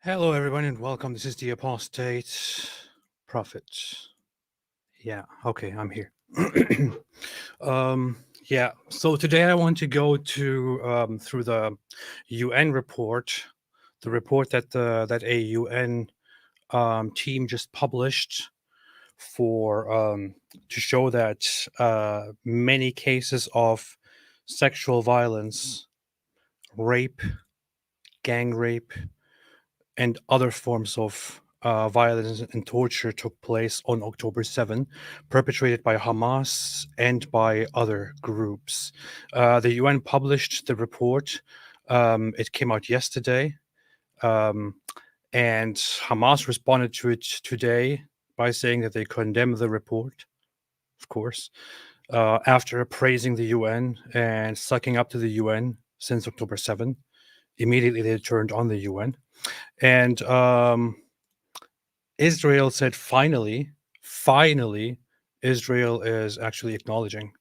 Hello, everyone, and welcome. This is the Apostate Prophet. Yeah, okay, I'm here. um, yeah, so today I want to go through the UN report, the report that a UN team just published for to show that many cases of sexual violence, rape, gang rape, and other forms of violence and torture took place on October 7, perpetrated by Hamas and by other groups. The UN published the report. It came out yesterday, um, and Hamas responded to it today by saying that they condemn the report, of course, after praising the UN and sucking up to the UN since October 7. Immediately, they turned on the UN. And Israel said finally, Israel is actually acknowledging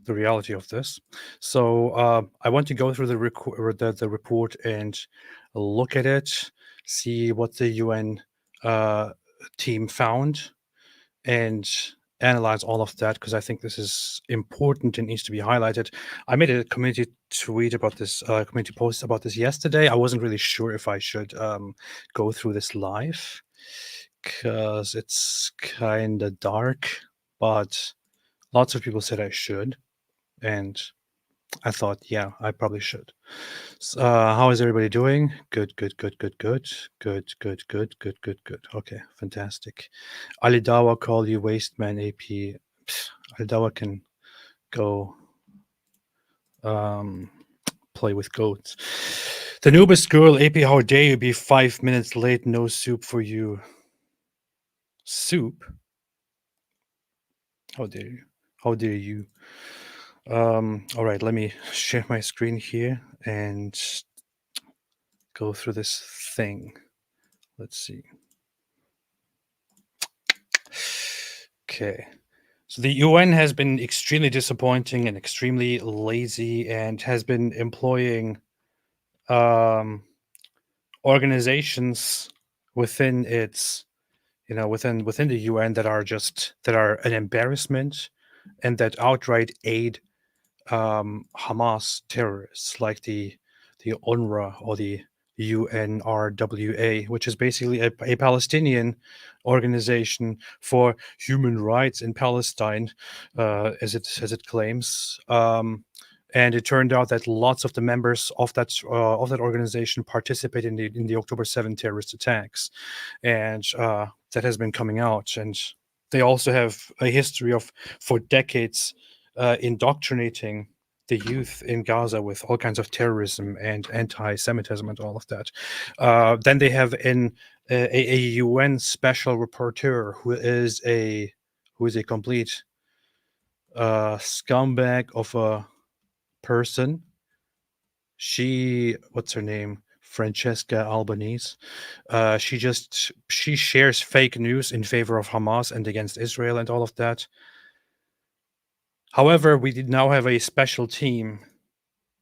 the reality of this. So I want to go through the report and look at it, see what the UN team found, and analyze all of that because I think this is important and needs to be highlighted. I made a community tweet about this, community post about this yesterday. I wasn't really sure if I should go through this live because it's kind of dark, but lots of people said I should, and I thought, yeah, I probably should. How is everybody doing? Good. Okay, fantastic. Alidawa call you waste man AP. Alidawa can go play with goats. The newest girl, AP, how dare you be 5 minutes late? No soup for you. Soup? How dare you? How dare you? All right, let me share my screen here and go through this thing. Let's see. Okay. So the UN has been extremely disappointing and extremely lazy and has been employing organizations within its within the UN that are an embarrassment and that outright aid Hamas terrorists like the UNRWA or the UNRWA, which is basically a Palestinian organization for human rights in Palestine, as it claims. And it turned out that lots of the members of that organization participated in the October 7 terrorist attacks, and that has been coming out. And they also have a history of, for decades, indoctrinating the youth in Gaza with all kinds of terrorism and anti-Semitism and all of that. Then they have a UN special rapporteur who is a complete scumbag of a person. What's her name? Francesca Albanese. She shares fake news in favor of Hamas and against Israel and all of that. However, we now have a special team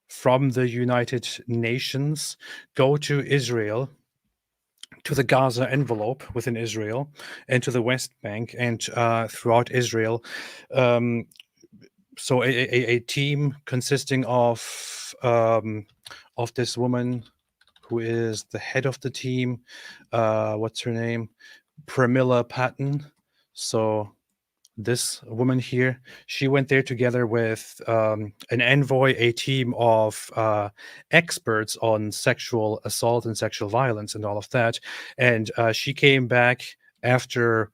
from the United Nations go to Israel, to the Gaza envelope within Israel, and to the West Bank and throughout Israel. So a team consisting of this woman who is the head of the team. What's her name? Pramila Patten. So this woman here, she went there together with an envoy, a team of experts on sexual assault and sexual violence and all of that. And she came back after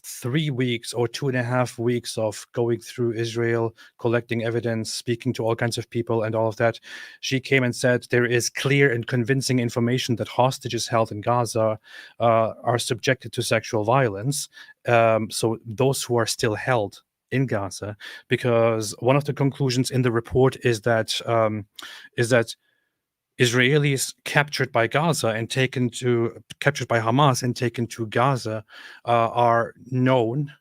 3 weeks or 2.5 weeks of going through Israel, collecting evidence, speaking to all kinds of people and all of that. She came and said there is clear and convincing information that hostages held in Gaza are subjected to sexual violence. So those who are still held in Gaza, because one of the conclusions in the report is that Israelis captured by Hamas and taken to Gaza are known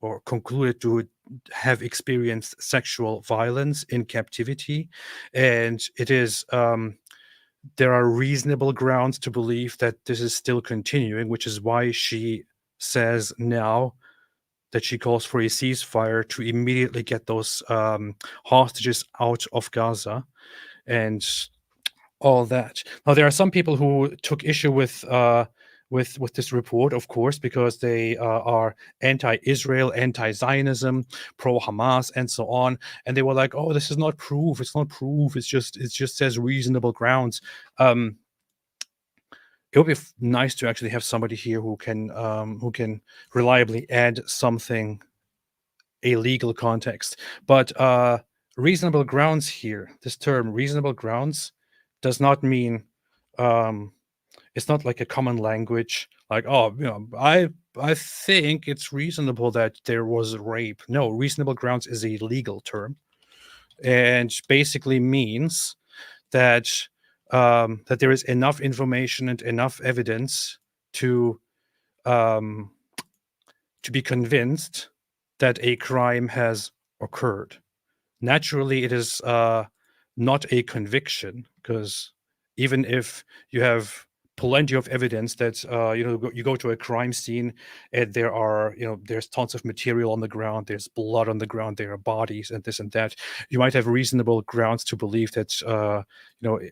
or concluded to have experienced sexual violence in captivity, and it is there are reasonable grounds to believe that this is still continuing, which is why she says now that she calls for a ceasefire to immediately get those hostages out of Gaza and all that. Now, there are some people who took issue with this report, of course, because they are anti-Israel, anti-Zionism, pro-Hamas, and so on. And they were like, "Oh, this is not proof. It's not proof. It just says reasonable grounds." It would be nice to actually have somebody here who can reliably add something, a legal context. But reasonable grounds here, this term reasonable grounds, does not mean it's not like a common language, like, oh, I think it's reasonable that there was rape. No, reasonable grounds is a legal term, and basically means that that there is enough information and enough evidence to um, be convinced that a crime has occurred. Naturally, it is not a conviction, because even if you have plenty of evidence that you go to a crime scene and there's tons of material on the ground, there's blood on the ground, there are bodies and this and that, you might have reasonable grounds to believe that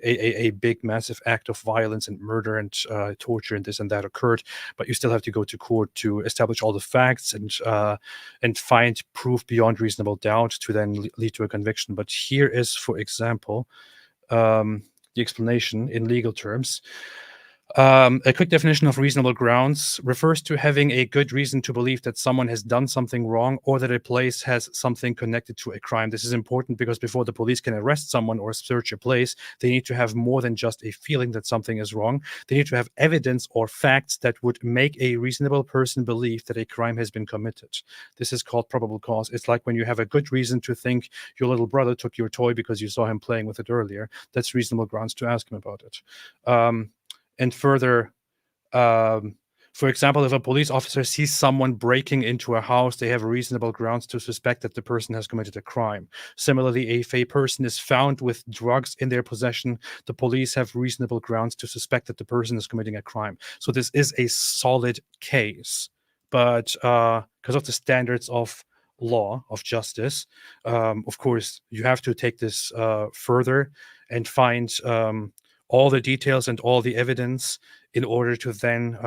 a big massive act of violence and murder and torture and this and that occurred, but you still have to go to court to establish all the facts and find proof beyond reasonable doubt to then lead to a conviction. But here is, for example, the explanation in legal terms. A quick definition of reasonable grounds refers to having a good reason to believe that someone has done something wrong or that a place has something connected to a crime. This is important because before the police can arrest someone or search a place, they need to have more than just a feeling that something is wrong. They need to have evidence or facts that would make a reasonable person believe that a crime has been committed. This is called probable cause. It's like when you have a good reason to think your little brother took your toy because you saw him playing with it earlier. That's reasonable grounds to ask him about it. And further, for example, if a police officer sees someone breaking into a house, they have reasonable grounds to suspect that the person has committed a crime. Similarly, if a person is found with drugs in their possession, the police have reasonable grounds to suspect that the person is committing a crime. So this is a solid case. But because of the standards of law, of justice, of course, you have to take this further and find all the details and all the evidence in order to then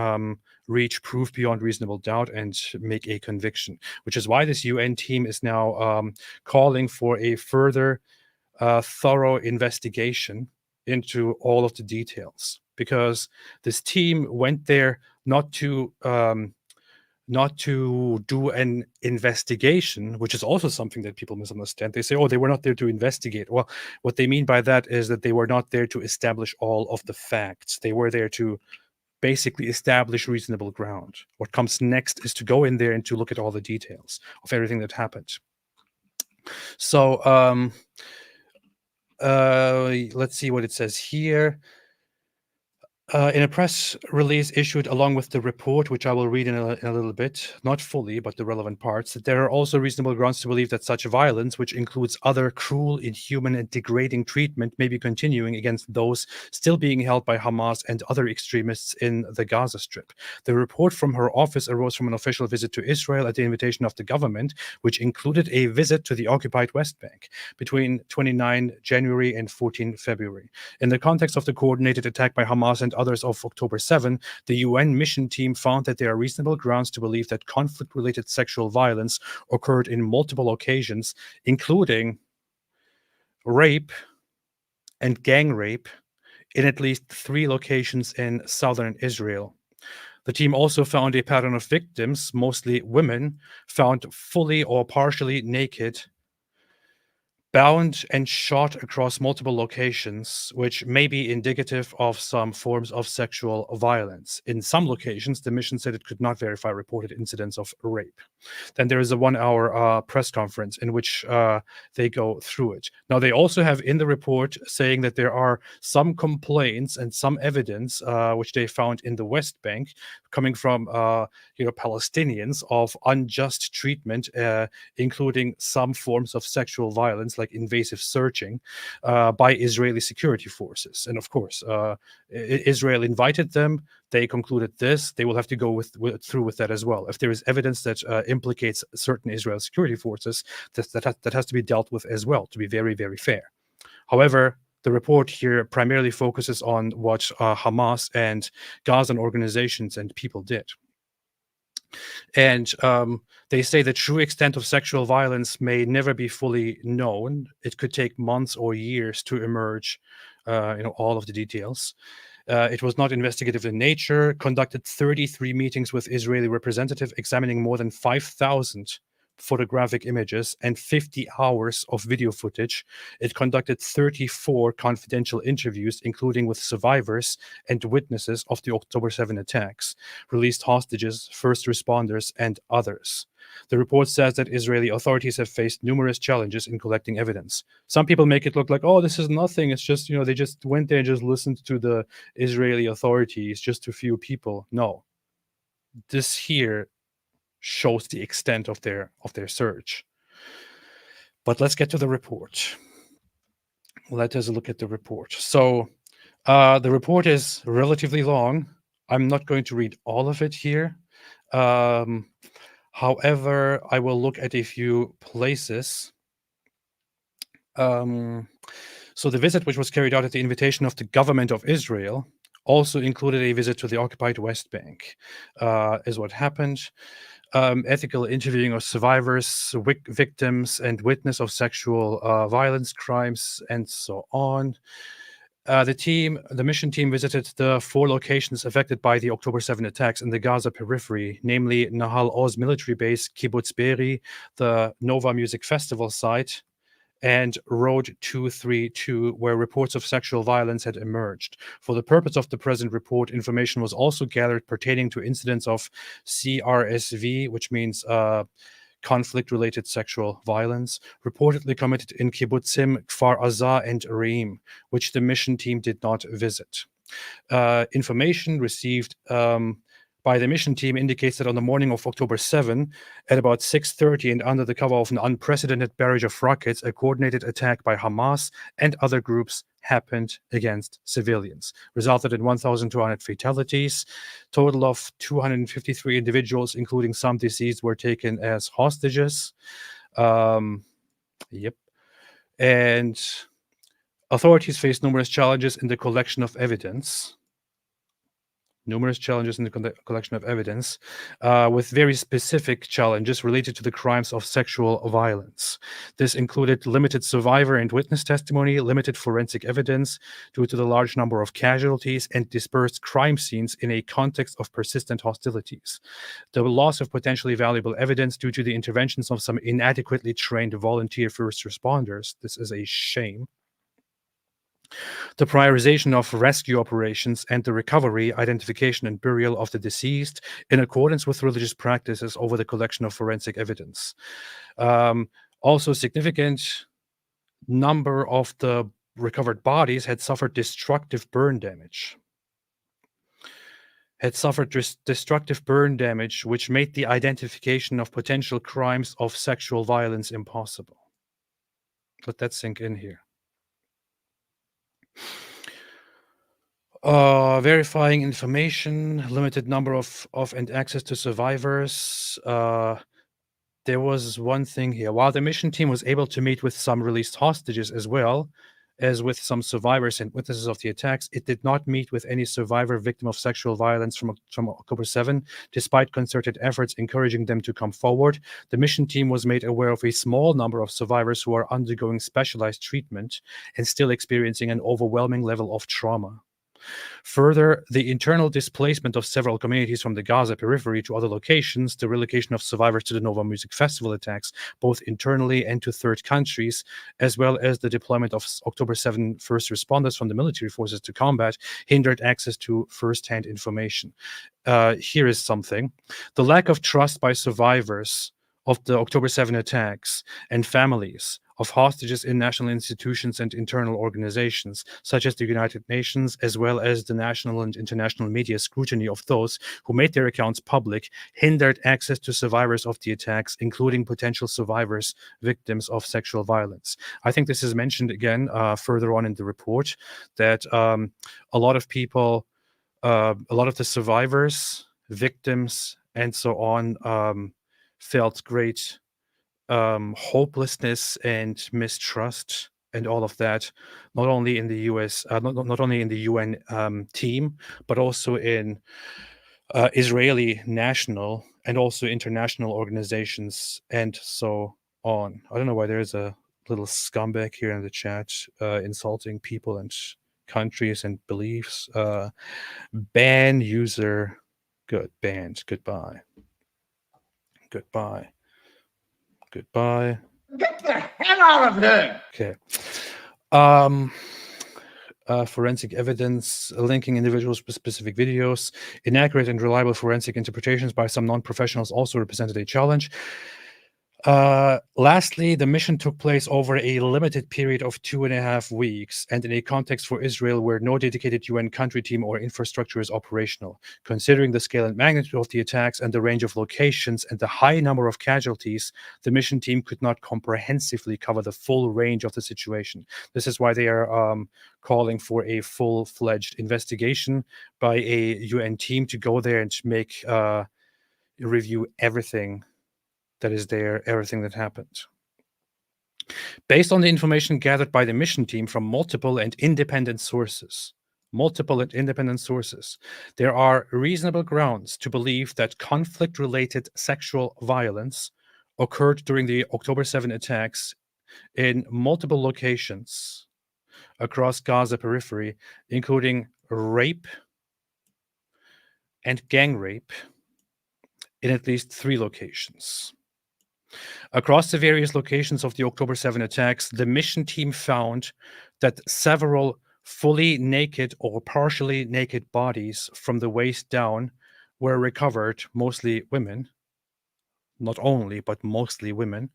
reach proof beyond reasonable doubt and make a conviction, which is why this UN team is now calling for a further thorough investigation into all of the details, because this team went there not to do an investigation, which is also something that people misunderstand. They say, oh, they were not there to investigate. Well, what they mean by that is that they were not there to establish all of the facts. They were there to basically establish reasonable ground. What comes next is to go in there and to look at all the details of everything that happened. So let's see what it says here. In a press release issued along with the report, which I will read in a little bit, not fully, but the relevant parts, that there are also reasonable grounds to believe that such violence, which includes other cruel, inhuman, and degrading treatment, may be continuing against those still being held by Hamas and other extremists in the Gaza Strip. The report from her office arose from an official visit to Israel at the invitation of the government, which included a visit to the occupied West Bank between 29 January and 14 February. In the context of the coordinated attack by Hamas and others of October 7, the UN mission team found that there are reasonable grounds to believe that conflict-related sexual violence occurred in multiple occasions, including rape and gang rape in at least 3 locations in southern Israel. The team also found a pattern of victims, mostly women, found fully or partially naked, bound and shot across multiple locations, which may be indicative of some forms of sexual violence. In some locations, the mission said it could not verify reported incidents of rape. Then there is a 1-hour press conference in which they go through it. Now, they also have in the report saying that there are some complaints and some evidence which they found in the West Bank coming from Palestinians of unjust treatment, including some forms of sexual violence, surveillance, like invasive searching, by Israeli security forces. And of course, Israel invited them. They concluded this. They will have to go through with that as well. If there is evidence that implicates certain Israel security forces, that has to be dealt with as well, to be very, very fair. However, the report here primarily focuses on what Hamas and Gazan organizations and people did. And they say the true extent of sexual violence may never be fully known. It could take months or years to emerge, all of the details. It was not investigative in nature, conducted 33 meetings with Israeli representatives, examining more than 5,000 photographic images and 50 hours of video footage. It conducted 34 confidential interviews, including with survivors and witnesses of the October 7 attacks, released hostages, first responders, and others. The report says that Israeli authorities have faced numerous challenges in collecting evidence. Some people make it look like, oh, this is nothing. It's just, they just went there and just listened to the Israeli authorities, just a few people. No. This here shows the extent of their search. But let's get to the report. Let us look at the report. So the report is relatively long. I'm not going to read all of it here. However, I will look at a few places. So the visit, which was carried out at the invitation of the government of Israel, also included a visit to the occupied West Bank, is what happened. Ethical interviewing of survivors, victims, and witness of sexual violence crimes, and so on. The mission team visited the 4 locations affected by the October 7 attacks in the Gaza periphery, namely Nahal Oz military base, Kibbutz Be'eri, the Nova Music Festival site, and Road 232, where reports of sexual violence had emerged. For the purpose of the present report, information was also gathered pertaining to incidents of CRSV, which means conflict-related sexual violence, reportedly committed in Kibbutzim, Kfar Aza, and Reim, which the mission team did not visit. Information received by the mission team indicates that on the morning of October 7, at about 6:30 and under the cover of an unprecedented barrage of rockets, a coordinated attack by Hamas and other groups happened against civilians, resulted in 1,200 fatalities. Total of 253 individuals, including some deceased, were taken as hostages. Yep. And authorities face numerous challenges in the collection of evidence. With very specific challenges related to the crimes of sexual violence. This included limited survivor and witness testimony, limited forensic evidence due to the large number of casualties, and dispersed crime scenes in a context of persistent hostilities. The loss of potentially valuable evidence due to the interventions of some inadequately trained volunteer first responders. This is a shame. The prioritization of rescue operations and the recovery, identification, and burial of the deceased in accordance with religious practices over the collection of forensic evidence. Also, significant number of the recovered bodies had suffered destructive burn damage. Which made the identification of potential crimes of sexual violence impossible. Let that sink in here. Verifying information, limited number of and access to survivors. There was one thing here. While the mission team was able to meet with some released hostages as well as with some survivors and witnesses of the attacks, it did not meet with any survivor victim of sexual violence from October 7, despite concerted efforts encouraging them to come forward. The mission team was made aware of a small number of survivors who are undergoing specialized treatment and still experiencing an overwhelming level of trauma. Further, the internal displacement of several communities from the Gaza periphery to other locations, the relocation of survivors to the Nova Music Festival attacks, both internally and to third countries, as well as the deployment of October 7 first responders from the military forces to combat, hindered access to first-hand information. Here is something. The lack of trust by survivors of the October 7 attacks and families of hostages in national institutions and internal organizations, such as the United Nations, as well as the national and international media scrutiny of those who made their accounts public, hindered access to survivors of the attacks, including potential survivors, victims of sexual violence. I think this is mentioned again further on in the report, that a lot of people, a lot of the survivors, victims, and so on, felt great hopelessness and mistrust and all of that, not only in the U.S., not only in the UN team, but also in Israeli national and also international organizations and so on. I don't know why there's a little scumbag here in the chat insulting people and countries and beliefs. Ban user. Good. Banned. Goodbye. Goodbye. Goodbye. Get the hell out of here! Okay. Forensic evidence linking individuals with specific videos. Inaccurate and reliable forensic interpretations by some non-professionals also represented a challenge. Lastly, the mission took place over a limited period of 2.5 weeks and in a context for Israel where no dedicated UN country team or infrastructure is operational. Considering the scale and magnitude of the attacks and the range of locations and the high number of casualties, the mission team could not comprehensively cover the full range of the situation. This is why they are calling for a full-fledged investigation by a UN team to go there and make review everything that is there, everything that happened. Based on the information gathered by the mission team from multiple and independent sources, there are reasonable grounds to believe that conflict-related sexual violence occurred during the October 7 attacks in multiple locations across Gaza periphery, including rape and gang rape in at least 3 locations. Across the various locations of the October 7 attacks, the mission team found that several fully naked or partially naked bodies from the waist down were recovered, mostly women, not only, but mostly women,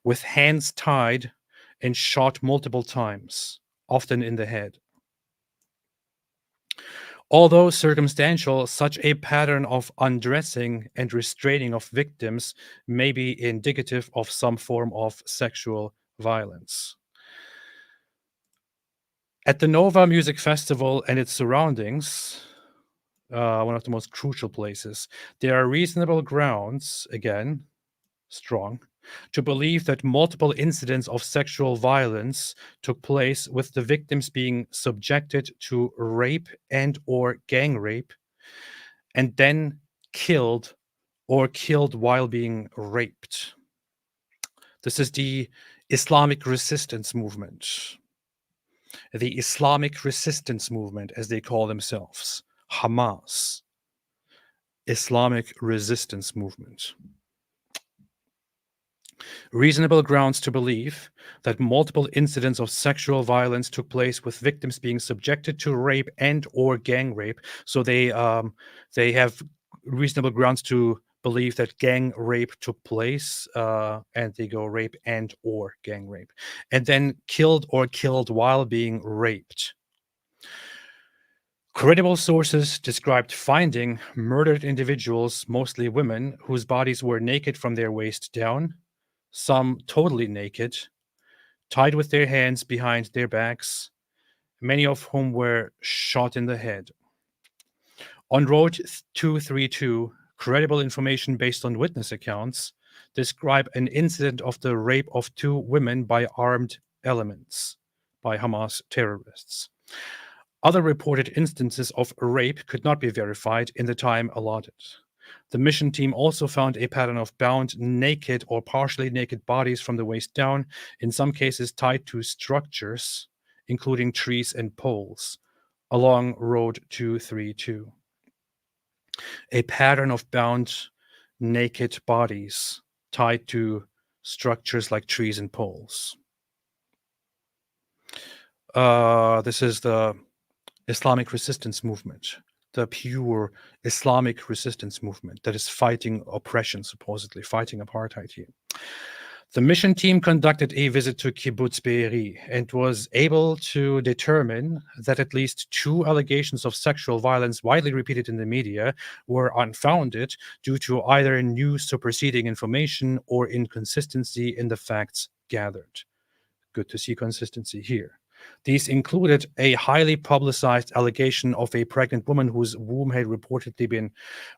with hands tied and shot multiple times, often in the head. Although circumstantial, such a pattern of undressing and restraining of victims may be indicative of some form of sexual violence. At the Nova Music Festival and its surroundings, one of the most crucial places, there are reasonable grounds, again, strong, to believe that multiple incidents of sexual violence took place, with the victims being subjected to rape and or gang rape and then killed or killed while being raped. This is the Islamic resistance movement. The Islamic resistance movement, as they call themselves, HAMAS, Islamic resistance movement. Reasonable grounds to believe that multiple incidents of sexual violence took place, with victims being subjected to rape and or gang rape. So they have reasonable grounds to believe that gang rape took place, and they go rape and or gang rape, and then killed or killed while being raped. Credible sources described finding murdered individuals, mostly women, whose bodies were naked from their waist down, some totally naked, tied with their hands behind their backs, many of whom were shot in the head. On Road 232, credible information based on witness accounts describe an incident of the rape of 2 women by armed elements, by Hamas terrorists. Other reported instances of rape could not be verified in the time allotted. The mission team also found a pattern of bound, naked or partially naked bodies from the waist down, in some cases tied to structures, including trees and poles, along Road 232. A pattern of bound, naked bodies tied to structures like trees and poles. This is the Islamic resistance movement, the pure Islamic resistance movement that is fighting oppression, supposedly fighting apartheid here. The mission team conducted a visit to Kibbutz Be'eri and was able to determine that at least 2 allegations of sexual violence widely repeated in the media were unfounded due to either new superseding information or inconsistency in the facts gathered. Good to see consistency here. These included a highly publicized allegation of a pregnant woman whose womb had reportedly been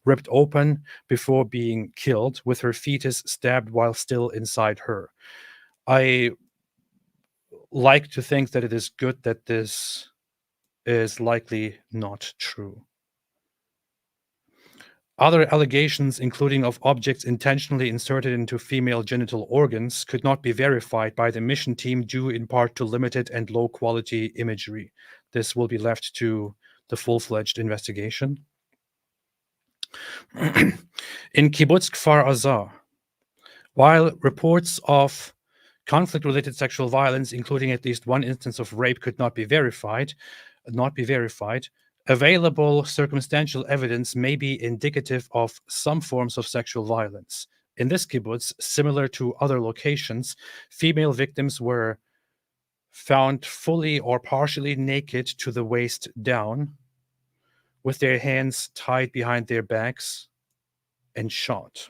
ripped open before being killed, with her fetus stabbed while still inside her. I like to think that it is good that this is likely not true. Other allegations, including of objects intentionally inserted into female genital organs, could not be verified by the mission team due in part to limited and low-quality imagery. This will be left to the full-fledged investigation. In Kibbutz Kfar Aza, while reports of conflict-related sexual violence, including at least one instance of rape, could not be verified, available circumstantial evidence may be indicative of some forms of sexual violence. In this kibbutz, similar to other locations, female victims were found fully or partially naked to the waist down, with their hands tied behind their backs, and shot.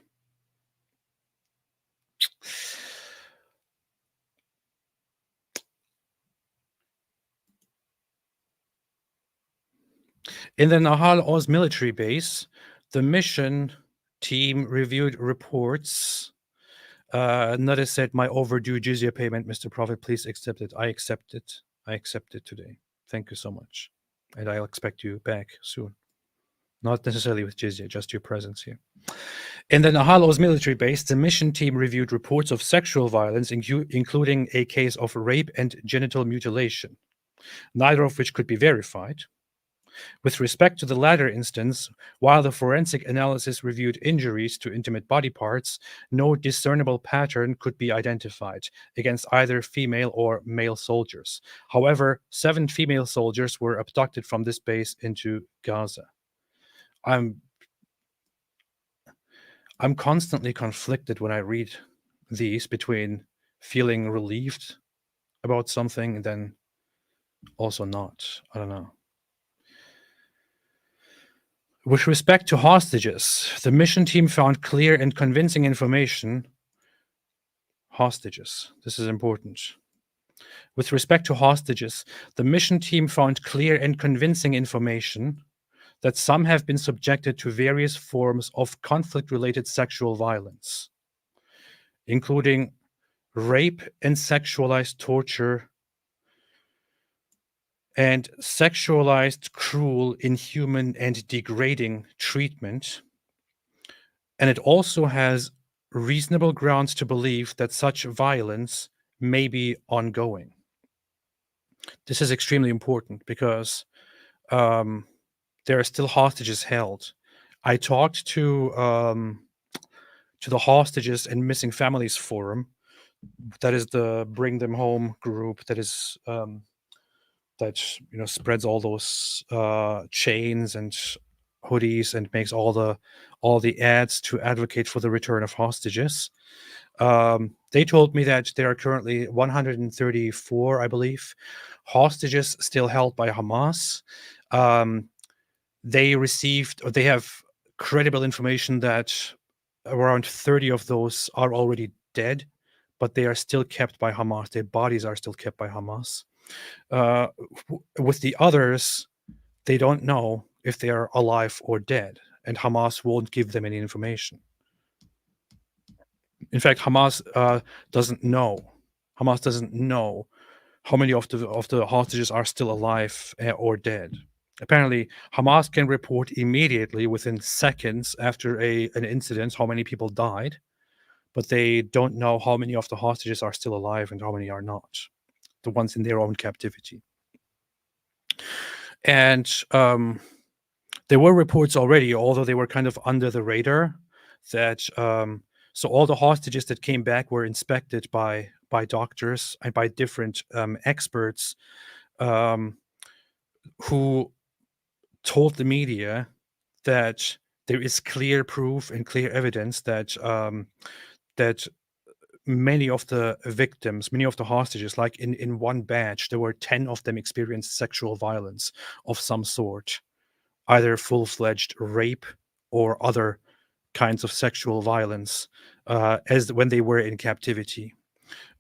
In the Nahal Oz military base, the mission team reviewed reports. Nada said, "My overdue jizya payment, Mr. Prophet, please accept it." I accept it. I accept it today. Thank you so much. And I'll expect you back soon. Not necessarily with jizya, just your presence here. In the Nahal Oz military base, the mission team reviewed reports of sexual violence, including a case of rape and genital mutilation, neither of which could be verified. With respect to the latter instance, while the forensic analysis reviewed injuries to intimate body parts, no discernible pattern could be identified against either female or male soldiers. However, 7 female soldiers were abducted from this base into Gaza. I'm constantly conflicted when I read these between feeling relieved about something and then also not. I don't know. With respect to hostages, the mission team found clear and convincing information. Hostages, this is important. With respect to hostages, the mission team found clear and convincing information that some have been subjected to various forms of conflict-related sexual violence, including rape and sexualized torture and sexualized, cruel, inhuman, and degrading treatment. And it also has reasonable grounds to believe that such violence may be ongoing. This is extremely important because there are still hostages held. I talked to the Hostages and Missing Families Forum. That is the Bring Them Home group that is that spreads all those chains and hoodies and makes all the ads to advocate for the return of hostages. They told me that there are currently 134, I believe, hostages still held by Hamas. They have credible information that around 30 of those are already dead, but they are still kept by Hamas. Their bodies are still kept by Hamas. With the others, they don't know if they are alive or dead, and Hamas won't give them any information. In fact, Hamas doesn't know. Hamas doesn't know how many of the hostages are still alive or dead. Apparently, Hamas can report immediately, within seconds after an incident, how many people died, but they don't know how many of the hostages are still alive and how many are not, the ones in their own captivity. And there were reports already, although they were kind of under the radar, that so all the hostages that came back were inspected by doctors and by different experts who told the media that there is clear proof and clear evidence that that many of the victims, many of the hostages, like in one batch, there were 10 of them experienced sexual violence of some sort, either full-fledged rape or other kinds of sexual violence, as when they were in captivity,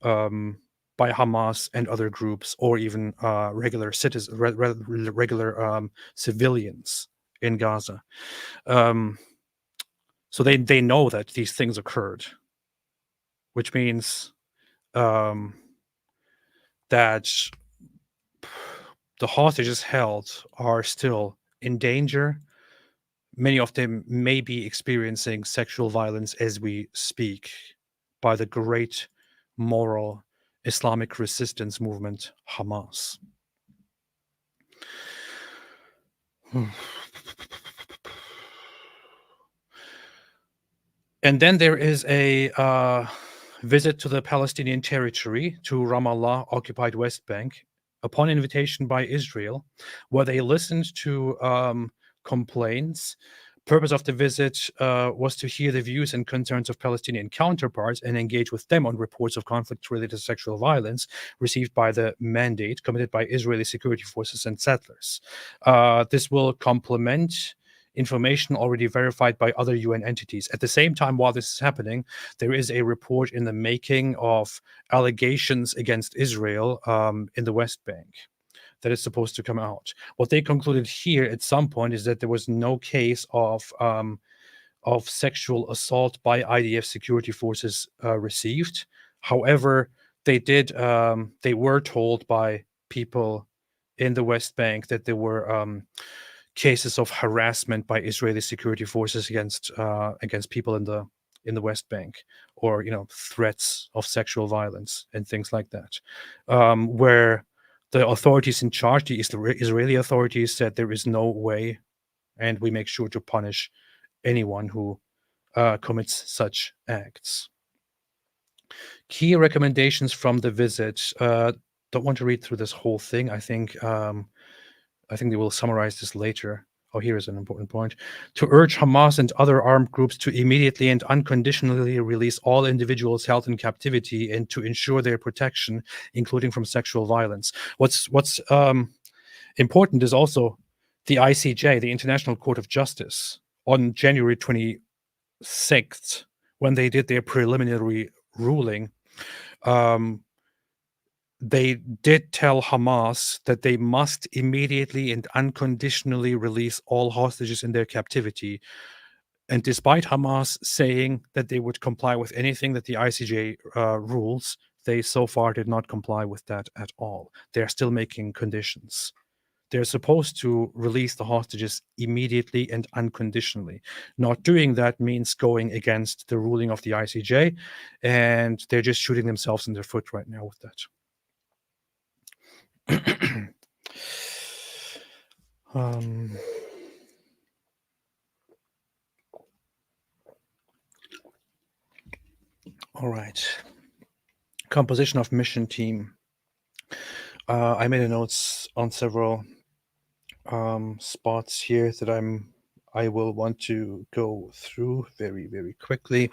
by Hamas and other groups, or even regular citizens, regular civilians in Gaza. So they know that these things occurred, which means that the hostages held are still in danger. Many of them may be experiencing sexual violence as we speak by the great moral Islamic resistance movement, Hamas. And then there is a visit to the Palestinian territory, to Ramallah, occupied West Bank, upon invitation by Israel, where they listened to complaints. Purpose of the visit was to hear the views and concerns of Palestinian counterparts and engage with them on reports of conflict related to sexual violence received by the mandate committed by Israeli security forces and settlers. This will complement information already verified by other UN entities. At the same time, while this is happening, there is a report in the making of allegations against Israel in the West Bank that is supposed to come out. What they concluded here at some point is that there was no case of sexual assault by IDF security forces received. However, they were told by people in the West Bank that there were cases of harassment by Israeli security forces against people in the West Bank, or threats of sexual violence and things like that, where the authorities in charge, the Israeli authorities, said there is no way, and we make sure to punish anyone who commits such acts. Key recommendations from the visit. Don't want to read through this whole thing. I think they will summarize this later. Oh, here is an important point. To urge Hamas and other armed groups to immediately and unconditionally release all individuals held in captivity and to ensure their protection, including from sexual violence. What's important is also the ICJ, the International Court of Justice, on January 26th, when they did their preliminary ruling, they did tell Hamas that they must immediately and unconditionally release all hostages in their captivity. And despite Hamas saying that they would comply with anything that the ICJ rules, they so far did not comply with that at all. They're still making conditions. They're supposed to release the hostages immediately and unconditionally. Not doing that means going against the ruling of the ICJ, and they're just shooting themselves in the foot right now with that. All right. Composition of mission team. I made a notes on several spots here that I will want to go through very, very quickly.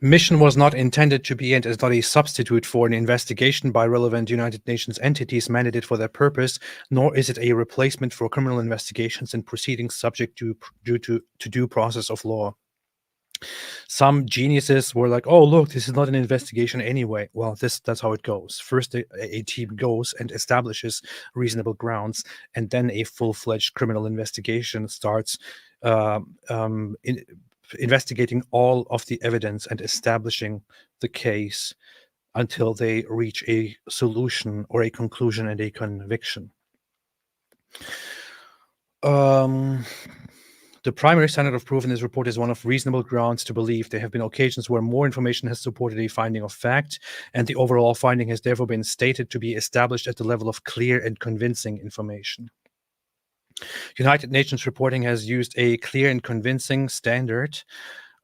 Mission was not intended to be and is not a substitute for an investigation by relevant United Nations entities mandated for that purpose, nor is it a replacement for criminal investigations and proceedings subject to due process of law. Some geniuses were like, oh, look, this is not an investigation anyway. Well, that's how it goes. First, a team goes and establishes reasonable grounds, and then a full-fledged criminal investigation starts investigating all of the evidence and establishing the case until they reach a solution or a conclusion and a conviction. The primary standard of proof in this report is one of reasonable grounds to believe. There have been occasions where more information has supported a finding of fact, and the overall finding has therefore been stated to be established at the level of clear and convincing information. United Nations reporting has used a clear and convincing standard,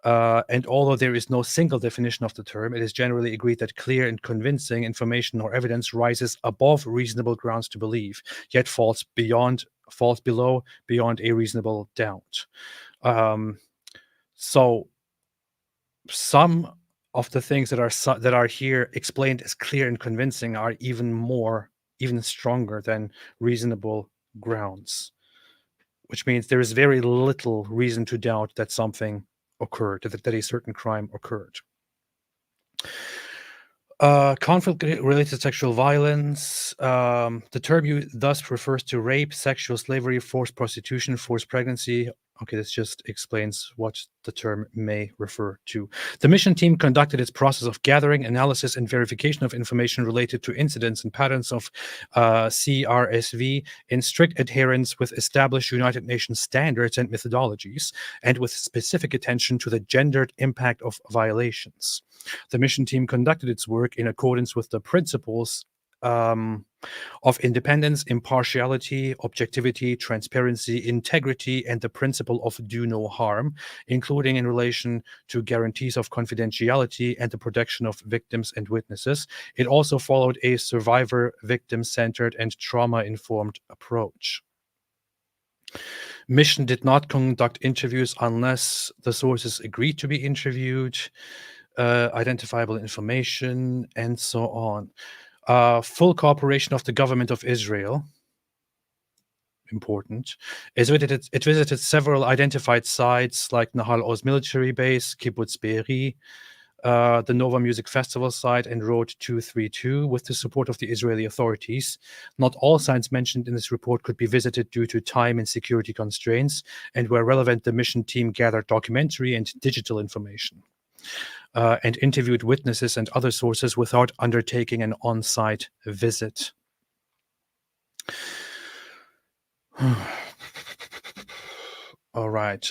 and although there is no single definition of the term, it is generally agreed that clear and convincing information or evidence rises above reasonable grounds to believe, yet falls below beyond a reasonable doubt. So some of the things that are here explained as clear and convincing are even stronger than reasonable grounds, which means there is very little reason to doubt that something occurred, that a certain crime occurred. Conflict-related sexual violence. The term thus refers to rape, sexual slavery, forced prostitution, forced pregnancy. Okay, this just explains what the term may refer to. The mission team conducted its process of gathering, analysis, and verification of information related to incidents and patterns of CRSV in strict adherence with established United Nations standards and methodologies, and with specific attention to the gendered impact of violations. The mission team conducted its work in accordance with the principles of independence, impartiality, objectivity, transparency, integrity, and the principle of do no harm, including in relation to guarantees of confidentiality and the protection of victims and witnesses. It also followed a survivor, victim-centered, and trauma-informed approach. Mission did not conduct interviews unless the sources agreed to be interviewed, identifiable information, and so on. Full cooperation of the government of Israel, important. It visited several identified sites like Nahal Oz military base, Kibbutz Be'eri, the Nova Music Festival site, and Road 232 with the support of the Israeli authorities. Not all sites mentioned in this report could be visited due to time and security constraints, and where relevant, the mission team gathered documentary and digital information. And interviewed witnesses and other sources without undertaking an on-site visit. All right.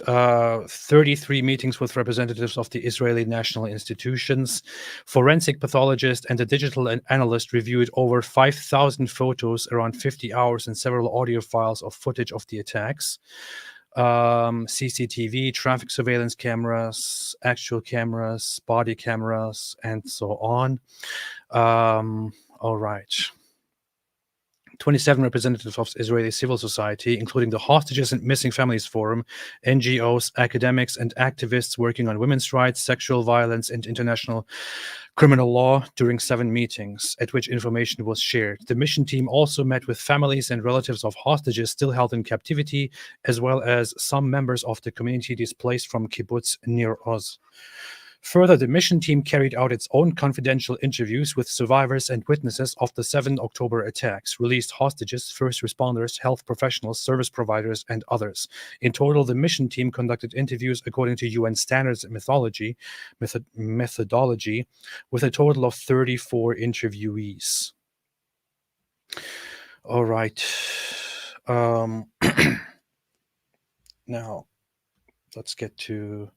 33 meetings with representatives of the Israeli national institutions. Forensic pathologist and a digital analyst reviewed over 5,000 photos, around 50 hours, and several audio files of footage of the attacks. CCTV, traffic surveillance cameras, actual cameras, body cameras, and so on. All right. 27 representatives of Israeli civil society, including the Hostages and Missing Families Forum, NGOs, academics, and activists working on women's rights, sexual violence, and international criminal law during 7 meetings at which information was shared. The mission team also met with families and relatives of hostages still held in captivity, as well as some members of the community displaced from kibbutz Nir Oz. Further, the mission team carried out its own confidential interviews with survivors and witnesses of the 7 October attacks, released hostages, first responders, health professionals, service providers, and others. In total, the mission team conducted interviews according to UN standards and methodology, with a total of 34 interviewees. All right. Now, let's get to...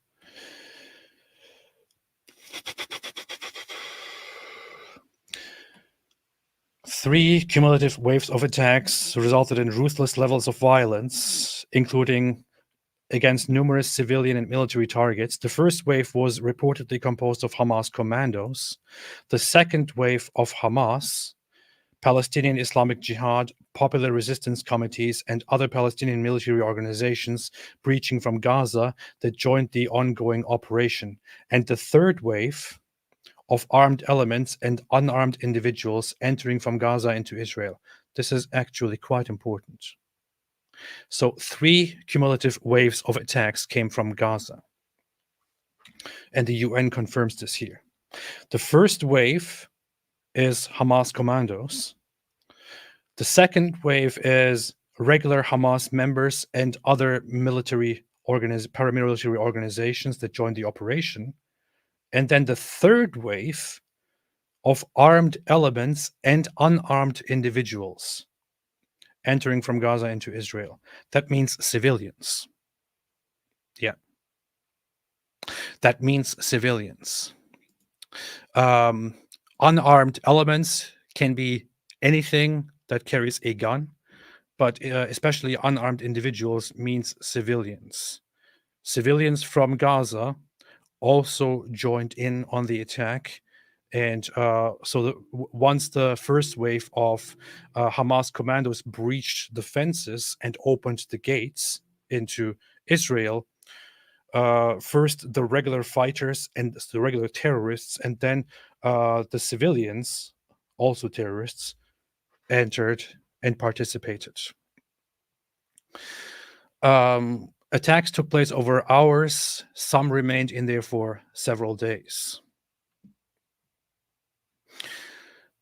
Three cumulative waves of attacks resulted in ruthless levels of violence, including against numerous civilian and military targets. The first wave was reportedly composed of Hamas commandos. The second wave of Hamas, Palestinian Islamic Jihad, Popular Resistance Committees, and other Palestinian military organizations breaching from Gaza that joined the ongoing operation. And the third wave of armed elements and unarmed individuals entering from Gaza into Israel. This is actually quite important. So 3 cumulative waves of attacks came from Gaza. And the UN confirms this here. The first wave is Hamas commandos. The second wave is regular Hamas members and other paramilitary organizations that joined the operation. And then the third wave of armed elements and unarmed individuals entering from Gaza into Israel. That means civilians. Yeah. That means civilians. Unarmed elements can be anything that carries a gun, but especially unarmed individuals means civilians. Civilians from Gaza also joined in on the attack. And once the first wave of Hamas commandos breached the fences and opened the gates into Israel, first the regular fighters and the regular terrorists, and then the civilians, also terrorists, entered and participated. Attacks took place over hours. Some remained in there for several days.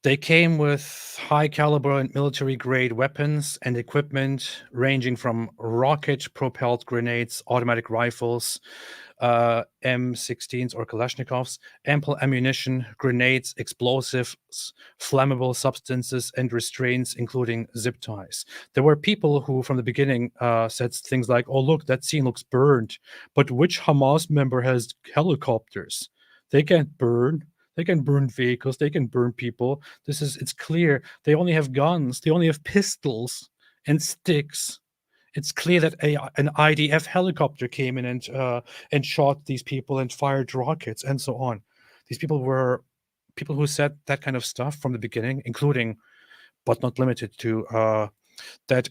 They came with high caliber and military grade weapons and equipment ranging from rocket propelled grenades, automatic rifles, M16s or Kalashnikovs, ample ammunition, grenades, explosives, flammable substances, and restraints, including zip ties. There were people who, from the beginning, said things like, "Oh, look, that scene looks burned. But which Hamas member has helicopters? They can't burn. They can burn vehicles. They can burn people. It's clear. They only have guns. They only have pistols and sticks. It's clear that an IDF helicopter came in and shot these people and fired rockets and so on." These people were people who said that kind of stuff from the beginning, including, but not limited to, that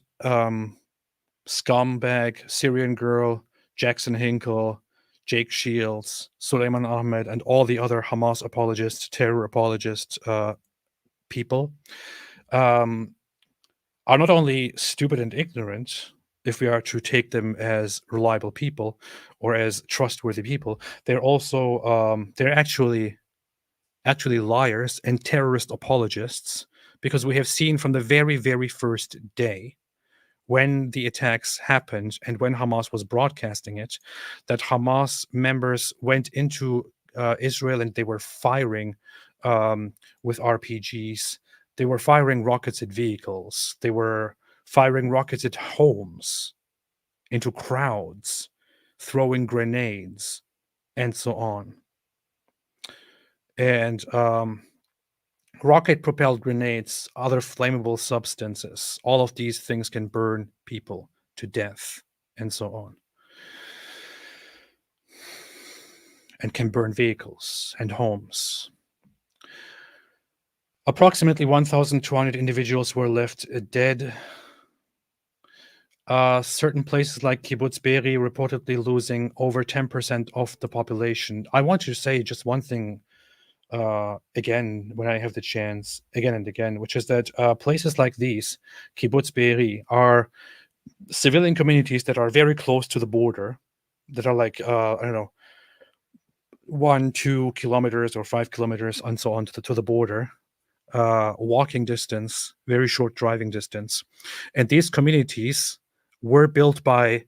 scumbag Syrian girl, Jackson Hinkle, Jake Shields, Suleiman Ahmed, and all the other Hamas apologists, terror apologists, people, are not only stupid and ignorant, if we are to take them as reliable people or as trustworthy people, they're also they're actually liars and terrorist apologists, because we have seen from the very, very first day when the attacks happened and when Hamas was broadcasting it, that Hamas members went into Israel and they were firing with RPGs. They were firing rockets at vehicles. They were firing rockets at homes, into crowds, throwing grenades, and so on. And rocket-propelled grenades, other flammable substances, all of these things can burn people to death, and so on. And can burn vehicles and homes. Approximately 1,200 individuals were left dead. Certain places like Kibbutz Be'eri reportedly losing over 10% of the population. I want to say just one thing again when I have the chance, again and again, which is that places like these, Kibbutz Be'eri, are civilian communities that are very close to the border, that are like, I don't know, 1-2 kilometers or 5 kilometers and so on to the border. Walking distance, very short driving distance. And these communities were built by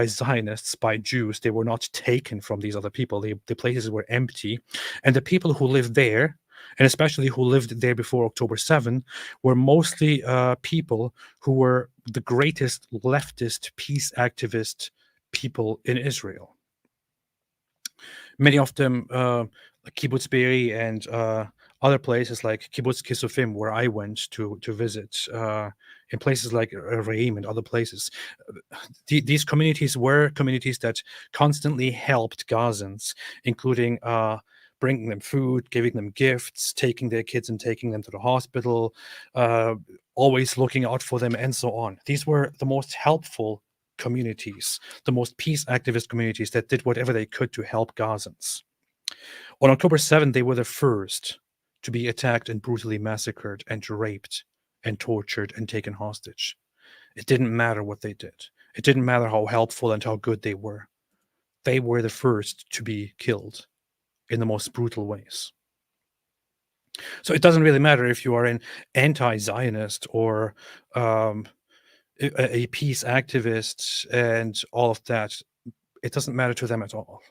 Zionists, by Jews. They were not taken from these other people. The places were empty. And the people who lived there, and especially who lived there before October 7, were mostly people who were the greatest leftist peace activist people in Israel. Many of them, Kibbutz Be'eri and other places like Kibbutz Kisufim, where I went to visit, in places like Reim and other places. These communities were communities that constantly helped Gazans, including bringing them food, giving them gifts, taking their kids and taking them to the hospital, always looking out for them, and so on. These were the most helpful communities, the most peace activist communities that did whatever they could to help Gazans. On October 7th, they were the first to be attacked and brutally massacred and raped and tortured and taken hostage. It didn't matter what they did. It didn't matter how helpful and how good they were. They were the first to be killed in the most brutal ways. So it doesn't really matter if you are an anti-Zionist or a peace activist and all of that. It doesn't matter to them at all.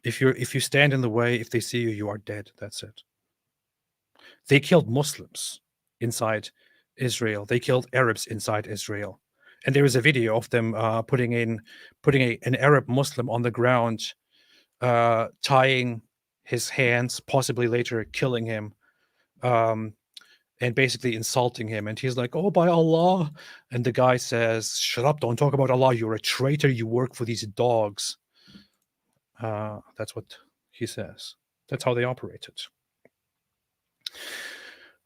If you stand in the way, if they see you, you are dead. That's it. They killed Muslims inside Israel. They killed Arabs inside Israel. And there is a video of them putting an Arab Muslim on the ground, tying his hands, possibly later killing him, and basically insulting him. And he's like, "Oh, by Allah." And the guy says, "Shut up, don't talk about Allah. You're a traitor. You work for these dogs." That's what he says. That's how they operated.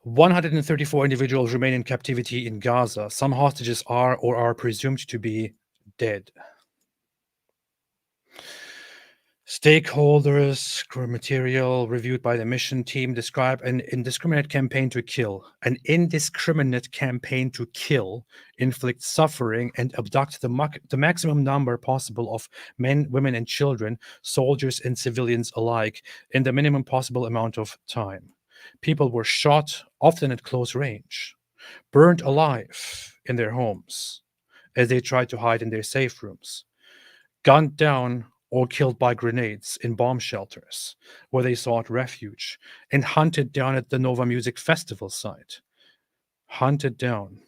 134 individuals remain in captivity in Gaza. Some hostages are or are presumed to be dead. Stakeholders, material reviewed by the mission team describe an indiscriminate campaign to kill. An indiscriminate campaign to kill, inflict suffering, and abduct the maximum number possible of men, women, and children, soldiers and civilians alike, in the minimum possible amount of time. People were shot, often at close range, burned alive in their homes as they tried to hide in their safe rooms, gunned down or killed by grenades in bomb shelters where they sought refuge, and hunted down at the Nova Music Festival site. Hunted down.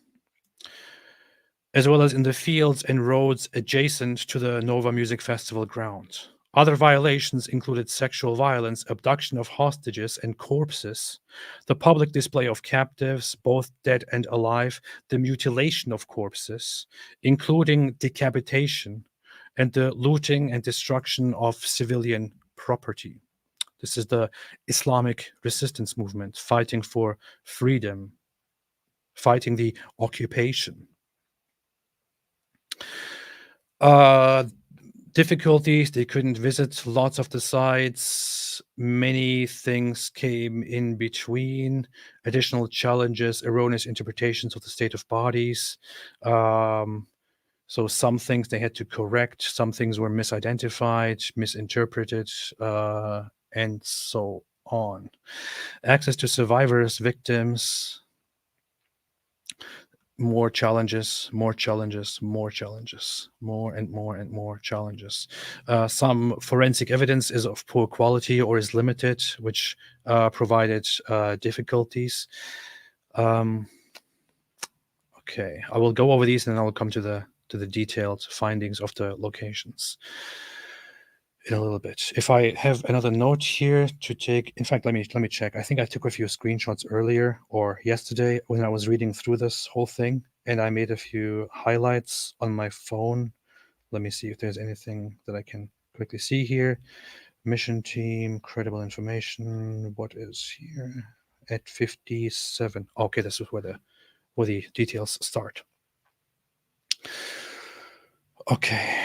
As well as in the fields and roads adjacent to the Nova Music Festival ground. Other violations included sexual violence, abduction of hostages and corpses, the public display of captives, both dead and alive, the mutilation of corpses, including decapitation, and the looting and destruction of civilian property. This is the Islamic resistance movement fighting for freedom, fighting the occupation. Difficulties, they couldn't visit lots of the sites. Many things came in between. Additional challenges, erroneous interpretations of the state of bodies. So some things they had to correct, some things were misidentified, misinterpreted, and so on. Access to survivors, victims, more challenges, more challenges, more challenges, more and more and more challenges. Some forensic evidence is of poor quality or is limited, which provided difficulties. Okay, I will go over these and then I will come to the detailed findings of the locations in a little bit. If I have another note here to take, in fact, let me check. I think I took a few screenshots earlier or yesterday when I was reading through this whole thing, and I made a few highlights on my phone. Let me see if there's anything that I can quickly see here. Mission team, credible information. What is here at 57? Okay, this is where the details start. Okay.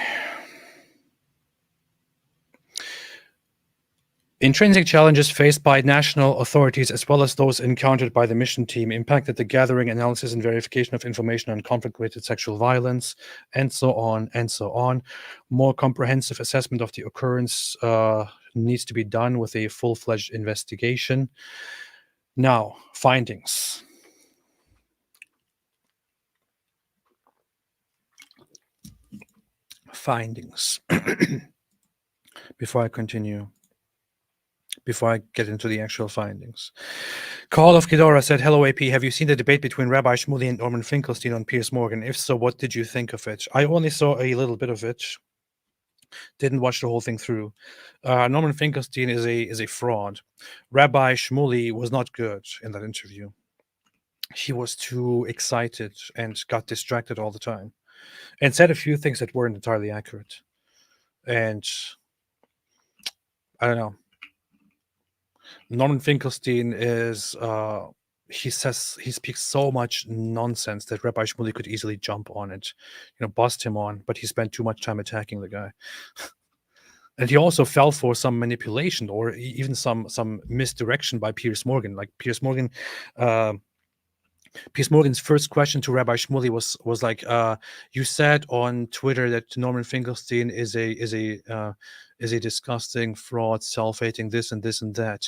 Intrinsic challenges faced by national authorities as well as those encountered by the mission team impacted the gathering, analysis, and verification of information on conflict-related sexual violence, and so on and so on. More comprehensive assessment of the occurrence needs to be done with a full-fledged investigation. Now, findings. Findings. Before I continue. Before I get into the actual findings. Call of Ghidorah said, hello, AP. Have you seen the debate between Rabbi Shmuley and Norman Finkelstein on Piers Morgan? If so, what did you think of it? I only saw a little bit of it. Didn't watch the whole thing through. Norman Finkelstein is a fraud. Rabbi Shmuley was not good in that interview. He was too excited and got distracted all the time and said a few things that weren't entirely accurate. And I don't know. Norman Finkelstein is he speaks so much nonsense that Rabbi Shmuley could easily jump on it, bust him on, but he spent too much time attacking the guy. And he also fell for some manipulation or even some misdirection by Piers Morgan. Like Piers Morgan's first question to Rabbi Shmuley was like, "You said on Twitter that Norman Finkelstein is a disgusting fraud, self-hating, this and this and that.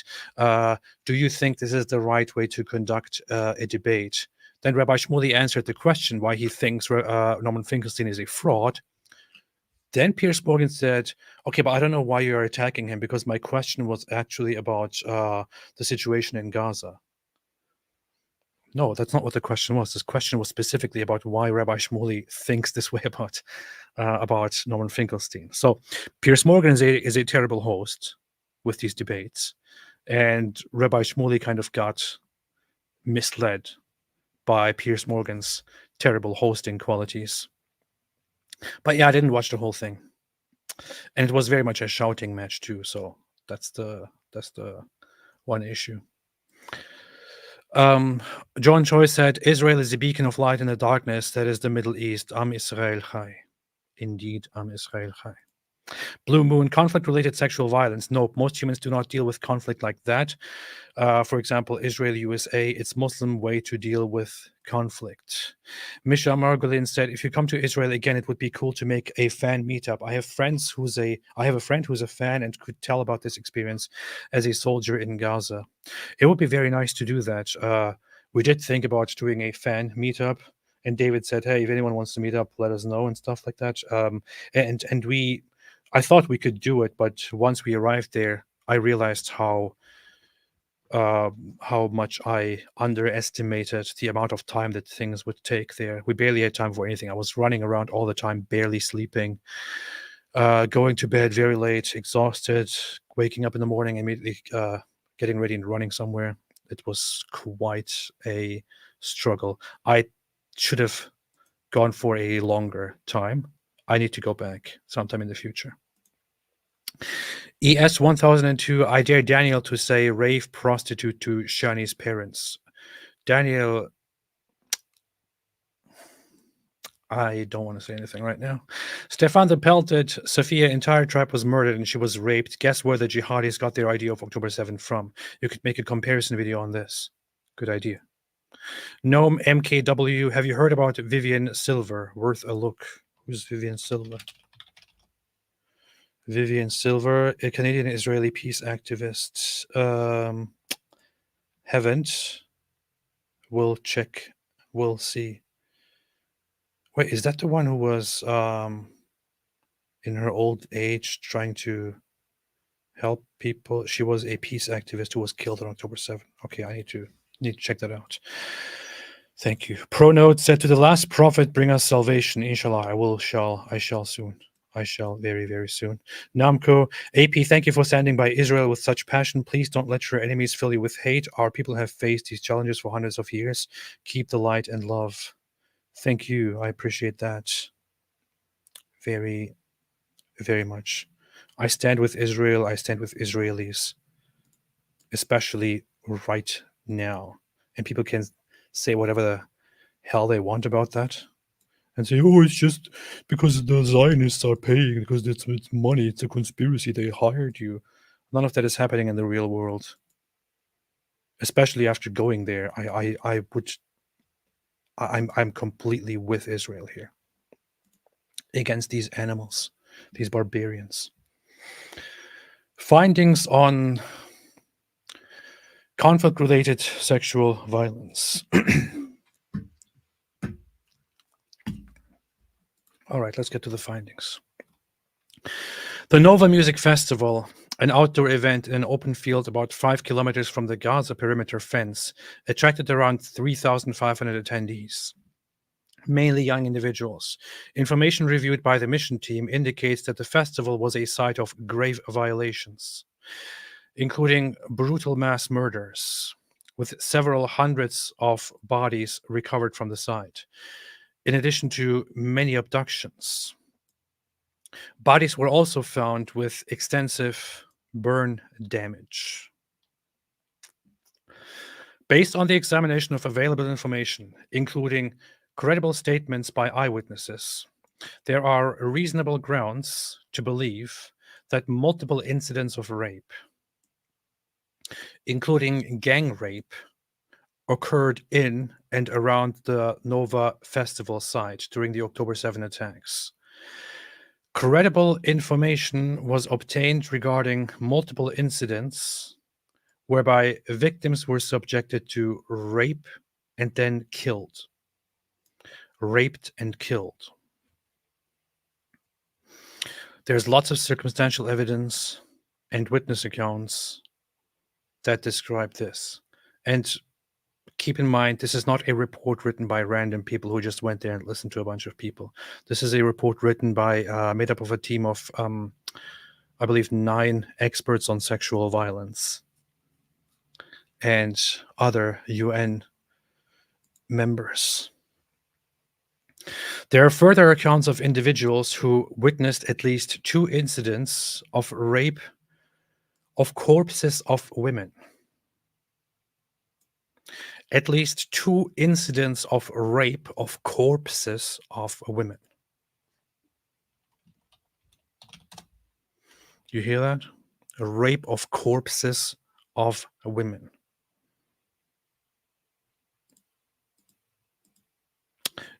Do you think this is the right way to conduct a debate?" Then Rabbi Shmuley answered the question why he thinks Norman Finkelstein is a fraud. Then Piers Morgan said, "Okay, but I don't know why you're attacking him because my question was actually about the situation in Gaza." No, that's not what the question was. This question was specifically about why Rabbi Shmuley thinks this way about Norman Finkelstein. So Piers Morgan is a terrible host with these debates, and Rabbi Shmuley kind of got misled by Piers Morgan's terrible hosting qualities. But yeah, I didn't watch the whole thing, and it was very much a shouting match too. So that's the one issue. John Choi said, Israel is a beacon of light in the darkness that is the Middle East. Am Israel Chai. Indeed, Am Israel Chai. Blue Moon, conflict-related sexual violence. Nope, most humans do not deal with conflict like that. For example, Israel, USA, it's Muslim way to deal with conflict. Misha Margolin said, if you come to Israel again, it would be cool to make a fan meetup. I have a friend who's a fan and could tell about this experience as a soldier in Gaza. It would be very nice to do that. We did think about doing a fan meetup, and David said, hey, if anyone wants to meet up, let us know and stuff like that. I thought we could do it, but once we arrived there, I realized how much I underestimated the amount of time that things would take there. We barely had time for anything. I was running around all the time, barely sleeping, going to bed very late, exhausted, waking up in the morning, immediately getting ready and running somewhere. It was quite a struggle. I should have gone for a longer time. I need to go back sometime in the future. ES 1002, I dare Daniel to say rave prostitute to Shani's parents. Daniel, I don't want to say anything right now. Stefan the Pelted, Sophia entire tribe was murdered and she was raped. Guess where the jihadis got their idea of October 7th from? You could make a comparison video on this. Good idea. Gnome MKW, have you heard about Vivian Silver? Worth a look. Who's Vivian Silver? Vivian Silver, a Canadian Israeli peace activist. Haven't. We'll check. We'll see. Wait, is that the one who was in her old age trying to help people? She was a peace activist who was killed on October 7th. Okay, I need to check that out. Thank you. Pronote said, to the last prophet bring us salvation. Inshallah, I shall soon. I shall very, very soon. Namco, AP, thank you for standing by Israel with such passion. Please don't let your enemies fill you with hate. Our people have faced these challenges for hundreds of years. Keep the light and love. Thank you. I appreciate that very, very much. I stand with Israel. I stand with Israelis, especially right now. And people can say whatever the hell they want about that. And say, oh, it's just because the Zionists are paying, because it's money, it's a conspiracy, they hired you. None of that is happening in the real world. Especially after going there, I'm completely with Israel here. Against these animals, these barbarians. Findings on conflict-related sexual violence. All right, let's get to the findings. The Nova Music Festival, an outdoor event in an open field about 5 kilometers from the Gaza perimeter fence, attracted around 3,500 attendees, mainly young individuals. Information reviewed by the mission team indicates that the festival was a site of grave violations, including brutal mass murders, with several hundreds of bodies recovered from the site, in addition to many abductions. Bodies were also found with extensive burn damage. Based on the examination of available information, including credible statements by eyewitnesses, there are reasonable grounds to believe that multiple incidents of rape, including gang rape, occurred in and around the Nova Festival site during the October 7 attacks. Credible information was obtained regarding multiple incidents whereby victims were subjected to rape and then killed. Raped and killed. There's lots of circumstantial evidence and witness accounts that describe this. And keep in mind, this is not a report written by random people who just went there and listened to a bunch of people. This is a report written by, made up of a team of, I believe, 9 experts on sexual violence and other UN members. There are further accounts of individuals who witnessed at least 2 incidents of rape of corpses of women. At least 2 incidents of rape of corpses of women. You hear that? A rape of corpses of women.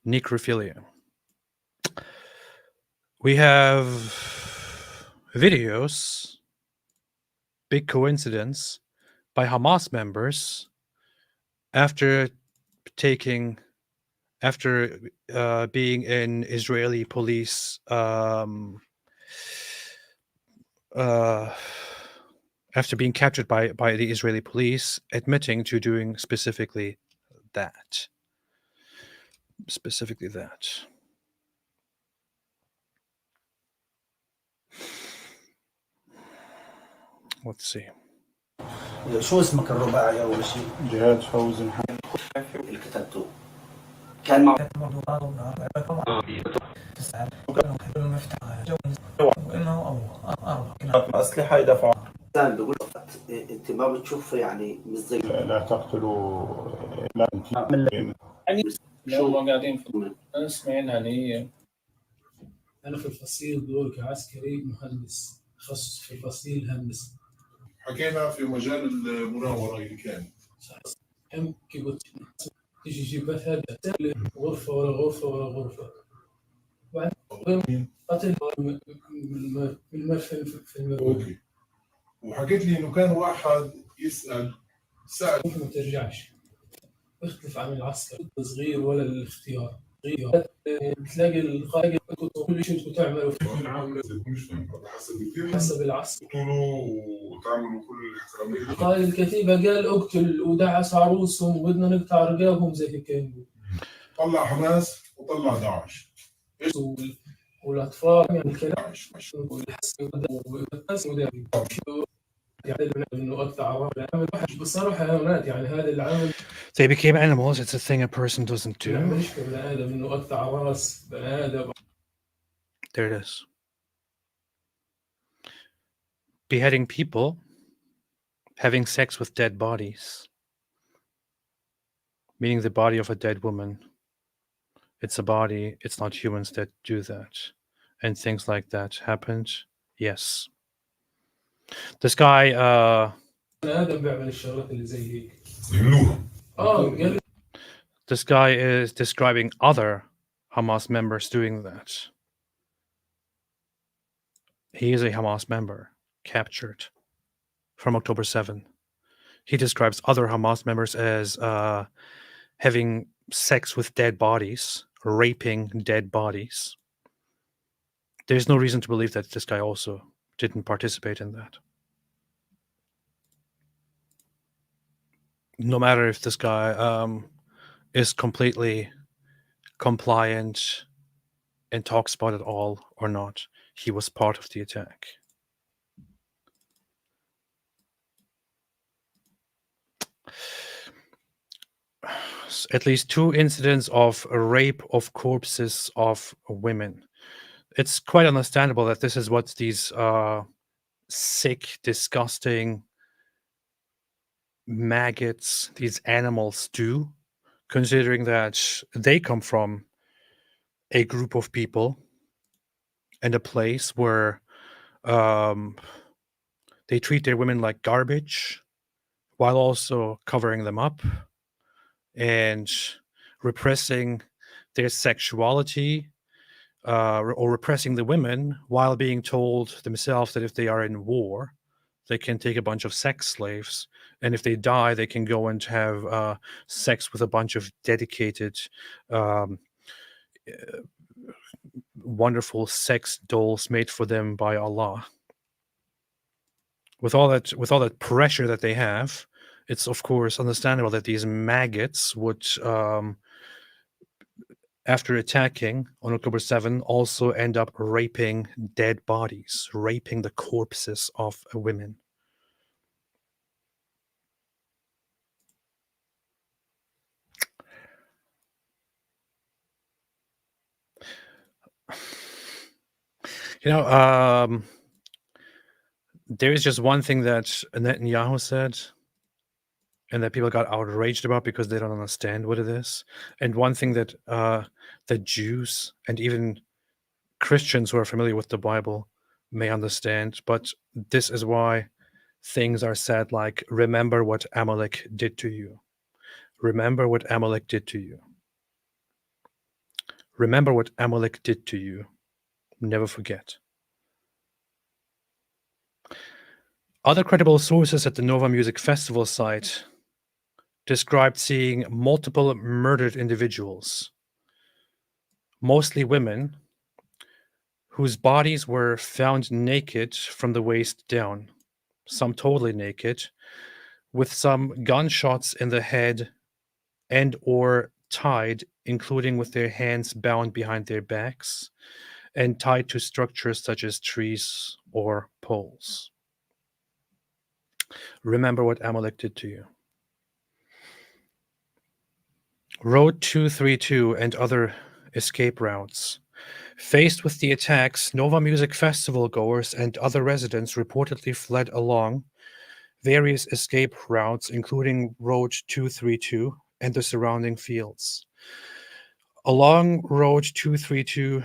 Necrophilia. We have videos, big coincidence, by Hamas members after being in Israeli police after being captured by the Israeli police, admitting to doing specifically that. Let's see. شو اسمك الرباعي أول شيء؟ جهاد فوزي محمد. اللي كتبته كان مع أسلحة يدفعوا. بيقول أنت ما بتشوف يعني مش زي لا تقتلوا لا يعني شو ما قاعدين في أنا سمعنا يعني أنا في الفصيل دور كعسكري مهندس تخصص في الفصيل الهندسي. حكينا في مجال المناورة اللي كان هم كي قلت تيجي جيبتها غرفة ورا غرفة ورا غرفة بعد قتل المرفن في المرفن. أوكي. وحكيت لي إنه كان واحد يسأل سأل ممكن ما ترجعش يختلف عن العسكر صغير ولا الاختيار صغير بتلاقي القائد كل شيء تعمله حسب العسكر تقتلوا وتعملوا كل الاحترامية. قائد الكتيبة قال اقتل ودعس عروسهم وبدنا نقطع رقابهم زي هيك كانوا. طلع حماس وطلع داعش. والاطفال يعني الكلام يعني انه اقطع العمل بصراحه حيوانات يعني هذا العمل. They became animals. It's a thing a person doesn't do. مش بني ادم انه اقطع راس بني ادم. There it is. Beheading people, having sex with dead bodies, meaning the body of a dead woman. It's a body, it's not humans that do that. And things like that happened. Yes. This guy, this guy is describing other Hamas members doing that. He is a Hamas member, captured from October 7. He describes other Hamas members as having sex with dead bodies, raping dead bodies. There's no reason to believe that this guy also didn't participate in that. No matter if this guy is completely compliant and talks about it all or not, he was part of the attack. At least 2 incidents of rape of corpses of women. It's quite understandable that this is what these sick, disgusting maggots, these animals do, considering that they come from a group of people and a place where they treat their women like garbage while also covering them up and repressing their sexuality or repressing the women while being told themselves that if they are in war, they can take a bunch of sex slaves, and if they die, they can go and have sex with a bunch of dedicated, wonderful sex dolls made for them by Allah. With all that pressure that they have, it's of course understandable that these maggots would, after attacking on October 7, also end up raping dead bodies, raping the corpses of women. You know, there is just one thing that Netanyahu said and that people got outraged about because they don't understand what it is. And one thing that the Jews and even Christians who are familiar with the Bible may understand, but this is why things are said like, remember what Amalek did to you. Remember what Amalek did to you. Remember what Amalek did to you. Never forget. Other credible sources at the Nova Music Festival site described seeing multiple murdered individuals, mostly women, whose bodies were found naked from the waist down, some totally naked, with some gunshots in the head and or tied, including with their hands bound behind their backs and tied to structures such as trees or poles. Remember what Amalek did to you. Road 232 and other escape routes. Faced with the attacks, Nova Music Festival goers and other residents reportedly fled along various escape routes, including Road 232 and the surrounding fields. Along Road 232,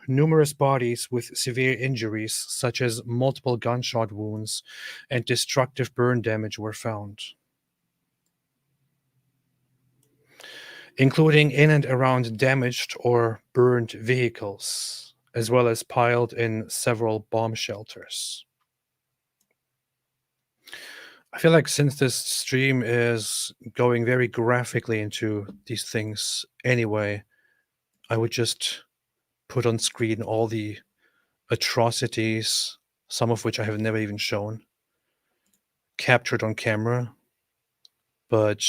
numerous bodies with severe injuries, such as multiple gunshot wounds and destructive burn damage, were found, including in and around damaged or burned vehicles, as well as piled in several bomb shelters. I feel like since this stream is going very graphically into these things anyway, I would just put on screen all the atrocities, some of which I have never even shown, captured on camera. But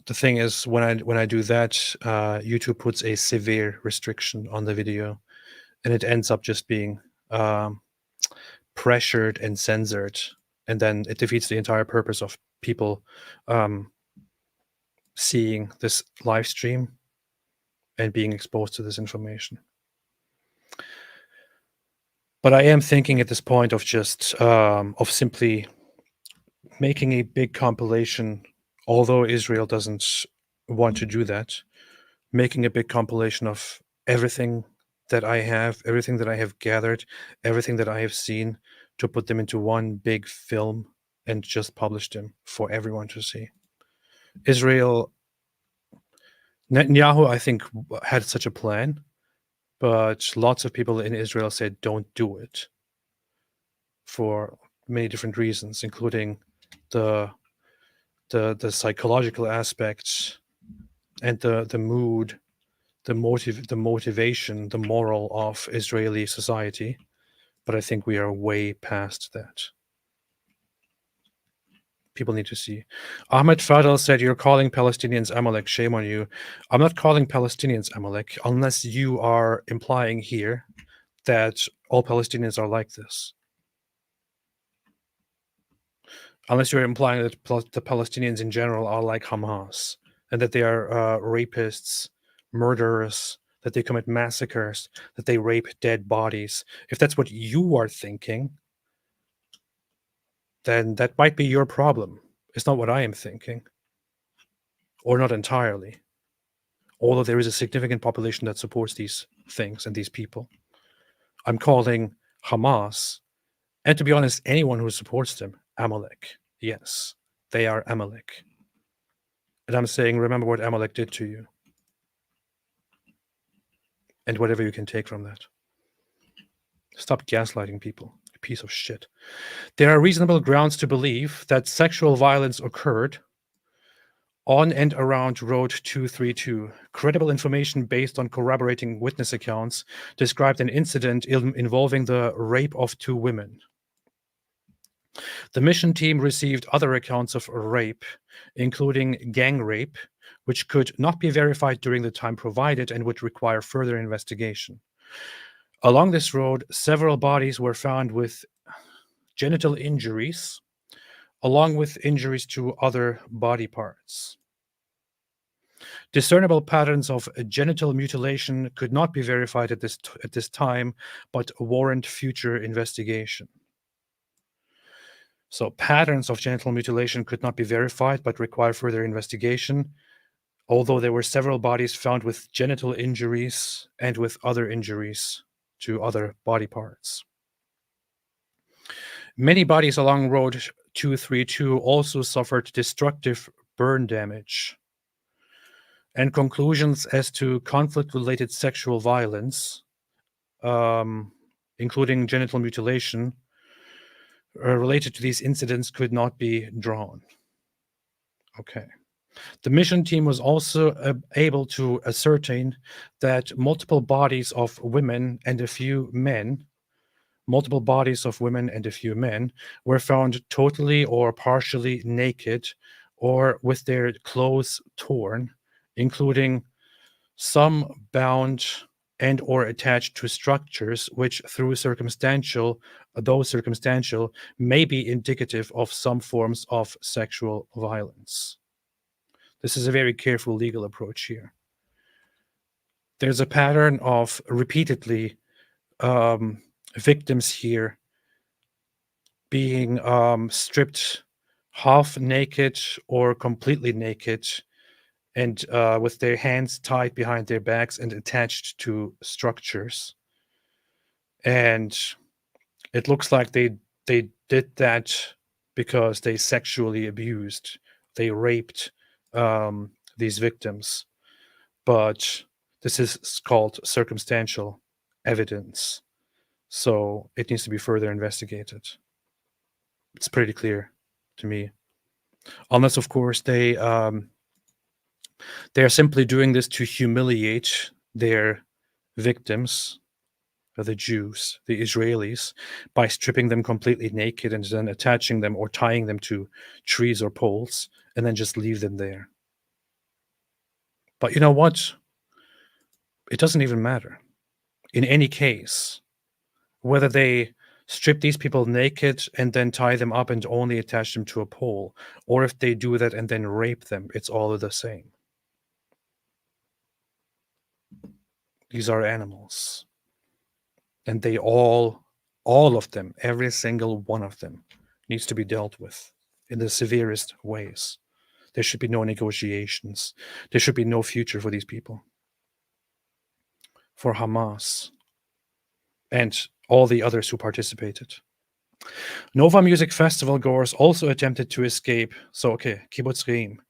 the thing is, when I do that, YouTube puts a severe restriction on the video, and it ends up just being pressured and censored, and then it defeats the entire purpose of people seeing this live stream and being exposed to this information. But I am thinking at this point of just of simply making a big compilation, although Israel doesn't want to do that, making a big compilation of everything that I have, everything that I have gathered, everything that I have seen, to put them into one big film and just publish them for everyone to see. Israel, Netanyahu, I think, had such a plan, but lots of people in Israel said don't do it for many different reasons, including the psychological aspects and the mood, the motivation, the moral of Israeli society. But I think we are way past that. People need to see. Ahmed Fadel said, you're calling Palestinians Amalek. Shame on you. I'm not calling Palestinians Amalek unless you are implying here that all Palestinians are like this. Unless you're implying that the Palestinians in general are like Hamas and that they are rapists, murderers, that they commit massacres, that they rape dead bodies. If that's what you are thinking, then that might be your problem. It's not what I am thinking, or not entirely, although there is a significant population that supports these things and these people. I'm calling Hamas, and to be honest, anyone who supports them, Amalek. Yes, they are Amalek. And I'm saying, remember what Amalek did to you. And whatever you can take from that. Stop gaslighting people, you piece of shit. There are reasonable grounds to believe that sexual violence occurred on and around Road 232. Credible information based on corroborating witness accounts described an incident involving the rape of 2 women. The mission team received other accounts of rape, including gang rape, which could not be verified during the time provided and would require further investigation. Along this road, several bodies were found with genital injuries, along with injuries to other body parts. Discernible patterns of genital mutilation could not be verified at this time, but warrant future investigation. So patterns of genital mutilation could not be verified, but require further investigation, although there were several bodies found with genital injuries and with other injuries to other body parts. Many bodies along Road 232 also suffered destructive burn damage. And conclusions as to conflict-related sexual violence, including genital mutilation, related to these incidents could not be drawn. Okay. The mission team was also able to ascertain that multiple bodies of women and a few men were found totally or partially naked or with their clothes torn, including some bound and or attached to structures which though circumstantial may be indicative of some forms of sexual violence. This is a very careful legal approach here. There's a pattern of repeatedly victims here being stripped half naked or completely naked and with their hands tied behind their backs and attached to structures. And it looks like they did that because they sexually abused, they raped these victims. But this is called circumstantial evidence. So it needs to be further investigated. It's pretty clear to me. Unless, of course, they are simply doing this to humiliate their victims, the Jews, the Israelis, by stripping them completely naked and then attaching them or tying them to trees or poles and then just leave them there. But you know what? It doesn't even matter. In any case, whether they strip these people naked and then tie them up and only attach them to a pole, or if they do that and then rape them, it's all the same. These are animals. And they all of them, every single one of them, needs to be dealt with in the severest ways. There should be no negotiations. There should be no future for these people. For Hamas and all the others who participated. Nova Music Festival goers also attempted to escape. So, okay, Kibbutz Reim.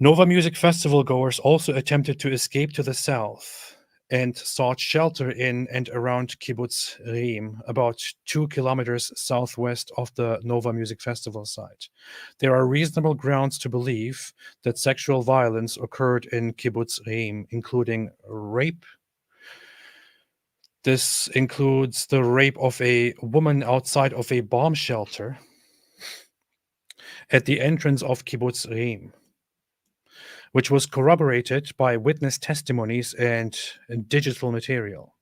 Nova Music Festival goers also attempted to escape to the south and sought shelter in and around Kibbutz Reim, about 2 kilometers southwest of the Nova Music Festival site. There are reasonable grounds to believe that sexual violence occurred in Kibbutz Reim, including rape. This includes the rape of a woman outside of a bomb shelter at the entrance of Kibbutz Reim, which was corroborated by witness testimonies and digital material.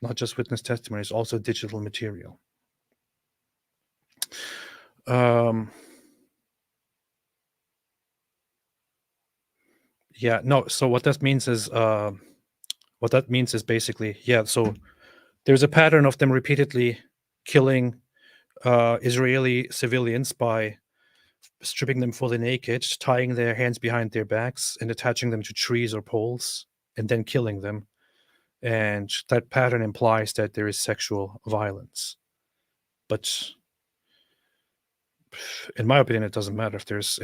Not just witness testimonies, also digital material. So what that means is basically, so there's a pattern of them repeatedly killing Israeli civilians by stripping them fully naked, tying their hands behind their backs and attaching them to trees or poles, and then killing them. And that pattern implies that there is sexual violence. But in my opinion, it doesn't matter if there's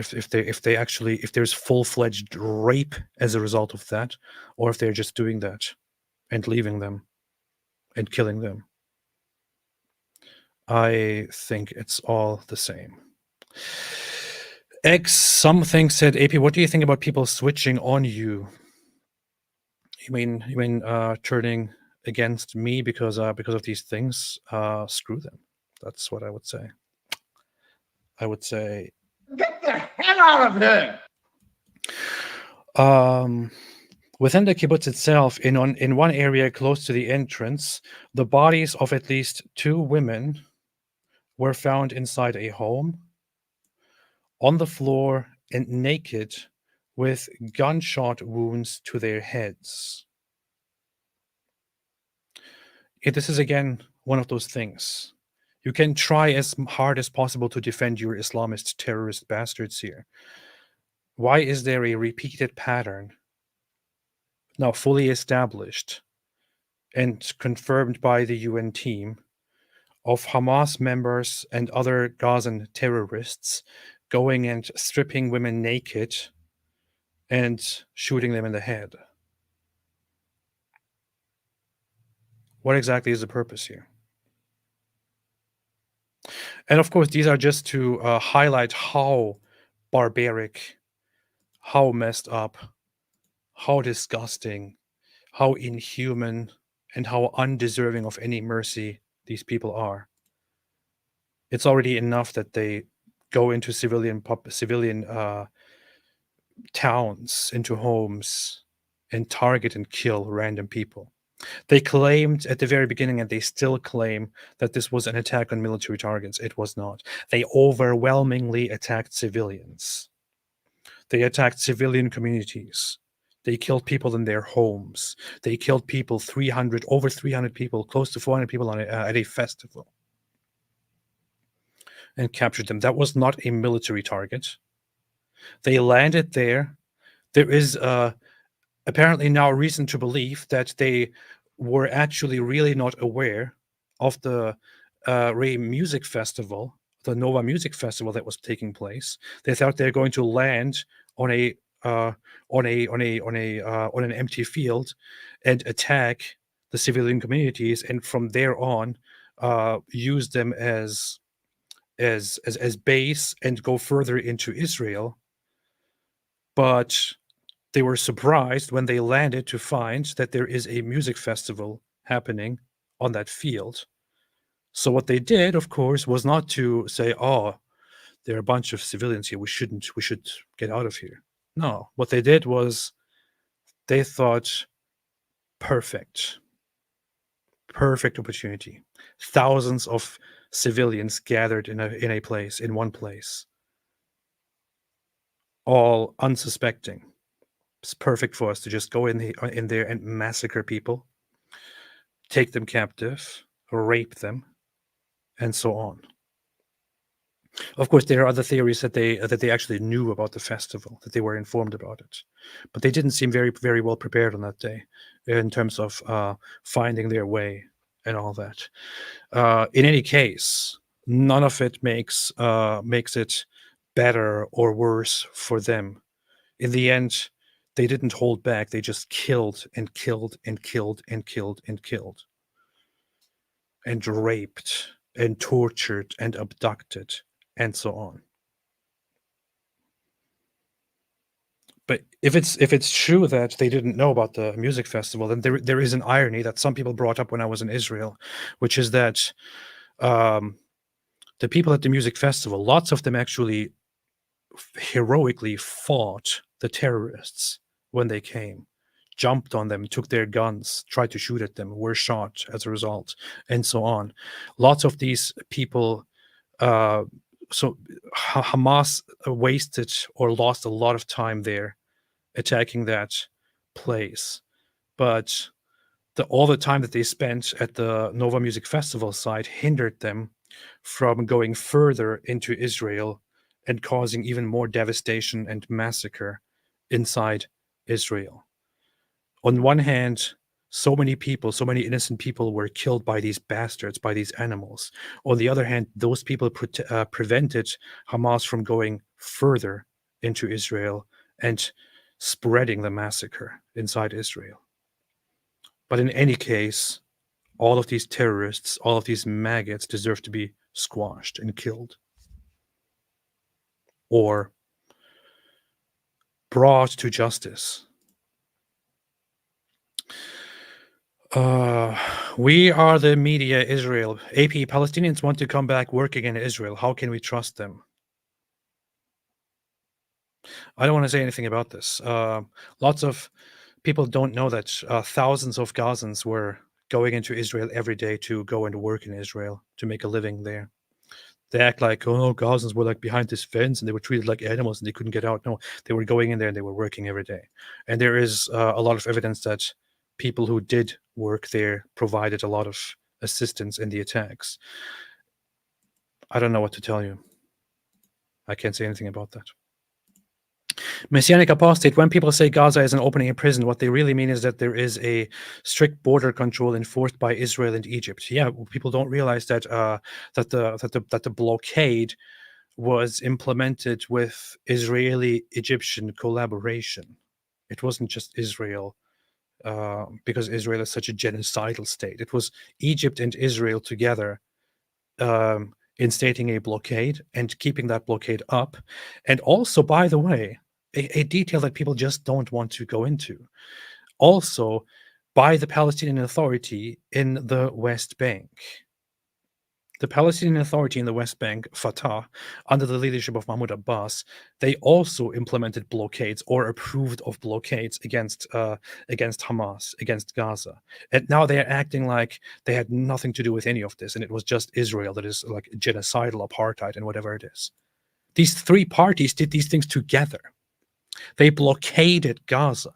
full-fledged rape as a result of that, or if they're just doing that and leaving them and killing them. I think it's all the same. X something said, AP, what do you think about people switching on you? You mean turning against me because of these things? Screw them. That's what I would say. I would say, Get the hell out of here! Within the kibbutz itself, in one area close to the entrance, the bodies of at least 2 women were found inside a home, on the floor and naked, with gunshot wounds to their heads. This is again one of those things. You can try as hard as possible to defend your Islamist terrorist bastards here. Why is there a repeated pattern, now fully established and confirmed by the UN team, of Hamas members and other Gazan terrorists going and stripping women naked and shooting them in the head. What exactly is the purpose here? And of course, these are just to highlight how barbaric, how messed up, how disgusting, how inhuman, and how undeserving of any mercy these people are. It's already enough that they go into civilian towns, into homes, and target and kill random people. They claimed at the very beginning, and they still claim, that this was an attack on military targets. It was not. They overwhelmingly attacked civilians. They attacked civilian communities. They killed people in their homes. They killed people, over 300 people, close to 400 people at a festival, and captured them. That was not a military target. They landed there. There is apparently now reason to believe that they were actually really not aware of the Ray Music Festival, the Nova Music Festival that was taking place. They thought they're going to land on an empty field and attack the civilian communities, and from there on use them as base and go further into Israel. But they were surprised when they landed to find that there is a music festival happening on that field. So what they did, of course, was not to say, "Oh, there are a bunch of civilians here. We should get out of here." No, what they did was they thought, perfect opportunity. Thousands of civilians gathered in one place, all unsuspecting. It's perfect for us to just go in there and massacre people, take them captive, rape them, and so on. Of course, there are other theories that they actually knew about the festival, that they were informed about it, but they didn't seem very, very well prepared on that day in terms of finding their way and all that. In any case, none of it makes it better or worse for them. In the end, they didn't hold back. They just killed and killed and killed and killed and killed, and raped and tortured and abducted and so on. But if it's true that they didn't know about the music festival, then there is an irony that some people brought up when I was in Israel, which is that the people at the music festival, lots of them actually heroically fought the terrorists when they came, jumped on them, took their guns, tried to shoot at them, were shot as a result, and so on. Lots of these people, so Hamas wasted or lost a lot of time there attacking that place. But all the time that they spent at the Nova Music Festival site hindered them from going further into Israel and causing even more devastation and massacre inside Israel. On one hand, so many people, so many innocent people were killed by these bastards, by these animals. On the other hand, those people prevented Hamas from going further into Israel and spreading the massacre inside Israel. But in any case, all of these terrorists, all of these maggots deserve to be squashed and killed, or brought to justice. We are the media Israel. AP, Palestinians want to come back working in Israel. How can we trust them? I don't want to say anything about this. Lots of people don't know that thousands of Gazans were going into Israel every day to go and work in Israel, to make a living there. They act like, oh no, Gazans were like behind this fence and they were treated like animals and they couldn't get out. No, they were going in there and they were working every day. And there is a lot of evidence that people who did work there provided a lot of assistance in the attacks. I don't know what to tell you. I can't say anything about that. Messianic apostate, when people say Gaza is an opening a prison, what they really mean is that there is a strict border control enforced by Israel and Egypt. Yeah, people don't realize that that the blockade was implemented with Israeli-Egyptian collaboration. It wasn't just Israel, because Israel is such a genocidal state. It was Egypt and Israel together, instating a blockade and keeping that blockade up. And also, by the way, a detail that people just don't want to go into, also by the Palestinian Authority in the West Bank. The Palestinian Authority in the West Bank, Fatah, under the leadership of Mahmoud Abbas, they also implemented blockades or approved of blockades against Hamas, against Gaza. And now they are acting like they had nothing to do with any of this, and it was just Israel that is like genocidal, apartheid, and whatever it is. These three parties did these things together. They blockaded Gaza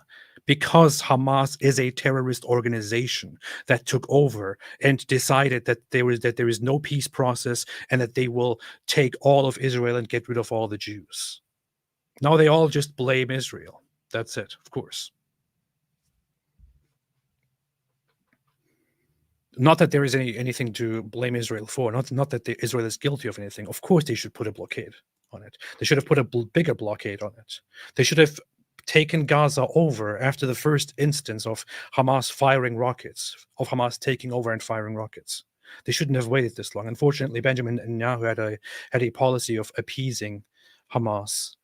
because Hamas is a terrorist organization that took over and decided that there is no peace process and that they will take all of Israel and get rid of all the Jews. Now they all just blame Israel. That's it, of course. Not that there is anything to blame Israel for. Not that Israel is guilty of anything. Of course, they should put a blockade on it. They should have put a bigger blockade on it. They should have taken Gaza over after the first instance of Hamas firing rockets, of Hamas taking over and firing rockets. They shouldn't have waited this long. Unfortunately, Benjamin Netanyahu had a policy of appeasing Hamas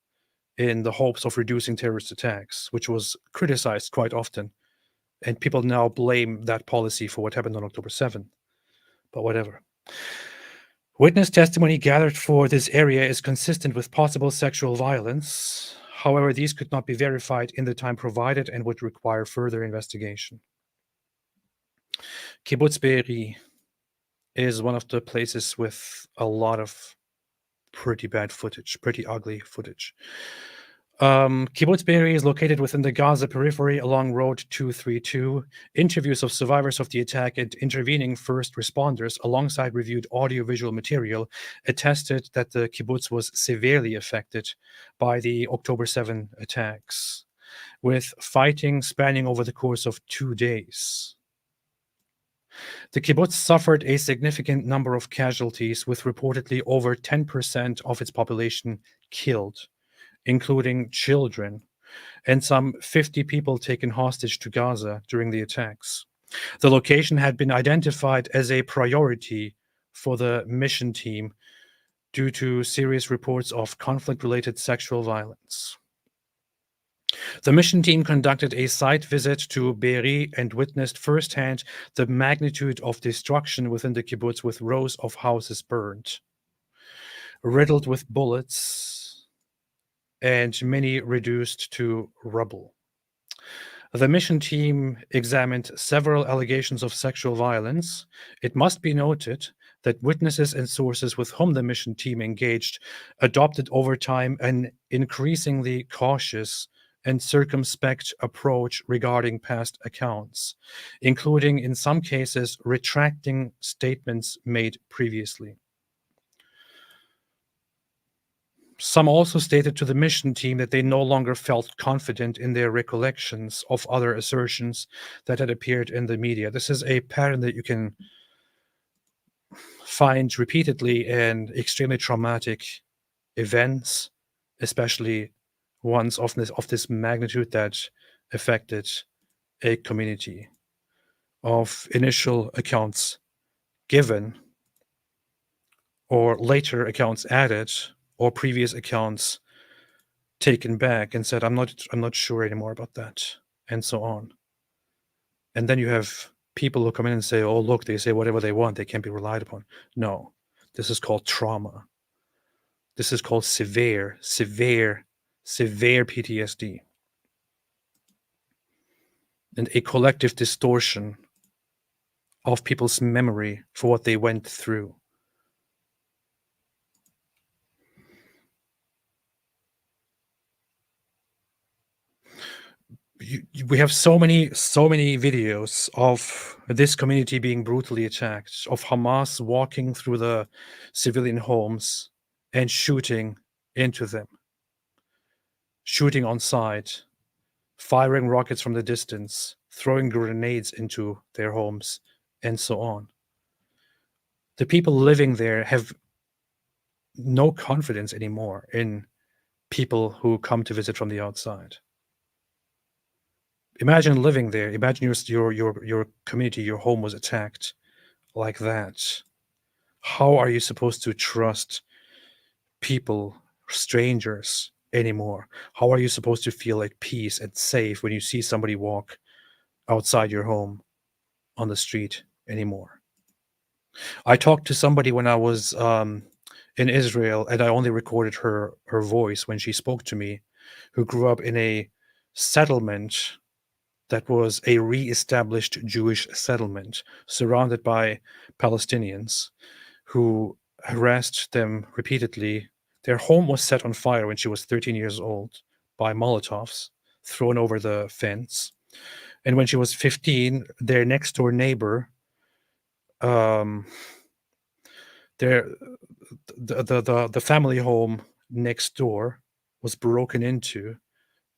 in the hopes of reducing terrorist attacks, which was criticized quite often. And people now blame that policy for what happened on October 7th. But whatever. Witness testimony gathered for this area is consistent with possible sexual violence. However, these could not be verified in the time provided and would require further investigation. Kibbutz Be'eri is one of the places with a lot of pretty bad footage, pretty ugly footage. Kibbutz Be'eri is located within the Gaza periphery along Road 232. Interviews of survivors of the attack and intervening first responders, alongside reviewed audiovisual material, attested that the kibbutz was severely affected by the October 7 attacks, with fighting spanning over the course of 2 days. The kibbutz suffered a significant number of casualties, with reportedly over 10% of its population killed, including children, and some 50 people taken hostage to Gaza during the attacks. The location had been identified as a priority for the mission team due to serious reports of conflict-related sexual violence. The mission team conducted a site visit to Be'eri and witnessed firsthand the magnitude of destruction within the kibbutz, with rows of houses burned, riddled with bullets, and many reduced to rubble. The mission team examined several allegations of sexual violence. It must be noted that witnesses and sources with whom the mission team engaged adopted over time an increasingly cautious and circumspect approach regarding past accounts, including in some cases retracting statements made previously. Some also stated to the mission team that they no longer felt confident in their recollections of other assertions that had appeared in the media. This is a pattern that you can find repeatedly in extremely traumatic events, especially ones of this magnitude that affected a community, of initial accounts given or later accounts added, or previous accounts taken back and said, I'm not sure anymore about that, and so on. And then you have people who come in and say, oh, look, they say whatever they want, they can't be relied upon. No, this is called trauma. This is called severe PTSD. And a collective distortion of people's memory for what they went through. We have so many videos of this community being brutally attacked, of Hamas walking through the civilian homes and shooting into them, shooting on sight, firing rockets from the distance, throwing grenades into their homes, and so on. The people living there have no confidence anymore in people who come to visit from the outside. Imagine living there. Imagine your community, your home was attacked like that. How are you supposed to trust people, strangers, anymore? How are you supposed to feel at peace and safe when you see somebody walk outside your home on the street anymore? I talked to somebody when I was in Israel, and I only recorded her voice when she spoke to me, who grew up in a settlement that was a re-established Jewish settlement surrounded by Palestinians who harassed them repeatedly. Their home was set on fire when she was 13 years old by Molotovs thrown over the fence. And when she was 15, their next door neighbor, the family home next door was broken into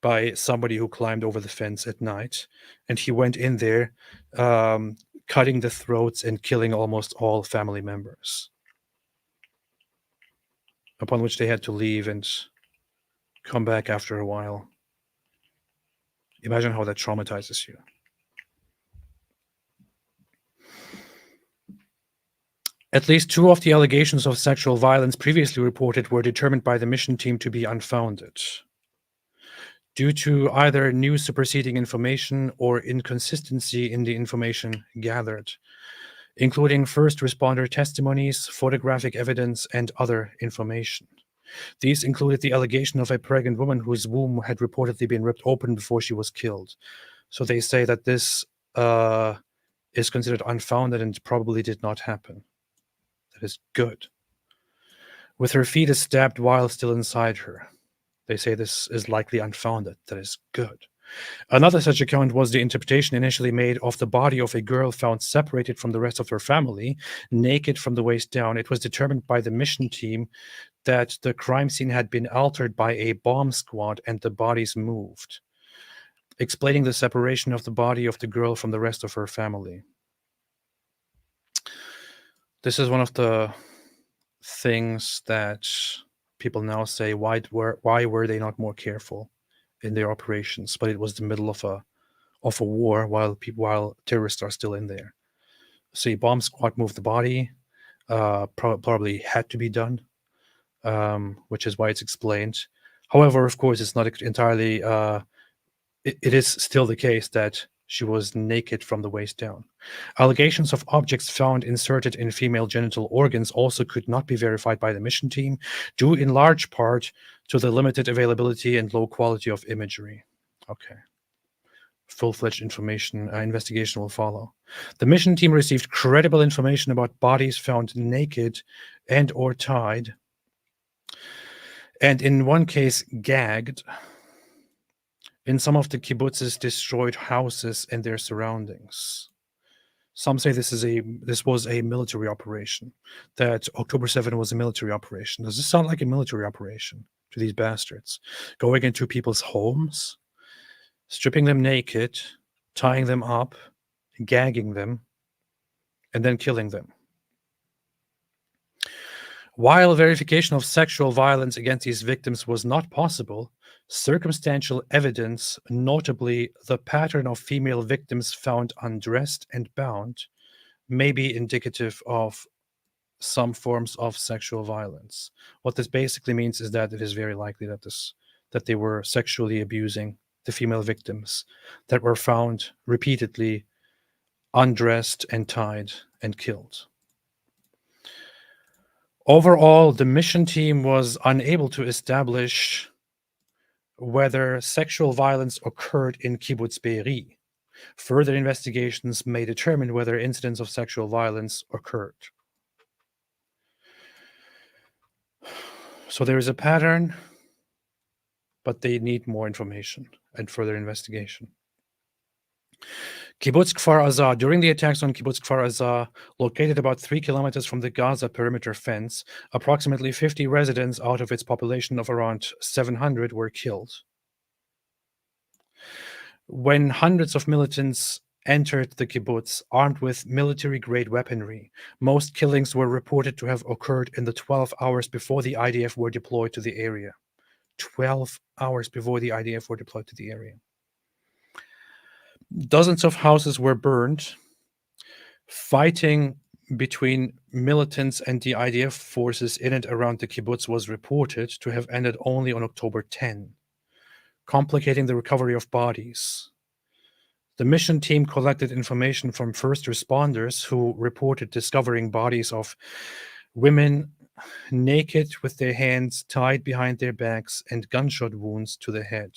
by somebody who climbed over the fence at night, and he went in there, cutting the throats and killing almost all family members. Upon which they had to leave and come back after a while. Imagine how that traumatizes you. At least 2 of the allegations of sexual violence previously reported were determined by the mission team to be unfounded, due to either new superseding information or inconsistency in the information gathered, including first responder testimonies, photographic evidence, and other information. These included the allegation of a pregnant woman whose womb had reportedly been ripped open before she was killed. So they say that this is considered unfounded and probably did not happen. That is good. With her fetus stabbed while still inside her. They say this is likely unfounded. That is good. Another such account was the interpretation initially made of the body of a girl found separated from the rest of her family, naked from the waist down. It was determined by the mission team that the crime scene had been altered by a bomb squad and the bodies moved, explaining the separation of the body of the girl from the rest of her family. This is one of the things that people now say, why were they not more careful in their operations? But it was the middle of a war while terrorists are still in there. So a bomb squad moved the body, probably had to be done, which is why it's explained. However, of course, it's not entirely, it is still the case that she was naked from the waist down. Allegations of objects found inserted in female genital organs also could not be verified by the mission team, due in large part to the limited availability and low quality of imagery. Okay. Full-fledged investigation will follow. The mission team received credible information about bodies found naked and or tied, and in one case gagged, in some of the kibbutz's destroyed houses and their surroundings. Some say this was a military operation, that October 7 was a military operation. Does this sound like a military operation to these bastards? Going into people's homes, stripping them naked, tying them up, gagging them, and then killing them. While verification of sexual violence against these victims was not possible, circumstantial evidence, notably the pattern of female victims found undressed and bound, may be indicative of some forms of sexual violence. What this basically means is that it is very likely that they were sexually abusing the female victims that were found repeatedly undressed and tied and killed. Overall, the mission team was unable to establish whether sexual violence occurred in Kibbutz Be'eri. Further investigations may determine whether incidents of sexual violence occurred. So there is a pattern, but they need more information and further investigation. Kibbutz Kfar Aza. During the attacks on Kibbutz Kfar Aza, located about 3 kilometers from the Gaza perimeter fence, approximately 50 residents out of its population of around 700 were killed. When hundreds of militants entered the kibbutz armed with military-grade weaponry, most killings were reported to have occurred in the 12 hours before the IDF were deployed to the area. 12 hours before the IDF were deployed to the area. Dozens of houses were burned. Fighting between militants and the IDF forces in and around the kibbutz was reported to have ended only on October 10, complicating the recovery of bodies. The mission team collected information from first responders who reported discovering bodies of women naked with their hands tied behind their backs and gunshot wounds to the head.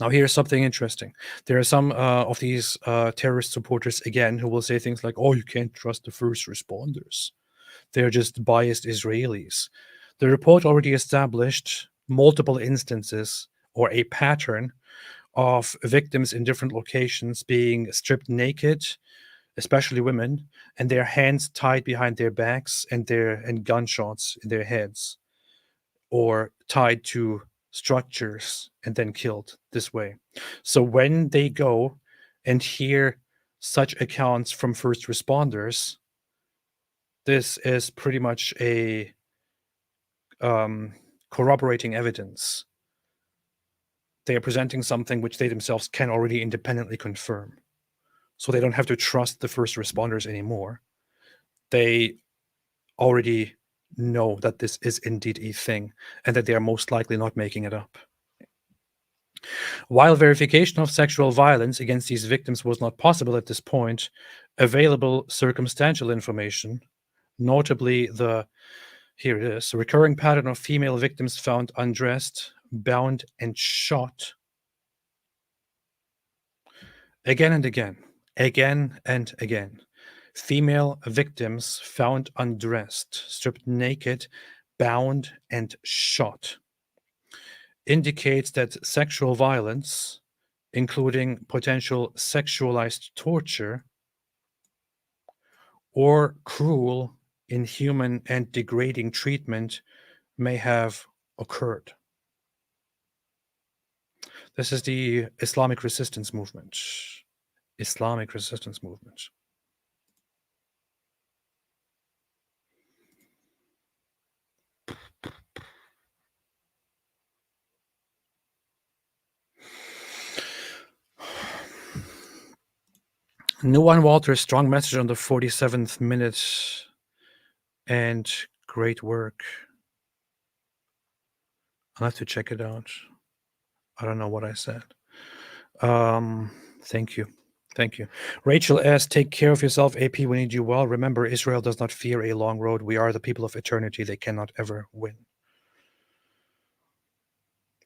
Now, here's something interesting. There are some of these terrorist supporters, again, who will say things like, oh, you can't trust the first responders. They're just biased Israelis. The report already established multiple instances or a pattern of victims in different locations being stripped naked, especially women, and their hands tied behind their backs and gunshots in their heads, or tied to structures and then killed this way. So when they go and hear such accounts from first responders, this is pretty much a corroborating evidence. They are presenting something which they themselves can already independently confirm. So they don't have to trust the first responders anymore. They already know that this is indeed a thing and that they are most likely not making it up. While verification of sexual violence against these victims was not possible at this point, available circumstantial information, notably the recurring pattern of female victims found undressed, bound, and shot again and again, female victims found undressed, stripped naked, bound, and shot, indicates that sexual violence, including potential sexualized torture or cruel, inhuman, and degrading treatment, may have occurred. This is the Islamic resistance movement. Islamic resistance movement. Nuwan Walter, strong message on the 47th minute, and great work. I'll have to check it out. I don't know what I said. Thank you. Thank you. Rachel S., take care of yourself, AP. We need you well. Remember, Israel does not fear a long road. We are the people of eternity. They cannot ever win.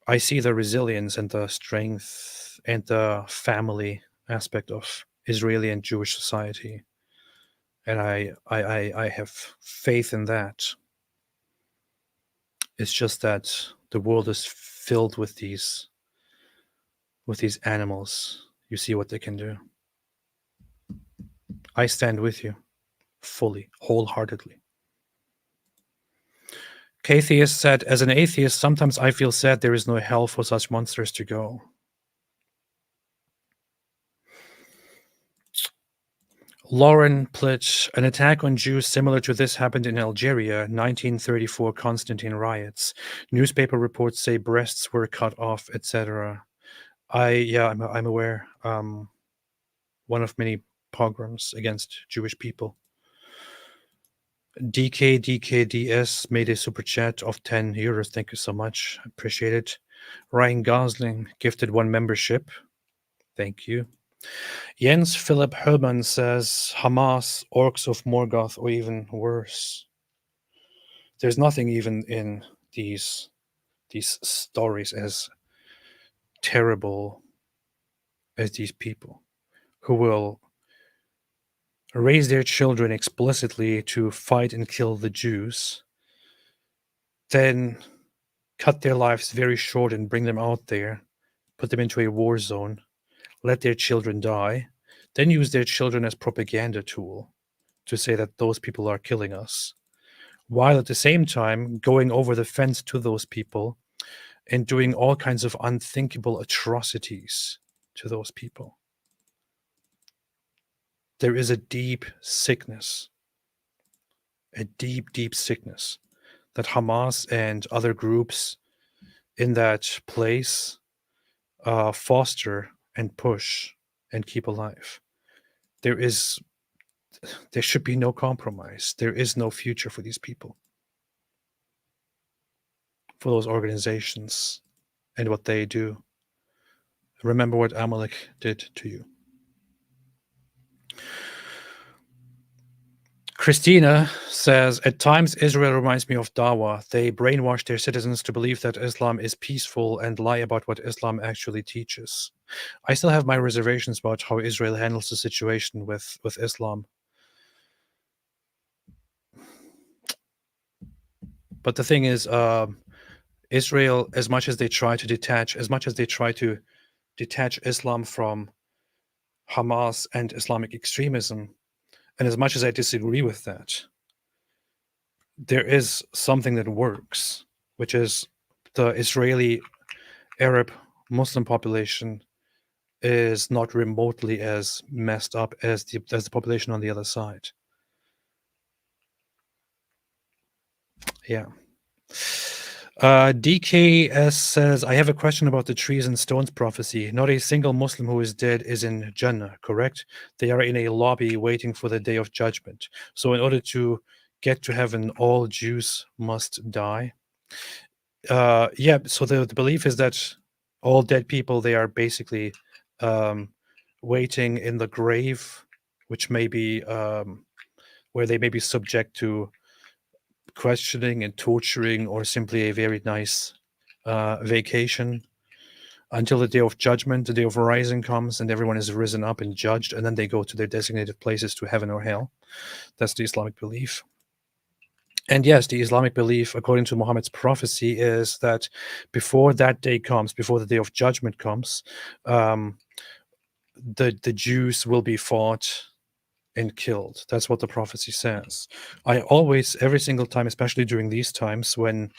I see the resilience and the strength and the family aspect of Israeli and Jewish society. And I have faith in that. It's just that the world is filled with these animals. You see what they can do. I stand with you fully, wholeheartedly. K-Theist said, as an atheist, sometimes I feel sad there is no hell for such monsters to go. Lauren Plitch, an attack on Jews similar to this happened in Algeria, 1934 Constantine riots. Newspaper reports say breasts were cut off, etc. I'm aware. One of many pogroms against Jewish people. DKDS made a super chat of 10 euros. Thank you so much. Appreciate it. Ryan Gosling gifted 1 membership. Thank you. Jens Philip Herman says Hamas, Orcs of Morgoth, or even worse. There's nothing even in these stories as terrible as these people who will raise their children explicitly to fight and kill the Jews, then cut their lives very short and bring them out there, put them into a war zone, let their children die, then use their children as propaganda tool to say that those people are killing us, while at the same time going over the fence to those people and doing all kinds of unthinkable atrocities to those people. There is a deep sickness, a deep, deep sickness that Hamas and other groups in that place foster and push and keep alive. There should be no compromise. There is no future for these people, for those organizations and what they do. Remember what Amalek did to you. Christina says, at times Israel reminds me of Dawa. They brainwash their citizens to believe that Islam is peaceful and lie about what Islam actually teaches. I still have my reservations about how Israel handles the situation with Islam. But the thing is, Israel, as much as they try to detach Islam from Hamas and Islamic extremism, and as much as I disagree with that, there is something that works, which is the Israeli Arab Muslim population is not remotely as messed up as the population on the other side. Yeah. DKS says, I have a question about the trees and stones prophecy. Not a single Muslim who is dead is in Jannah, correct? They are in a lobby waiting for the day of judgment. So in order to get to heaven, all Jews must die. Yeah, so the belief is that all dead people, they are basically waiting in the grave, which may be where they may be subject to questioning and torturing, or simply a very nice vacation until the day of judgment. The day of rising comes and everyone is risen up and judged, and then they go to their designated places, to heaven or hell. That's the Islamic belief. And yes, the Islamic belief, according to Muhammad's prophecy, is that before that day comes, before the day of judgment comes, the Jews will be fought and killed. That's what the prophecy says. I always, every single time, especially during these times when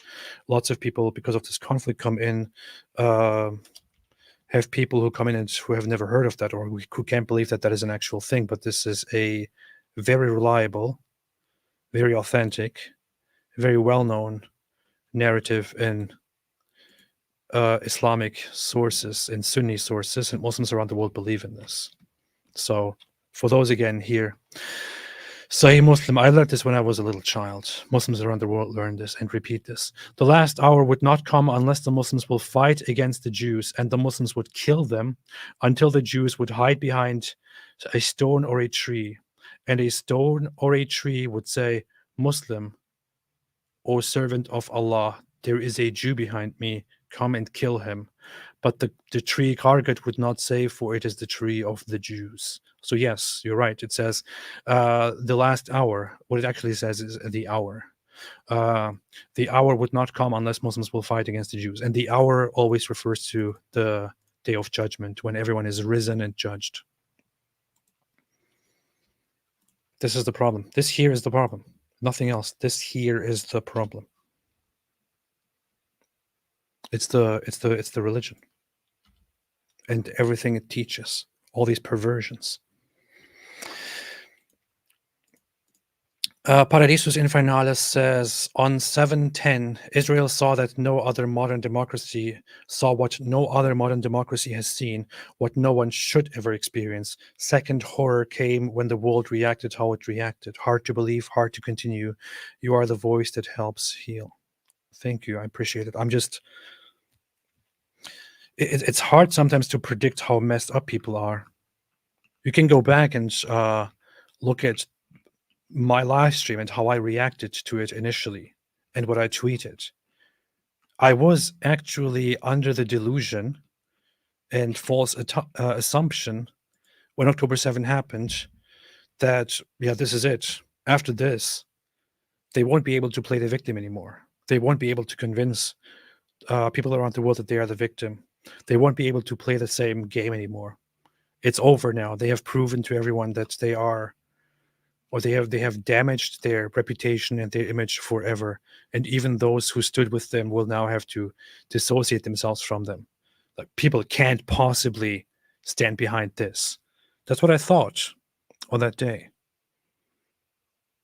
lots of people, because of this conflict, come in, have people who come in and who have never heard of that, or who can't believe that that is an actual thing. But this is a very reliable, very authentic, very well-known narrative in Islamic sources, in Sunni sources, and Muslims around the world believe in this. So for those again here, Sahih Muslim, I learned this when I was a little child. Muslims around the world learn this and repeat this. The last hour would not come unless the Muslims will fight against the Jews, and the Muslims would kill them until the Jews would hide behind a stone or a tree, and a stone or a tree would say, Muslim, O servant of Allah, there is a Jew behind me, come and kill him. But the tree Kargat would not say, for it is the tree of the Jews. So yes, you're right. It says the last hour. What it actually says is the hour. The hour would not come unless Muslims will fight against the Jews. And the hour always refers to the day of judgment, when everyone is risen and judged. This is the problem. This here is the problem. Nothing else. This here is the problem. It's the religion and everything it teaches, all these perversions. Paradisus Infernalis says, on 7/10, Israel saw what no other modern democracy has seen, what no one should ever experience. Second horror came when the world reacted how it reacted. Hard to believe, hard to continue. You are the voice that helps heal. Thank you. I appreciate it. It's hard sometimes to predict how messed up people are. You can go back and look at my live stream and how I reacted to it initially and what I tweeted. I was actually under the delusion and false assumption when October 7 happened that, yeah, this is it. After this, they won't be able to play the victim anymore. They won't be able to convince people around the world that they are the victim. They won't be able to play the same game anymore. It's over now. They have proven to everyone that they are or they have damaged their reputation and their image forever. And even those who stood with them will now have to dissociate themselves from them. Like, people can't possibly stand behind this. That's what I thought on that day.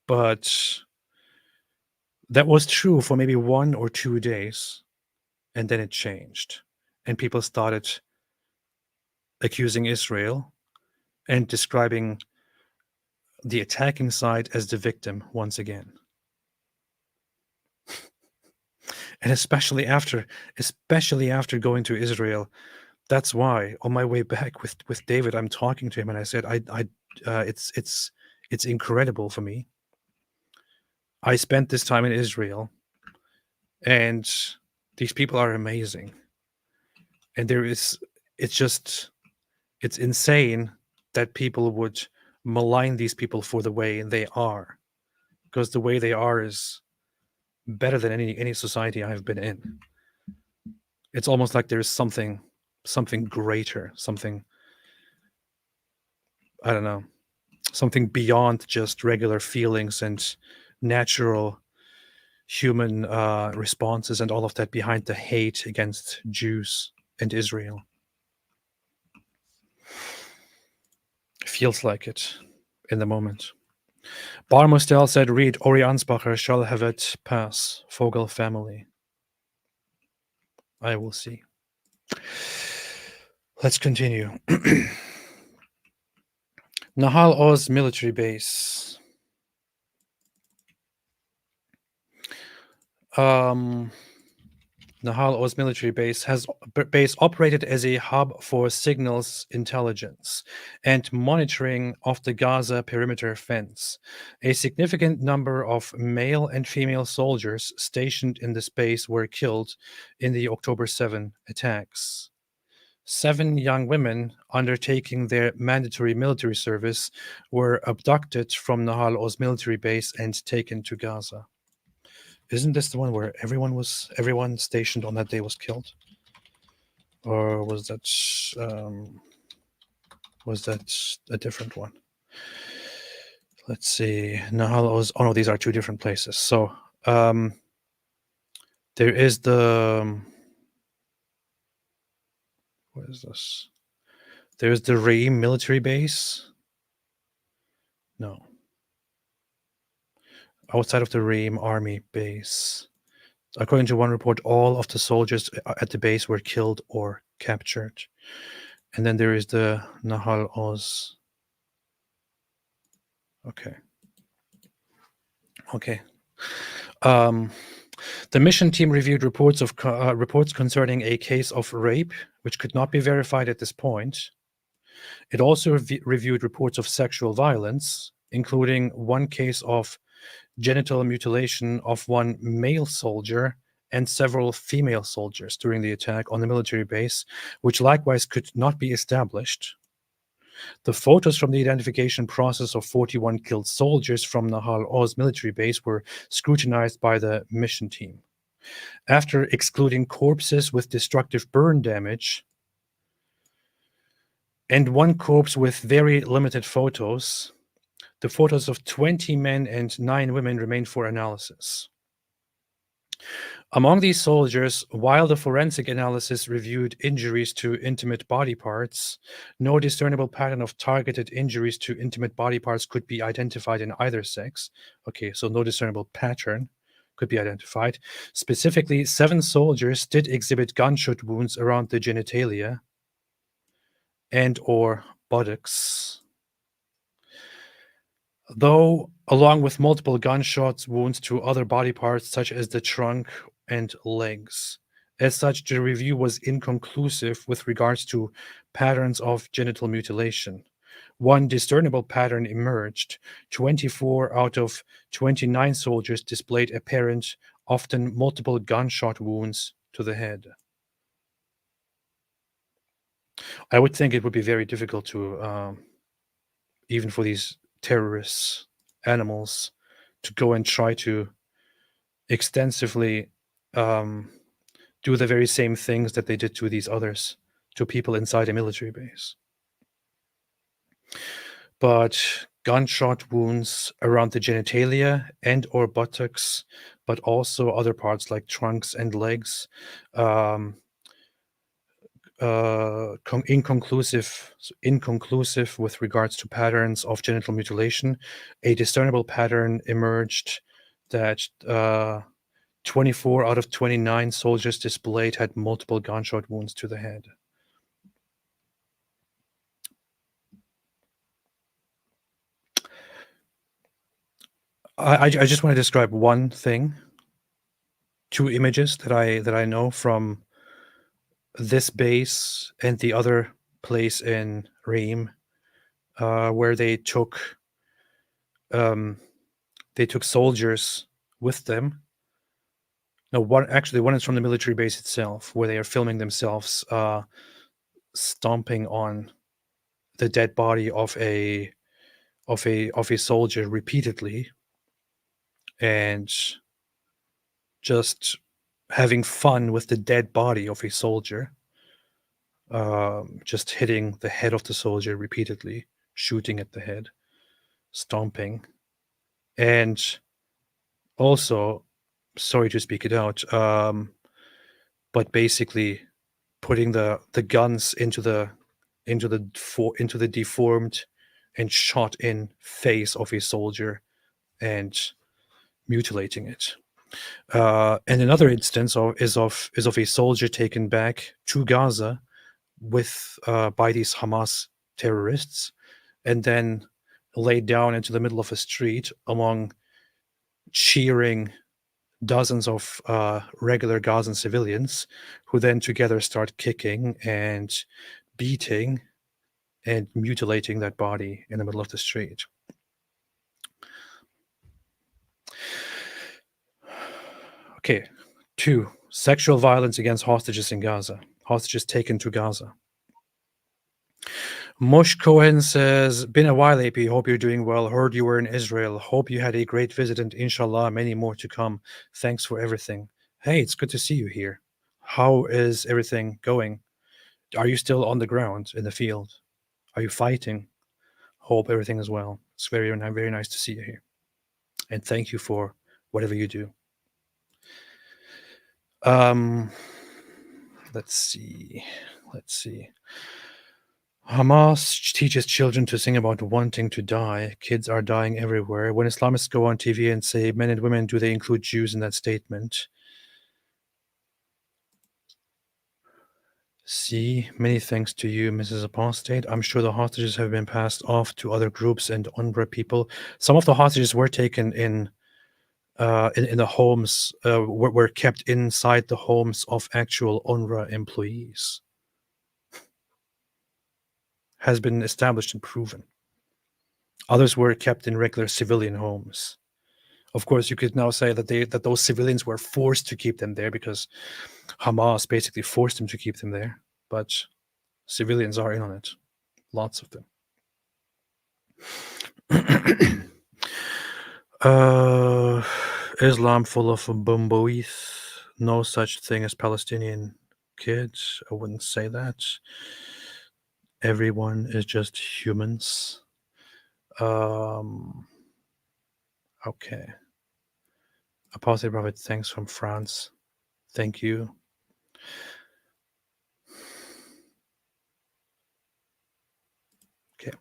But that was true for maybe 1 or 2 days, and then it changed. And people started accusing Israel and describing the attacking side as the victim once again. And especially after going to Israel, that's why on my way back with David, I'm talking to him and I said, it's incredible for me. I spent this time in Israel, and these people are amazing. And it's insane that people would malign these people for the way they are, because the way they are is better than any society I've been in. It's almost like there's something greater, something, I don't know, something beyond just regular feelings and natural human responses and all of that behind the hate against Jews and Israel. Feels like it in the moment. Bar Mustel said, read Ori Ansbacher shall have it pass, Vogel family. I will see. Let's continue. Nahal Oz military base. Nahal Oz military base operated as a hub for signals intelligence and monitoring of the Gaza perimeter fence. A significant number of male and female soldiers stationed in the space were killed in the October 7 attacks. 7 young women undertaking their mandatory military service were abducted from Nahal Oz military base and taken to Gaza. Isn't this the one where everyone stationed on that day was killed? Or was that a different one? Let's see. Nahal Oz. Oh no, these are 2 different places. So there is the what is this? There's the Reim military base. No. Outside of the Reim army base. According to one report, all of the soldiers at the base were killed or captured. And then there is the Nahal Oz. Okay. The mission team reviewed reports concerning a case of rape, which could not be verified at this point. It also reviewed reports of sexual violence, including one case of genital mutilation of one male soldier and several female soldiers during the attack on the military base, which likewise could not be established. The photos from the identification process of 41 killed soldiers from Nahal Oz military base were scrutinized by the mission team. After excluding corpses with destructive burn damage and one corpse with very limited photos, the photos of 20 men and 9 women remained for analysis. Among these soldiers, while the forensic analysis reviewed injuries to intimate body parts, no discernible pattern of targeted injuries to intimate body parts could be identified in either sex. Okay, so no discernible pattern could be identified. Specifically, 7 soldiers did exhibit gunshot wounds around the genitalia and or buttocks, though along with multiple gunshot wounds to other body parts such as the trunk and legs. As such, the review was inconclusive with regards to patterns of genital mutilation. One discernible pattern emerged. 24 out of 29 soldiers displayed apparent, often multiple gunshot wounds to the head. I would think it would be very difficult to, even for these terrorist animals, to go and try to extensively do the very same things that they did to these others, to people inside a military base. But gunshot wounds around the genitalia and or buttocks, but also other parts like trunks and legs. Inconclusive with regards to patterns of genital mutilation. A discernible pattern emerged that 24 out of 29 soldiers displayed had multiple gunshot wounds to the head. I just want to describe one thing, two images that I know from this base and the other place in Reem, where they took soldiers with them. No, one is from the military base itself, where they are filming themselves stomping on the dead body of a soldier repeatedly, and just having fun with the dead body of a soldier, just hitting the head of the soldier repeatedly, shooting at the head, stomping, and also, sorry to speak it out, but basically putting the guns into the deformed and shot in face of a soldier and mutilating it. And another instance is of a soldier taken back to Gaza with by these Hamas terrorists, and then laid down into the middle of a street among cheering dozens of regular Gazan civilians, who then together start kicking and beating and mutilating that body in the middle of the street. Okay, 2. Sexual violence against hostages in Gaza. Hostages taken to Gaza. Mush Cohen says, been a while, AP. Hope you're doing well. Heard you were in Israel. Hope you had a great visit, and inshallah, many more to come. Thanks for everything. Hey, it's good to see you here. How is everything going? Are you still on the ground in the field? Are you fighting? Hope everything is well. It's very, very nice to see you here. And thank you for whatever you do. Let's see. Hamas teaches children to sing about wanting to die. Kids are dying everywhere. When Islamists go on TV and say men and women, do they include Jews in that statement? See, many thanks to you, Mrs. Apostate. I'm sure the hostages have been passed off to other groups and UNRWA people. Some of the hostages were taken in the homes, were kept inside the homes of actual UNRWA employees. Has been established and proven. Others were kept in regular civilian homes. Of course, you could now say that those civilians were forced to keep them there because Hamas basically forced them to keep them there. But civilians are in on it. Lots of them. Islam full of bumboith. No such thing as Palestinian kids. I wouldn't say that. Everyone is just humans. Okay. Apostate Prophet, thanks from France. Thank you. Okay.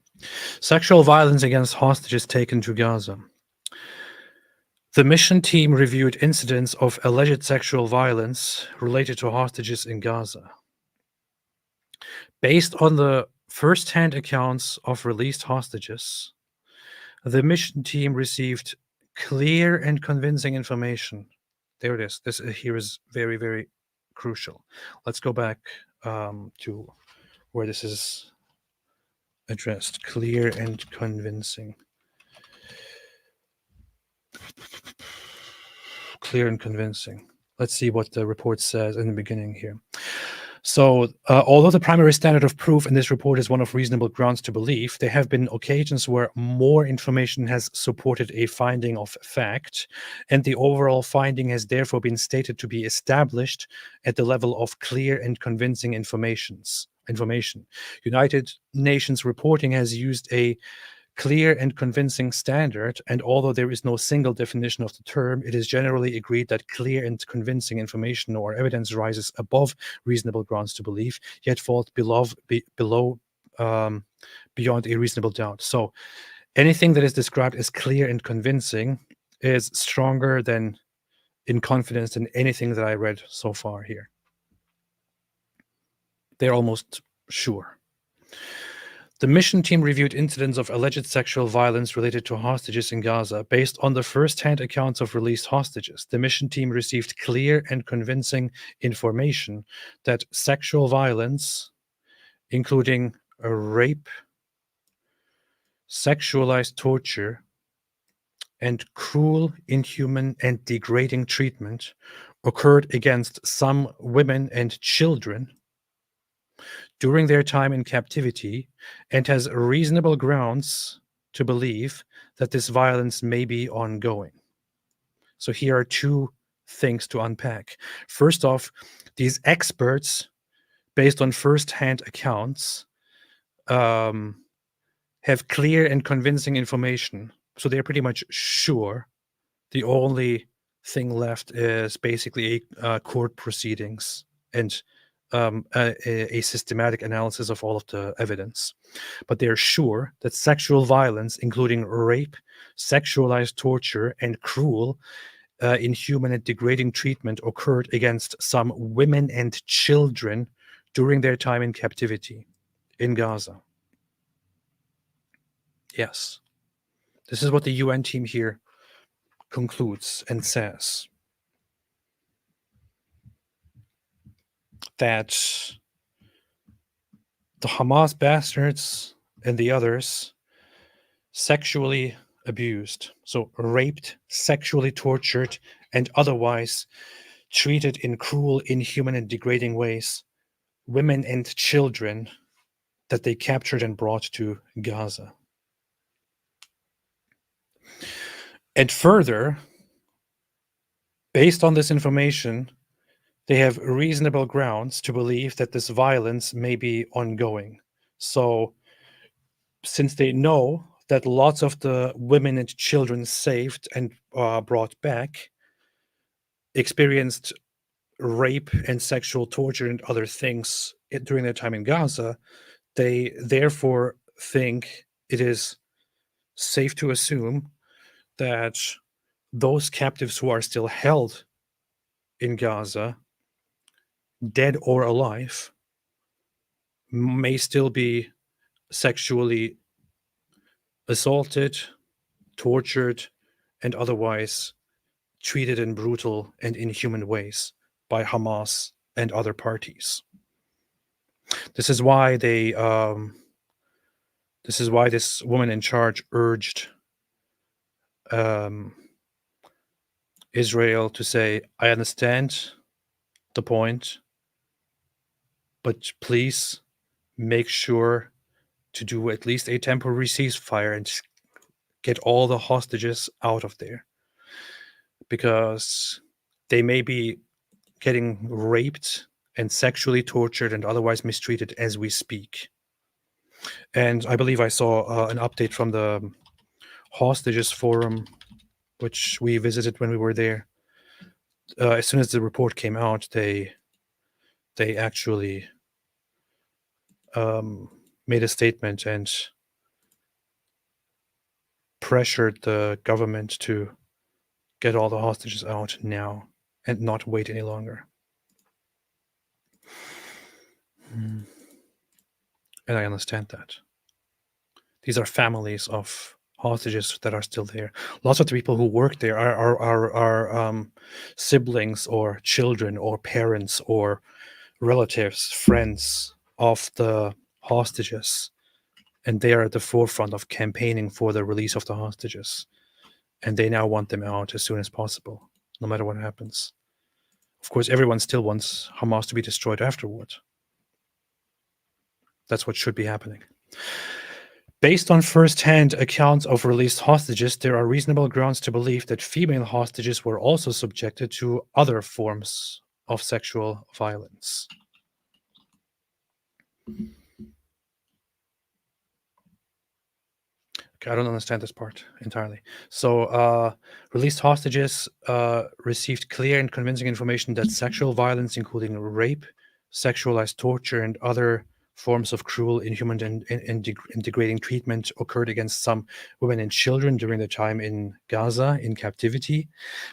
Sexual violence against hostages taken to Gaza. The mission team reviewed incidents of alleged sexual violence related to hostages in Gaza. Based on the first-hand accounts of released hostages, the mission team received clear and convincing information. There it is. This here is very, very crucial. Let's go back to where this is addressed. Clear and convincing. Clear and convincing. Let's see what the report says in the beginning here. So, although the primary standard of proof in this report is one of reasonable grounds to believe, there have been occasions where more information has supported a finding of fact, and the overall finding has therefore been stated to be established at the level of clear and convincing information. United Nations reporting has used a clear and convincing standard, and although there is no single definition of the term, it is generally agreed that clear and convincing information or evidence rises above reasonable grounds to believe, yet falls below beyond a reasonable doubt. So anything that is described as clear and convincing is stronger than in confidence than anything that I read so far here. They're almost sure. The mission team reviewed incidents of alleged sexual violence related to hostages in Gaza based on the first-hand accounts of released hostages. The mission team received clear and convincing information that sexual violence, including rape, sexualized torture, and cruel, inhuman, and degrading treatment occurred against some women and children during their time in captivity, and has reasonable grounds to believe that this violence may be ongoing. So here are two things to unpack. First off, these experts, based on first-hand accounts, have clear and convincing information. So they're pretty much sure. The only thing left is basically court proceedings and a systematic analysis of all of the evidence. But they're sure that sexual violence, including rape, sexualized torture, and cruel, inhuman, and degrading treatment occurred against some women and children during their time in captivity in Gaza. Yes. This is what the UN team here concludes and says. That the Hamas bastards and the others sexually abused, so raped, sexually tortured, and otherwise treated in cruel, inhuman, and degrading ways women and children that they captured and brought to Gaza. And further, based on this information, they have reasonable grounds to believe that this violence may be ongoing. So, since they know that lots of the women and children saved and brought back experienced rape and sexual torture and other things during their time in Gaza, they therefore think it is safe to assume that those captives who are still held in Gaza, dead or alive, may still be sexually assaulted, tortured, and otherwise treated in brutal and inhuman ways by Hamas and other parties. This is why they. This is why this woman in charge urged Israel to say, "I understand the point, but please make sure to do at least a temporary ceasefire and get all the hostages out of there, because they may be getting raped and sexually tortured and otherwise mistreated as we speak." And I believe I saw an update from the Hostages Forum, which we visited when we were there. As soon as the report came out, they actually made a statement and pressured the government to get all the hostages out now and not wait any longer. And I understand that. These are families of hostages that are still there. Lots of the people who work there are siblings or children or parents or relatives, friends of the hostages. And they are at the forefront of campaigning for the release of the hostages. And they now want them out as soon as possible, no matter what happens. Of course, everyone still wants Hamas to be destroyed afterward. That's what should be happening. Based on first-hand accounts of released hostages, there are reasonable grounds to believe that female hostages were also subjected to other forms of sexual violence. I don't understand this part entirely. So, released hostages received clear and convincing information that sexual violence, including rape, sexualized torture, and other forms of cruel, inhuman, and degrading treatment occurred against some women and children during the time in Gaza in captivity.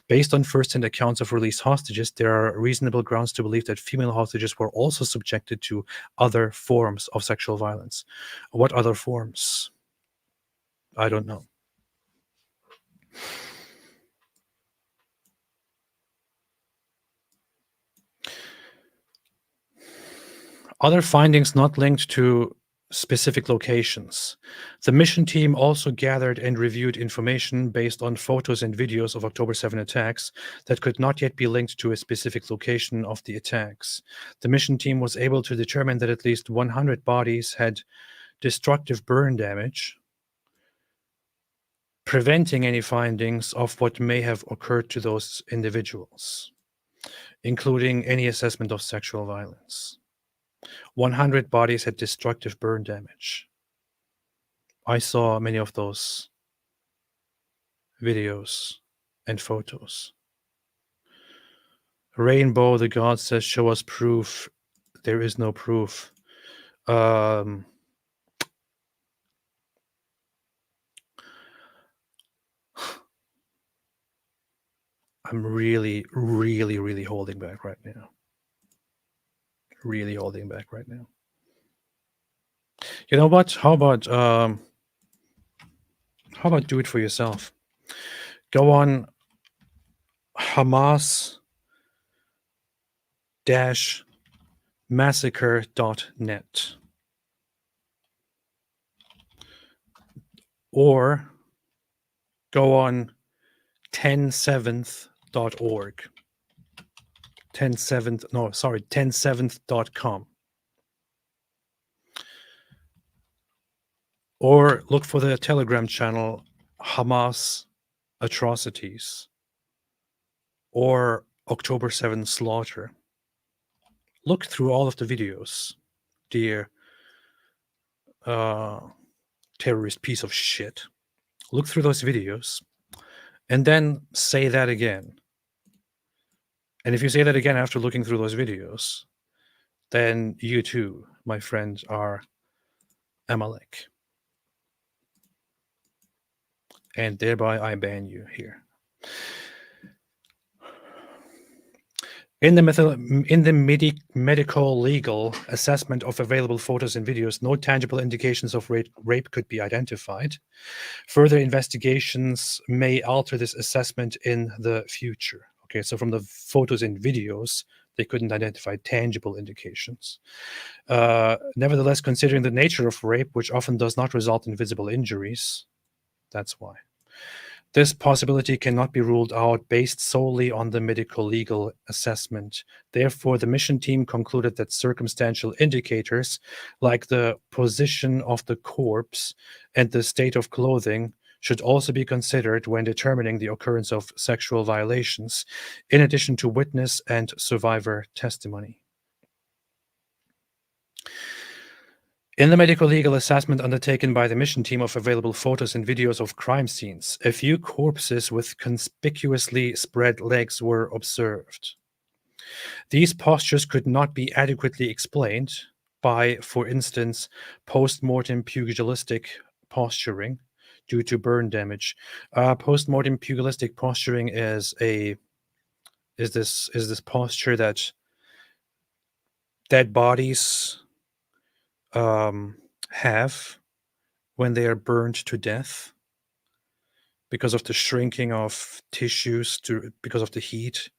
Based on first-hand accounts of released hostages, there are reasonable grounds to believe that female hostages were also subjected to other forms of sexual violence. What other forms? I don't know. Other findings not linked to specific locations. The mission team also gathered and reviewed information based on photos and videos of October 7 attacks that could not yet be linked to a specific location of the attacks. The mission team was able to determine that at least 100 bodies had destructive burn damage, preventing any findings of what may have occurred to those individuals, including any assessment of sexual violence. 100 bodies had destructive burn damage. I saw many of those videos and photos. Rainbow, the god says, show us proof. There is no proof. I'm really, really, really holding back right now. Really holding back right now. You know what? How about do it for yourself? Go on hamas-massacre.net or go on 107th.org. 107th.com. Or look for the Telegram channel Hamas Atrocities or October 7 Slaughter. Look through all of the videos, dear terrorist piece of shit. Look through those videos and then say that again. And if you say that again after looking through those videos, then you too, my friend, are Amalek. And thereby I ban you here. In the medical legal assessment of available photos and videos, no tangible indications of rape could be identified. Further investigations may alter this assessment in the future. Okay, so from the photos and videos, they couldn't identify tangible indications. Nevertheless, considering the nature of rape, which often does not result in visible injuries, that's why. This possibility cannot be ruled out based solely on the medical legal assessment. Therefore, the mission team concluded that circumstantial indicators like the position of the corpse and the state of clothing should also be considered when determining the occurrence of sexual violations, in addition to witness and survivor testimony. In the medical legal assessment undertaken by the mission team of available photos and videos of crime scenes, a few corpses with conspicuously spread legs were observed. These postures could not be adequately explained by, for instance, post-mortem pugilistic posturing due to burn damage. Post-mortem pugilistic posturing is this posture that dead bodies have when they are burned to death because of the shrinking of tissues because of the heat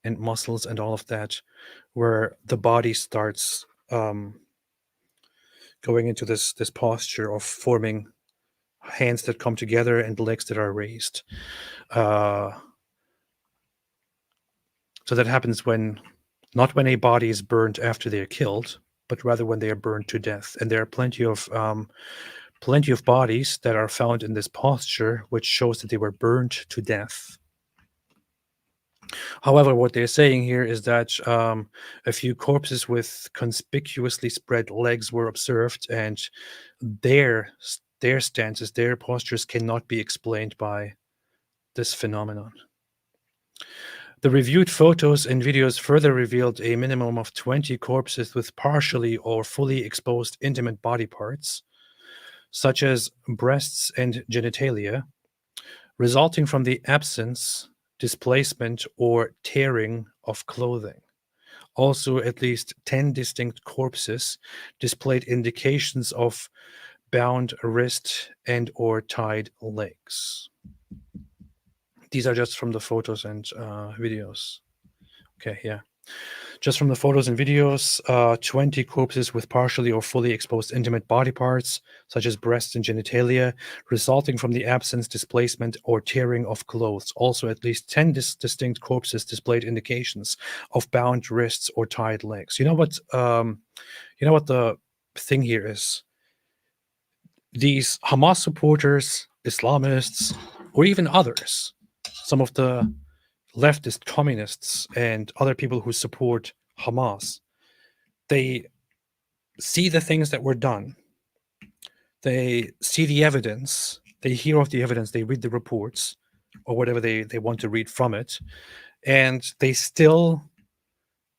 and muscles and all of that, where the body starts going into this posture of forming hands that come together and legs that are raised. So that happens not when a body is burned after they are killed, but rather when they are burned to death. And there are plenty of bodies that are found in this posture, which shows that they were burned to death. However, what they're saying here is that a few corpses with conspicuously spread legs were observed, and their their stances, their postures cannot be explained by this phenomenon. The reviewed photos and videos further revealed a minimum of 20 corpses with partially or fully exposed intimate body parts, such as breasts and genitalia, resulting from the absence, displacement, or tearing of clothing. Also, at least 10 distinct corpses displayed indications of bound wrist and or tied legs. These are just from the photos and videos. Okay, yeah. Just from the photos and videos, 20 corpses with partially or fully exposed intimate body parts, such as breasts and genitalia, resulting from the absence, displacement, or tearing of clothes. Also, at least 10 distinct corpses displayed indications of bound wrists or tied legs. You know what the thing here is? These Hamas supporters, Islamists, or even others, some of the leftist communists and other people who support Hamas, they see the things that were done. They see the evidence. They hear of the evidence. They read the reports or whatever they want to read from it. And they still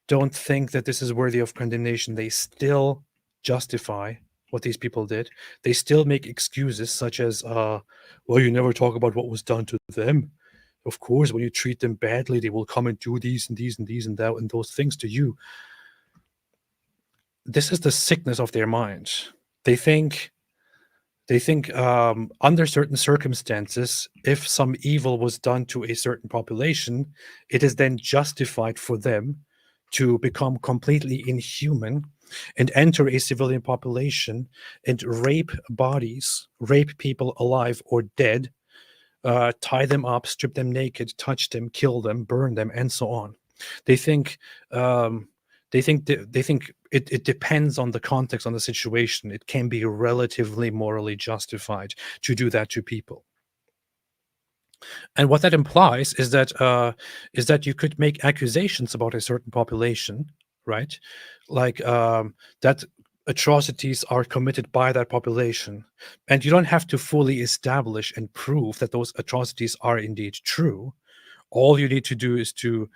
don't think that this is worthy of condemnation. They still justify what these people did. They still make excuses such as, well, you never talk about what was done to them. Of course, when you treat them badly, they will come and do these and these and these and that and those things to you. This is the sickness of their mind. They think under certain circumstances, if some evil was done to a certain population, it is then justified for them to become completely inhuman and enter a civilian population and rape bodies, rape people alive or dead, tie them up, strip them naked, touch them, kill them, burn them, and so on. They think it depends on the context, on the situation. It can be relatively morally justified to do that to people. And what that implies is that you could make accusations about a certain population, right? Like that atrocities are committed by that population, and you don't have to fully establish and prove that those atrocities are indeed true. All you need to do is to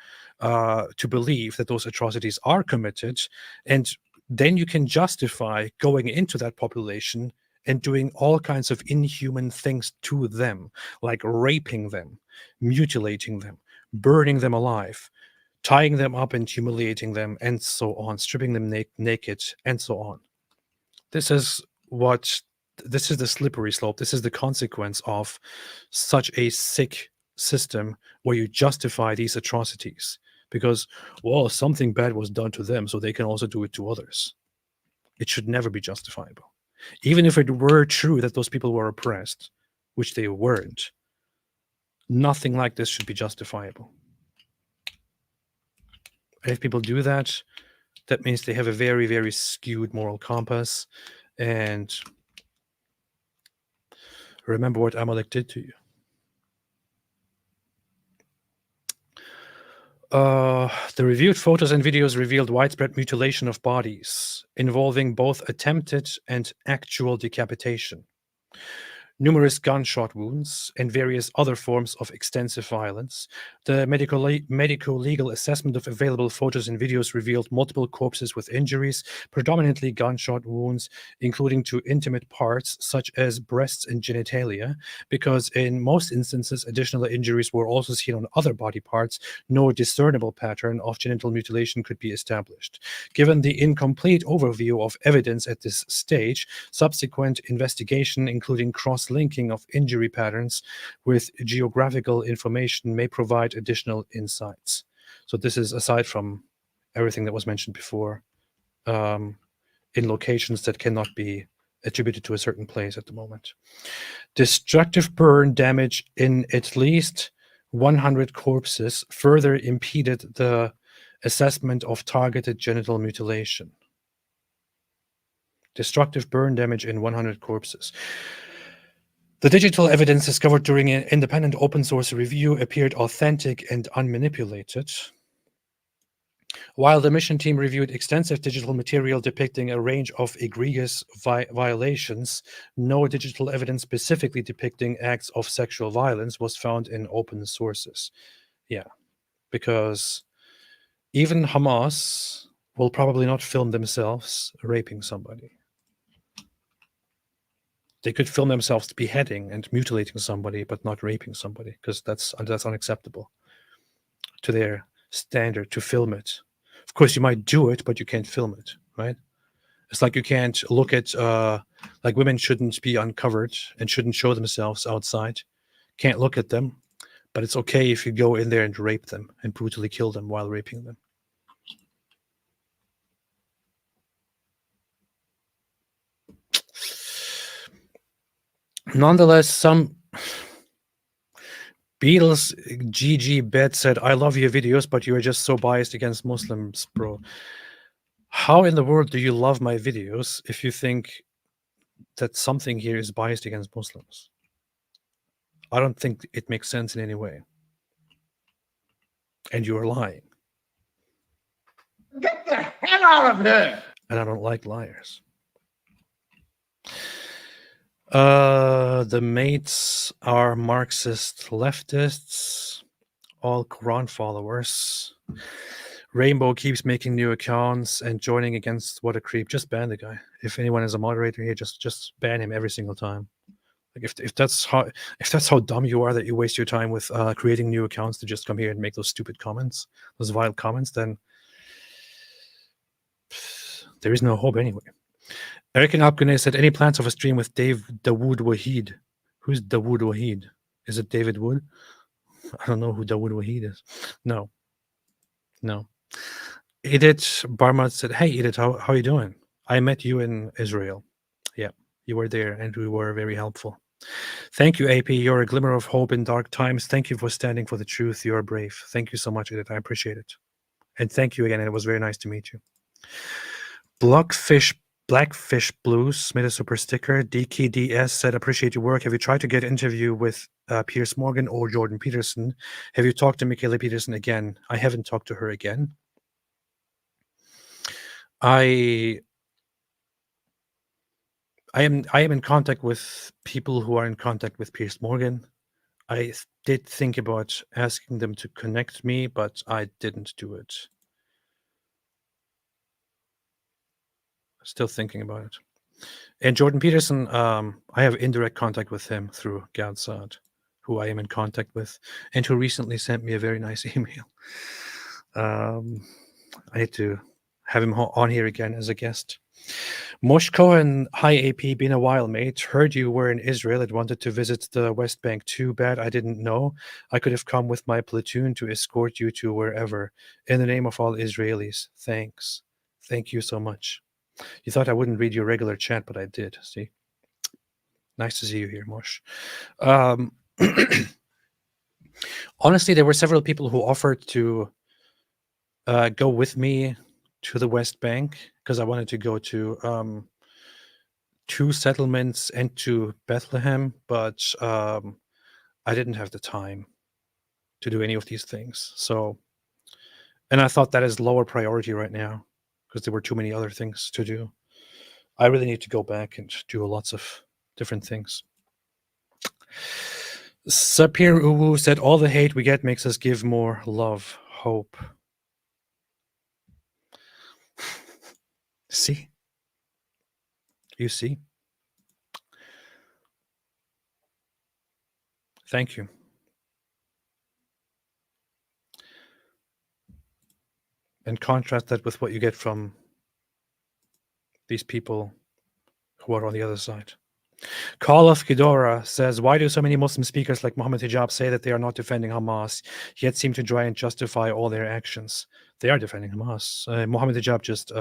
believe that those atrocities are committed, and then you can justify going into that population and doing all kinds of inhuman things to them, like raping them, mutilating them, burning them alive, tying them up and humiliating them, and so on, stripping them naked, and so on. This is the slippery slope. This is the consequence of such a sick system where you justify these atrocities because, well, something bad was done to them, so they can also do it to others. It should never be justifiable. Even if it were true that those people were oppressed, which they weren't, nothing like this should be justifiable. And if people do that, that means they have a very, very skewed moral compass. And remember what Amalek did to you. The reviewed photos and videos revealed widespread mutilation of bodies, involving both attempted and actual decapitation, numerous gunshot wounds, and various other forms of extensive violence. The medico-legal assessment of available photos and videos revealed multiple corpses with injuries, predominantly gunshot wounds, including to intimate parts such as breasts and genitalia, because in most instances, additional injuries were also seen on other body parts. No discernible pattern of genital mutilation could be established. Given the incomplete overview of evidence at this stage, subsequent investigation, including cross-linking of injury patterns with geographical information, may provide additional insights. So this is aside from everything that was mentioned before, in locations that cannot be attributed to a certain place at the moment. Destructive burn damage in at least 100 corpses further impeded the assessment of targeted genital mutilation. Destructive burn damage in 100 corpses. The digital evidence discovered during an independent open source review appeared authentic and unmanipulated. While the mission team reviewed extensive digital material depicting a range of egregious violations, no digital evidence specifically depicting acts of sexual violence was found in open sources. Yeah, because even Hamas will probably not film themselves raping somebody. They could film themselves beheading and mutilating somebody, but not raping somebody, because that's unacceptable to their standard to film it. Of course, you might do it, but you can't film it, right? It's like you can't look at, like women shouldn't be uncovered and shouldn't show themselves outside. Can't look at them, but it's okay if you go in there and rape them and brutally kill them while raping them. Nonetheless, some Beatles GG Bet said, I love your videos, but you are just so biased against Muslims, bro. How in the world do you love my videos if you think that something here is biased against Muslims? I don't think it makes sense in any way. And you are lying. Get the hell out of here! And I don't like liars. The mates are Marxist leftists, all Quran followers. Rainbow keeps making new accounts and joining against what a creep. Just ban the guy. If anyone is a moderator here, just ban him every single time. Like if that's how dumb you are that you waste your time with creating new accounts to just come here and make those stupid comments, those vile comments, then there is no hope anyway. Eric and Abgunay said, any plans of a stream with Dawood Wahid? Who's Dawood Wahid? Is it David Wood? I don't know who Dawood Wahid is. No. Edith Barma said, hey, Edith, how are you doing? I met you in Israel. Yeah, you were there and we were very helpful. Thank you, AP. You're a glimmer of hope in dark times. Thank you for standing for the truth. You're brave. Thank you so much, Edith. I appreciate it. And thank you again. And it was very nice to meet you. Blackfish Blues made a super sticker. DKDS said, appreciate your work. Have you tried to get an interview with Piers Morgan or Jordan Peterson? Have you talked to Michaela Peterson again? I haven't talked to her again. I am in contact with people who are in contact with Piers Morgan. I did think about asking them to connect me, but I didn't do it. Still thinking about it. And Jordan Peterson, I have indirect contact with him through Gad Saad, who I am in contact with, and who recently sent me a very nice email. I need to have him on here again as a guest. Mosh Cohen, hi AP, been a while, mate. Heard you were in Israel and wanted to visit the West Bank. Too bad I didn't know. I could have come with my platoon to escort you to wherever. In the name of all Israelis, thanks. Thank you so much. You thought I wouldn't read your regular chat, but I did. See? Nice to see you here, Mosh. Honestly, there were several people who offered to go with me to the West Bank because I wanted to go to 2 settlements and to Bethlehem, but I didn't have the time to do any of these things. So, and I thought that is lower priority right now because there were too many other things to do. I really need to go back and do lots of different things. Sapir Uwu said, all the hate we get makes us give more love, hope. See? You see? Thank you. And contrast that with what you get from these people who are on the other side. Call of Ghidorah says, why do so many Muslim speakers like Mohammed Hijab say that they are not defending Hamas, yet seem to try and justify all their actions? They are defending Hamas. Mohammed Hijab just,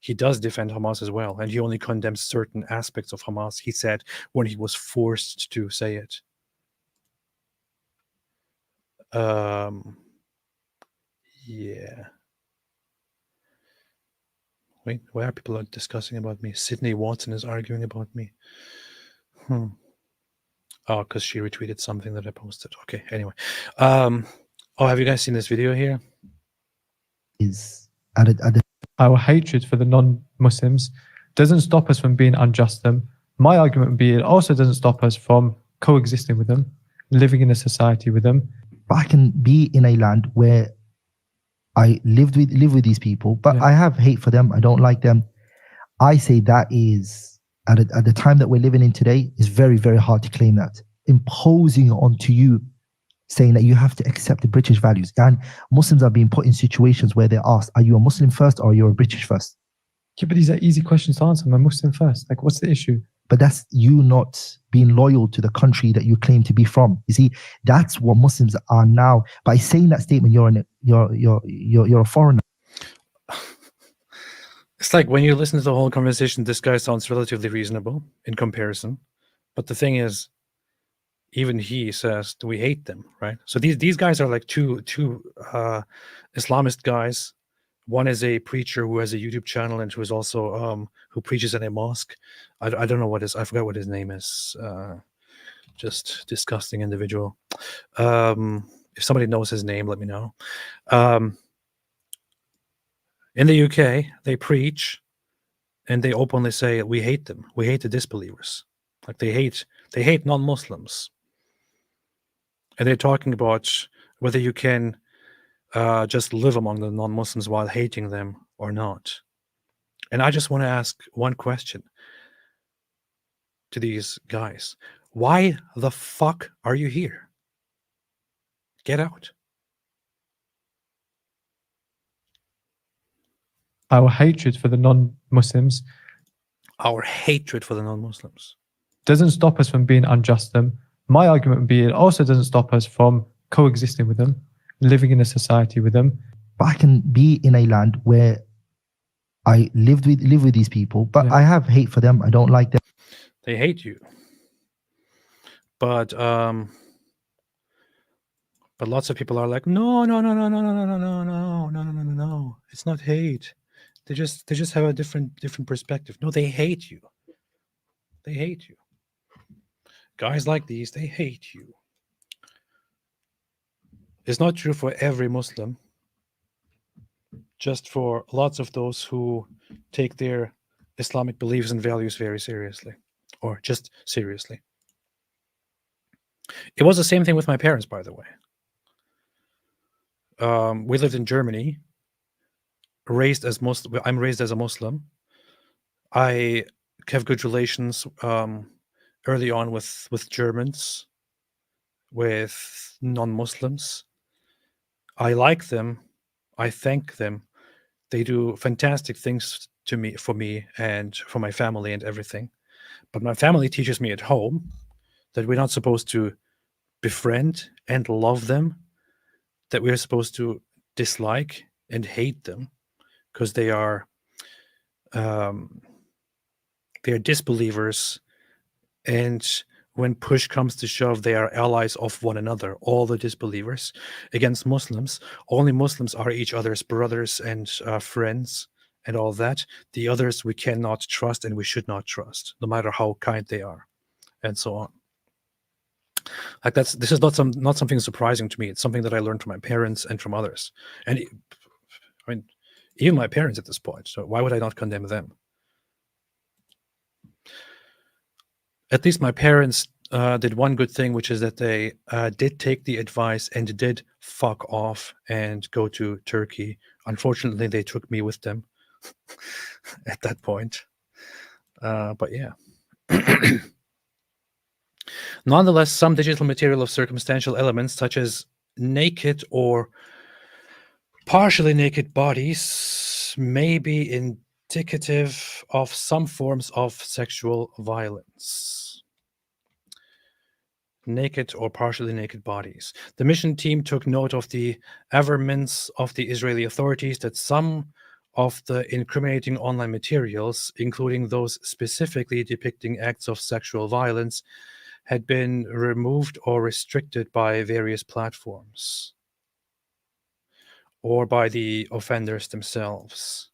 he does defend Hamas as well, and he only condemns certain aspects of Hamas, he said, when he was forced to say it. Yeah. Wait, why are people discussing about me? Sydney Watson is arguing about me. Oh, because she retweeted something that I posted. Okay, anyway. Oh, have you guys seen this video here? is our hatred for the non-Muslims doesn't stop us from being unjust to them. My argument would be it also doesn't stop us from coexisting with them, living in a society with them. But I can be in a land where I live with these people, but I have hate for them. I don't like them. I say that is at the time that we're living in today is very, very hard to claim that. Imposing onto you, saying that you have to accept the British values. And Muslims are being put in situations where they're asked, are you a Muslim first or are you a British first? Yeah, but these are easy questions to answer. I'm a Muslim first. Like, what's the issue? But that's you not being loyal to the country that you claim to be from. You see, that's what Muslims are now. By saying that statement, you're a foreigner. It's like when you listen to the whole conversation, this guy sounds relatively reasonable in comparison. But the thing is, even he says we hate them, right? So these guys are like two Islamist guys. One is a preacher who has a YouTube channel and who is also who preaches in a mosque. I don't know I forgot what his name is. Just disgusting individual. If somebody knows his name, let me know. In the UK, they preach and they openly say we hate them. We hate the disbelievers. Like they hate non-Muslims. And they're talking about whether you can just live among the non-Muslims while hating them or not. And I just want to ask one question to these guys. Why the fuck are you here? Get out. Our hatred for the non-Muslims. Our hatred for the non-Muslims doesn't stop us from being unjust to them. My argument would be it also doesn't stop us from coexisting with them, living in a society with them. But I can be in a land where I live with these people, but I have hate for them. I don't like them. They hate you. But lots of people are like, no. It's not hate. They just have a different perspective. No, they hate you. They hate you. Guys like these, they hate you. It's not true for every Muslim. Just for lots of those who take their Islamic beliefs and values very seriously, or just seriously. It was the same thing with my parents, by the way. We lived in Germany. I'm raised as a Muslim. I have good relations early on with Germans, with non-Muslims. I like them. I thank them. They do fantastic things for me and for my family and everything. But my family teaches me at home that we're not supposed to befriend and love them, that we're supposed to dislike and hate them because they are disbelievers, and when push comes to shove, they are allies of one another. All the disbelievers against Muslims. Only Muslims are each other's brothers and friends and all that. The others we cannot trust and we should not trust, no matter how kind they are, and so on. Like this is not something surprising to me. It's something that I learned from my parents and from others. And I mean, even my parents at this point. So why would I not condemn them? At least my parents did one good thing, which is that they did take the advice and did fuck off and go to Turkey. Unfortunately, they took me with them at that point. But yeah. Nonetheless, some digital material of circumstantial elements, such as naked or partially naked bodies, may be indicative of some forms of sexual violence. Naked or partially naked bodies. The mission team took note of the averments of the Israeli authorities that some of the incriminating online materials, including those specifically depicting acts of sexual violence, had been removed or restricted by various platforms or by the offenders themselves.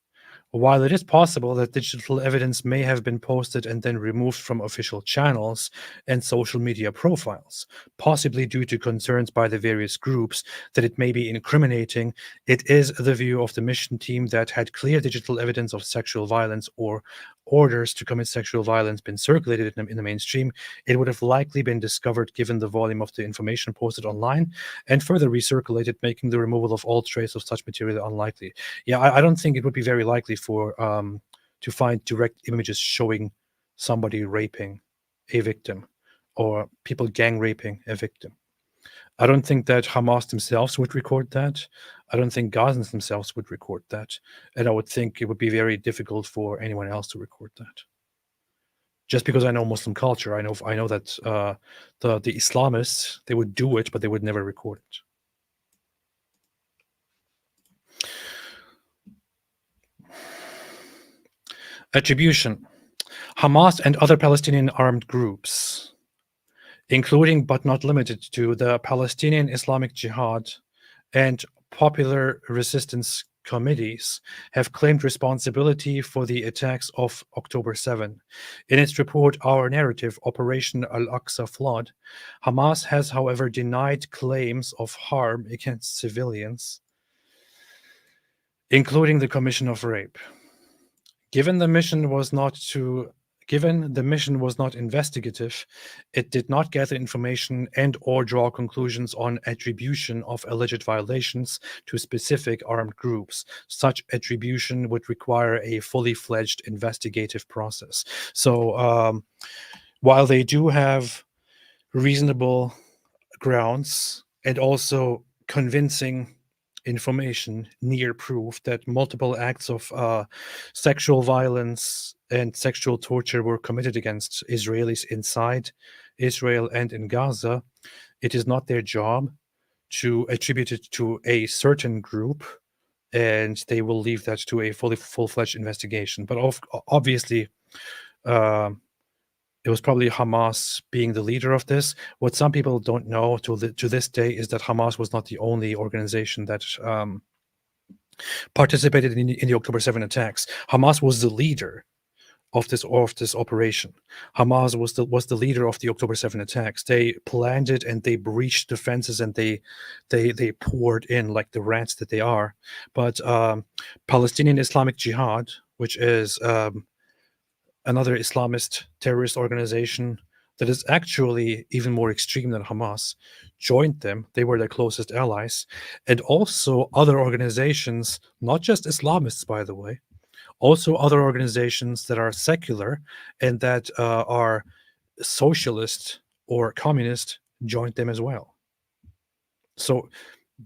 While it is possible that digital evidence may have been posted and then removed from official channels and social media profiles, possibly due to concerns by the various groups that it may be incriminating, it is the view of the mission team that had clear digital evidence of sexual violence or orders to commit sexual violence been circulated in the mainstream, it would have likely been discovered given the volume of the information posted online and further recirculated, making the removal of all trace of such material unlikely. Yeah, I don't think it would be very likely for to find direct images showing somebody raping a victim or people gang raping a victim. I don't think that Hamas themselves would record that. I don't think Gazans themselves would record that. And I would think it would be very difficult for anyone else to record that. Just because I know Muslim culture, I know that the Islamists, they would do it, but they would never record it. Attribution. Hamas and other Palestinian armed groups, including but not limited to the Palestinian Islamic Jihad and Popular Resistance Committees, have claimed responsibility for the attacks of October 7. In its report, Our Narrative, Operation Al-Aqsa Flood, Hamas has, however, denied claims of harm against civilians, including the commission of rape. Given the mission was not investigative, it did not gather information and or draw conclusions on attribution of alleged violations to specific armed groups. Such attribution would require a fully fledged investigative process. So while they do have reasonable grounds and also convincing information, near proof that multiple acts of sexual violence and sexual torture were committed against Israelis inside Israel and in Gaza, it is not their job to attribute it to a certain group, and they will leave that to a full-fledged investigation. But obviously, it was probably Hamas being the leader of this. What some people don't know to this day is that Hamas was not the only organization that participated in the October 7 attacks. Hamas was the leader of this operation. Hamas was the leader of the October 7 attacks. They planned it and they breached defenses and they poured in like the rats that they are. But Palestinian Islamic Jihad, which is another Islamist terrorist organization that is actually even more extreme than Hamas, joined them. They were their closest allies. And also other organizations, not just Islamists, by the way, also other organizations that are secular and that are socialist or communist joined them as well. So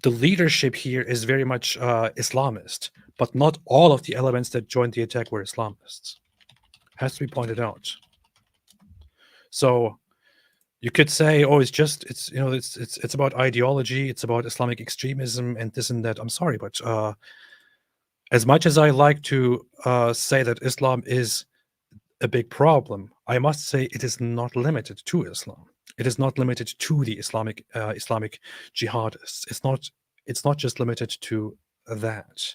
the leadership here is very much Islamist, but not all of the elements that joined the attack were Islamists. Has to be pointed out. So you could say, oh, it's about ideology, it's about Islamic extremism and this and that. I'm sorry, but as much as I like to say that Islam is a big problem, I must say it is not limited to Islam. It is not limited to the Islamic jihadists. It's not just limited to that.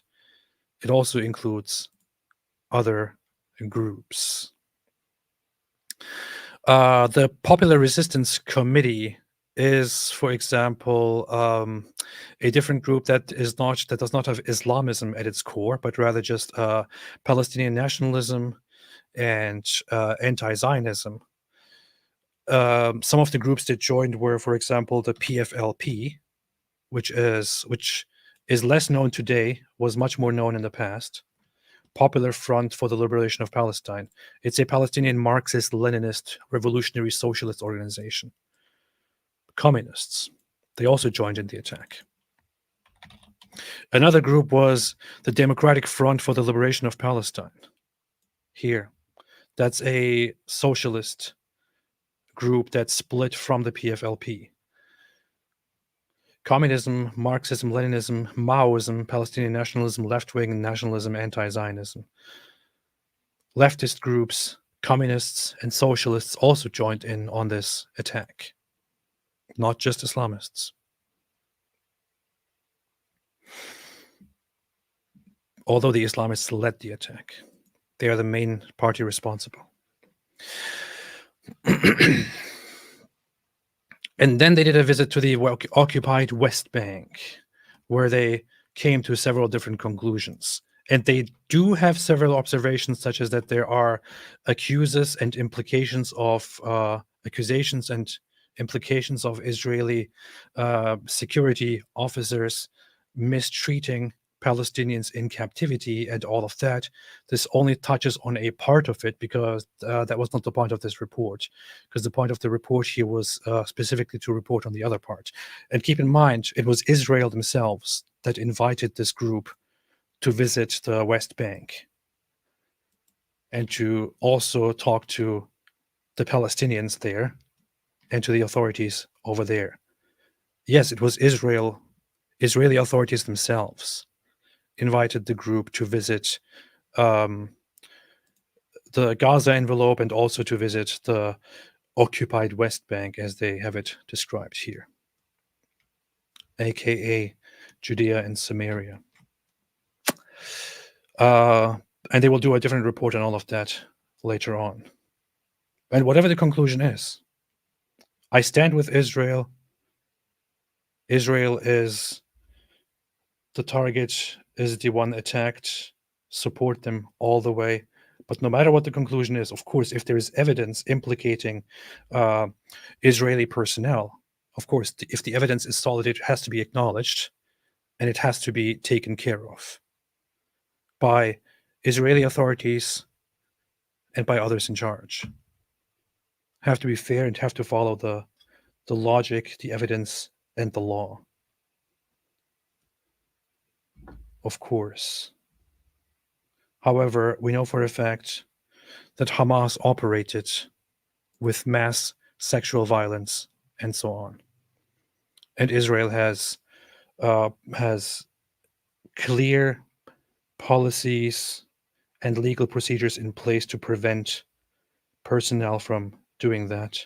It also includes other groups. The Popular Resistance Committee is, for example, a different group that does not have Islamism at its core, but rather just Palestinian nationalism and anti-Zionism. Some of the groups that joined were, for example, the PFLP, which is less known today, was much more known in the past. Popular Front for the Liberation of Palestine. It's a Palestinian Marxist-Leninist revolutionary socialist organization. Communists. They also joined in the attack. Another group was the Democratic Front for the Liberation of Palestine. Here. That's a socialist group that split from the PFLP. Communism, Marxism, Leninism, Maoism, Palestinian nationalism, left-wing nationalism, anti-Zionism. Leftist groups, communists, and socialists also joined in on this attack. Not just Islamists. although the Islamists led the attack. They are the main party responsible. And then they did a visit to the occupied West Bank, where they came to several different conclusions. And they do have several observations, such as that there are accusations and implications of Israeli security officers mistreating Palestinians in captivity and all of that. This only touches on a part of it, because that was not the point of this report, because the point of the report here was specifically to report on the other part. And keep in mind, it was Israel themselves that invited this group to visit the West Bank and to also talk to the Palestinians there and to the authorities over there. Yes, it was Israeli authorities themselves invited the group to visit the Gaza envelope and also to visit the occupied West Bank, as they have it described here, aka Judea and Samaria. And they will do a different report on all of that later on. And whatever the conclusion is, I stand with Israel. Israel is the target, is the one attacked. Support them all the way. But no matter what the conclusion is, of course, if there is evidence implicating Israeli personnel, of course, if the evidence is solid, it has to be acknowledged and it has to be taken care of by Israeli authorities and by others in charge. Have to be fair and have to follow the logic, the evidence, and the law. Of course. However, we know for a fact that Hamas operated with mass sexual violence and so on. And Israel has clear policies and legal procedures in place to prevent personnel from doing that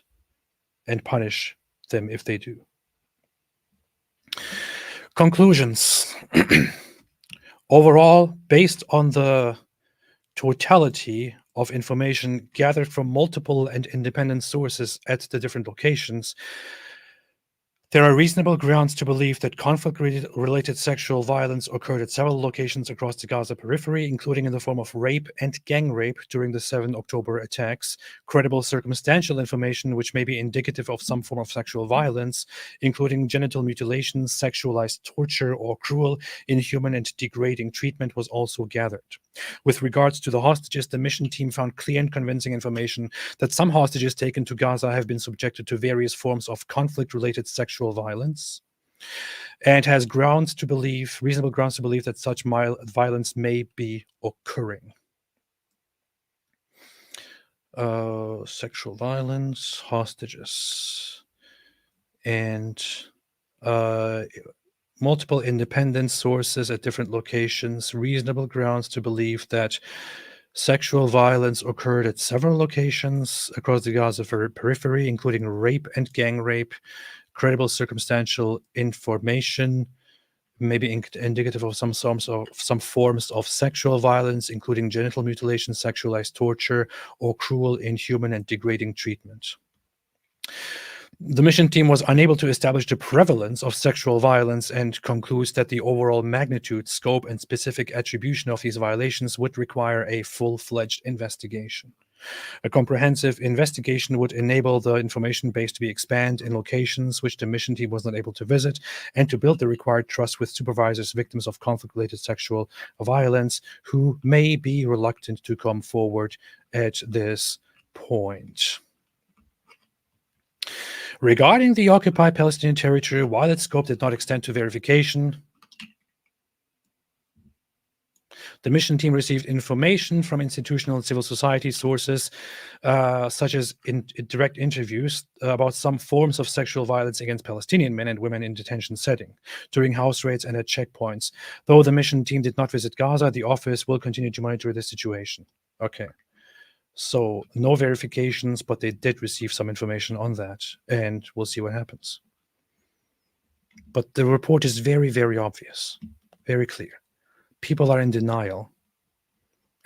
and punish them if they do. Conclusions. Overall, based on the totality of information gathered from multiple and independent sources at the different locations, there are reasonable grounds to believe that conflict-related sexual violence occurred at several locations across the Gaza periphery, including in the form of rape and gang rape during the 7 October attacks. Credible circumstantial information which may be indicative of some form of sexual violence, including genital mutilation, sexualized torture, or cruel, inhuman, and degrading treatment, was also gathered. With regards to the hostages, the mission team found clear and convincing information that some hostages taken to Gaza have been subjected to various forms of conflict-related sexual violence, and has reasonable grounds to believe that such violence may be occurring. Sexual violence, hostages, and multiple independent sources at different locations, reasonable grounds to believe that sexual violence occurred at several locations across the Gaza periphery, including rape and gang rape. Credible circumstantial information, maybe indicative of some forms of sexual violence, including genital mutilation, sexualized torture, or cruel, inhuman, and degrading treatment. The mission team was unable to establish the prevalence of sexual violence and concludes that the overall magnitude, scope, and specific attribution of these violations would require a full-fledged investigation. A comprehensive investigation would enable the information base to be expanded in locations which the mission team was not able to visit, and to build the required trust with supervisors, victims of conflict-related sexual violence, who may be reluctant to come forward at this point. Regarding the occupied Palestinian territory, while its scope did not extend to verification, the mission team received information from institutional and civil society sources, such as direct interviews about some forms of sexual violence against Palestinian men and women in detention setting, during house raids and at checkpoints. Though the mission team did not visit Gaza, the office will continue to monitor the situation. Okay. So no verifications, but they did receive some information on that, and we'll see what happens. But the report is very, very obvious, very clear. people are in denial.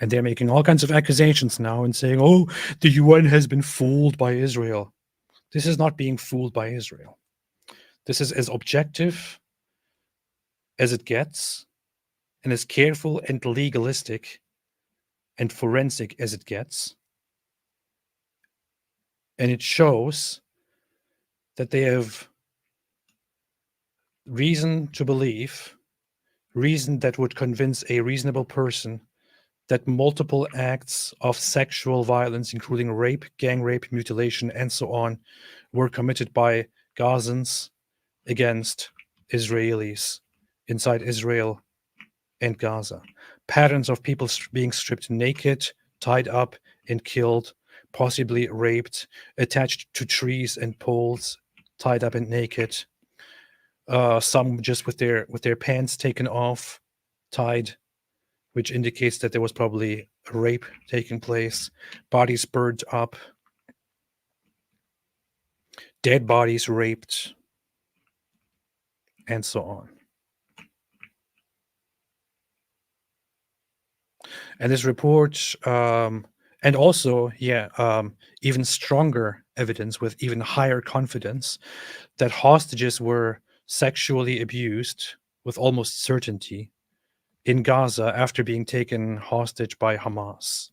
And they're making all kinds of accusations now and saying, oh, the UN has been fooled by Israel. This is not being fooled by Israel. This is as objective as it gets, and as careful and legalistic and forensic as it gets. And it shows that they have reason to believe, reason that would convince a reasonable person that multiple acts of sexual violence, including rape, gang rape, mutilation, and so on, were committed by Gazans against Israelis inside Israel and Gaza. Patterns of people being stripped naked, tied up, and killed, possibly raped, attached to trees and poles, tied up and naked. Some just with their pants taken off, tied, which indicates that there was probably a rape taking place. Bodies burned up, dead bodies raped, and so on. And this report, and also, even stronger evidence with even higher confidence that hostages were sexually abused with almost certainty in Gaza after being taken hostage by Hamas.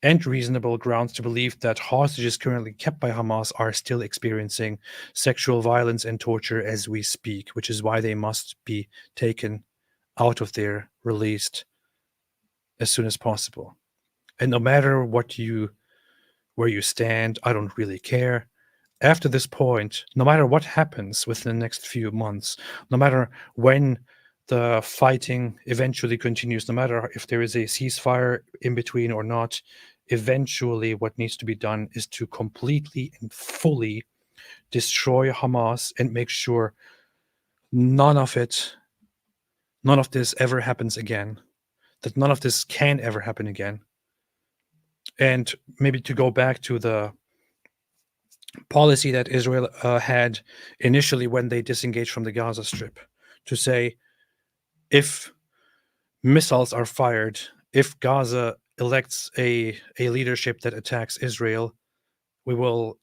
And reasonable grounds to believe that hostages currently kept by Hamas are still experiencing sexual violence and torture as we speak, which is why they must be taken out of there, released as soon as possible. And no matter where you stand, I don't really care. After this point, no matter what happens within the next few months, no matter when the fighting eventually continues, no matter if there is a ceasefire in between or not, eventually what needs to be done is to completely and fully destroy Hamas and make sure none of this ever happens again, that none of this can ever happen again. And maybe to go back to the policy that Israel had initially when they disengaged from the Gaza Strip, to say, if missiles are fired, if Gaza elects a leadership that attacks Israel, we will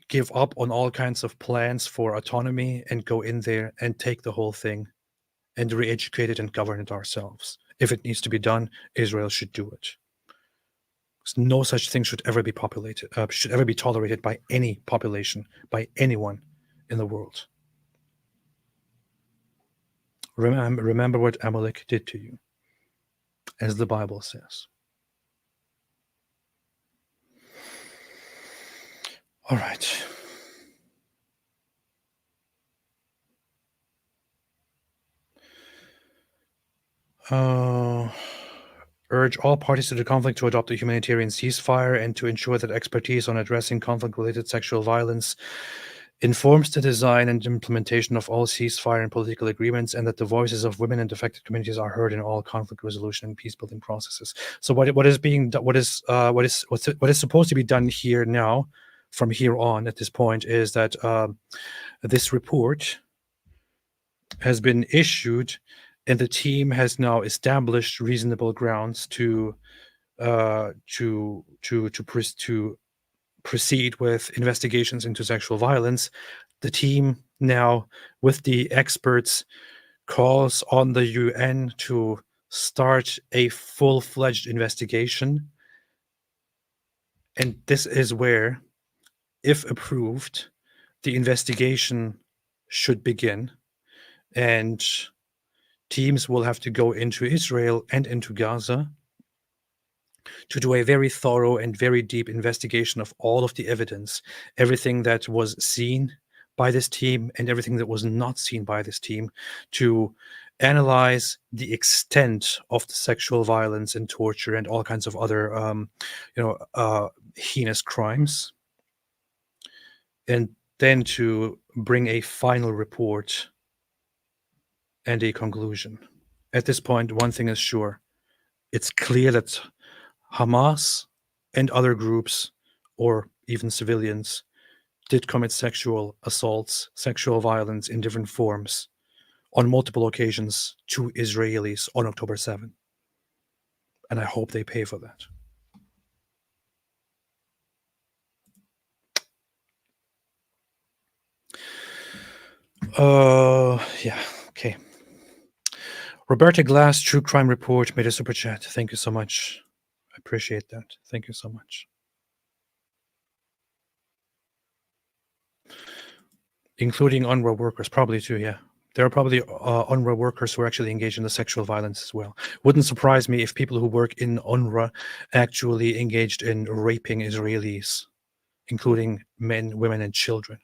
give up on all kinds of plans for autonomy and go in there and take the whole thing and re-educate it and govern it ourselves. If it needs to be done, Israel should do it. No such thing should ever be tolerated by any population, by anyone in the world. Remember what Amalek did to you, as the Bible says. All right. Urge all parties to the conflict to adopt a humanitarian ceasefire and to ensure that expertise on addressing conflict-related sexual violence informs the design and implementation of all ceasefire and political agreements, and that the voices of women and affected communities are heard in all conflict resolution and peace-building processes. So what is supposed to be done here now, from here on at this point, is that this report has been issued, and the team has now established reasonable grounds to proceed with investigations into sexual violence. The team now, with the experts, calls on the UN to start a full-fledged investigation. And this is where, if approved, the investigation should begin. And teams will have to go into Israel and into Gaza to do a very thorough and very deep investigation of all of the evidence, everything that was seen by this team and everything that was not seen by this team, to analyze the extent of the sexual violence and torture and all kinds of other, heinous crimes, and then to bring a final report and a conclusion. At this point, one thing is sure. It's clear that Hamas and other groups, or even civilians, did commit sexual assaults, sexual violence in different forms on multiple occasions to Israelis on October 7. And I hope they pay for that. Yeah, okay. Roberta Glass, True Crime Report, made a super chat. Thank you so much. I appreciate that. Thank you so much. Including UNRWA workers, probably too, yeah. There are probably UNRWA workers who are actually engaged in the sexual violence as well. Wouldn't surprise me if people who work in UNRWA actually engaged in raping Israelis, including men, women, and children.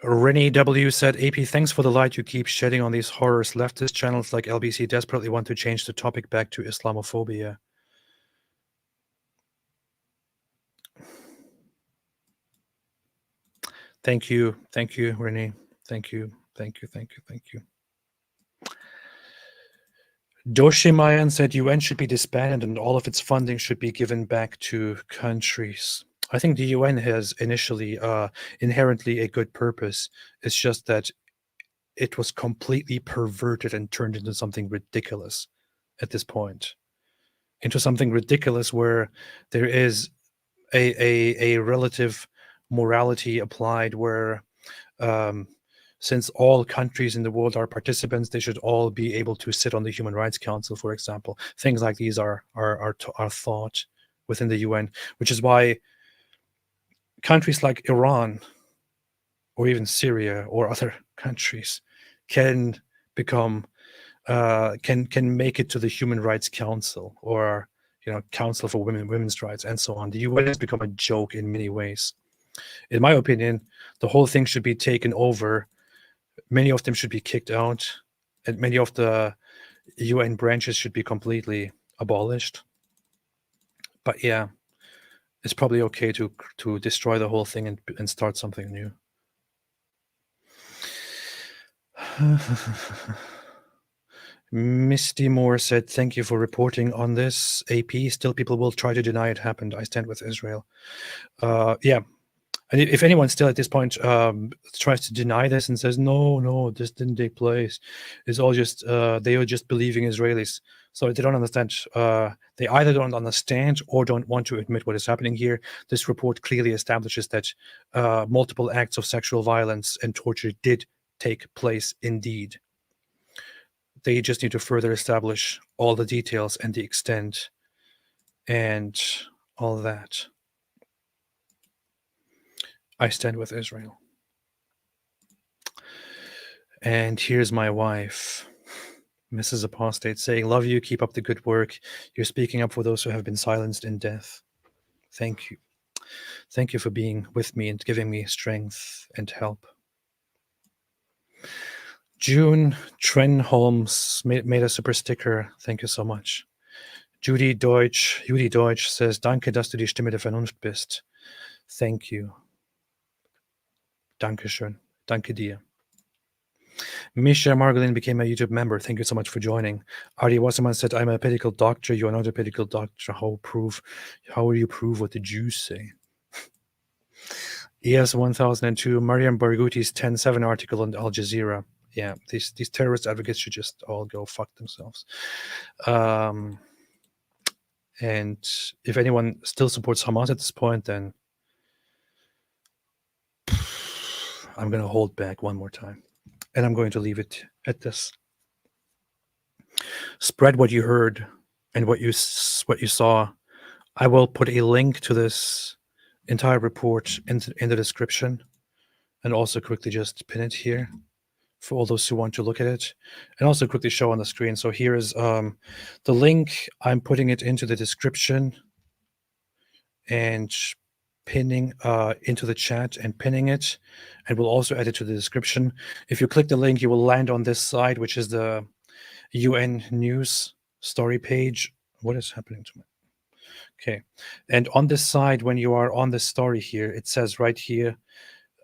Rennie W said, AP, thanks for the light you keep shedding on these horrors. Leftist channels like LBC desperately want to change the topic back to Islamophobia. Thank you, Renee. Thank you. Doshimayan said UN should be disbanded and all of its funding should be given back to countries. I think the UN has initially inherently a good purpose. It's just that it was completely perverted and turned into something ridiculous at this point. Into something ridiculous where there is a relative morality applied where since all countries in the world are participants, they should all be able to sit on the Human Rights Council, for example. Things like these are thought within the UN, which is why countries like Iran or even Syria or other countries can become can make it to the Human Rights Council or Council for Women's Rights and so on. The UN has become a joke in many ways. In my opinion, the whole thing should be taken over. Many of them should be kicked out, and many of the UN branches should be completely abolished. But yeah, it's probably okay to destroy the whole thing and start something new. Misty Moore said, thank you for reporting on this. AP, still people will try to deny it happened. I stand with Israel. Yeah. And if anyone still at this point tries to deny this and says, no, this didn't take place, it's all just, they are just believing Israelis. So they don't understand. They either don't understand or don't want to admit what is happening here. This report clearly establishes that multiple acts of sexual violence and torture did take place indeed. They just need to further establish all the details and the extent and all that. I stand with Israel. And here's my wife, Mrs. Apostate, saying, love you, keep up the good work. You're speaking up for those who have been silenced in death. Thank you. Thank you for being with me and giving me strength and help. June Trenholms made a super sticker. Thank you so much. Judy Deutsch says, danke, dass du die Stimme der Vernunft bist. Thank you. Dankeschön. Danke dir. Misha Margolin became a YouTube member. Thank you so much for joining. Ari Wasserman said, I'm a medical doctor. You are not a medical doctor. How will you prove what the Jews say? ES 1002, Mariam Barghouti's 10/7 article on Al Jazeera. Yeah, these terrorist advocates should just all go fuck themselves. And if anyone still supports Hamas at this point, then I'm going to hold back one more time. And I'm going to leave it at this. Spread what you heard and what you saw. I will put a link to this entire report in the description, and also quickly just pin it here for all those who want to look at it, and also quickly show on the screen. So here is the link. I'm putting it into the description and pinning into the chat and pinning it, and we'll also add it to the description. If you click the link, you will land on this side, which is the UN news story page. What is happening to me? Okay, and on this side, when you are on the story here, it says right here,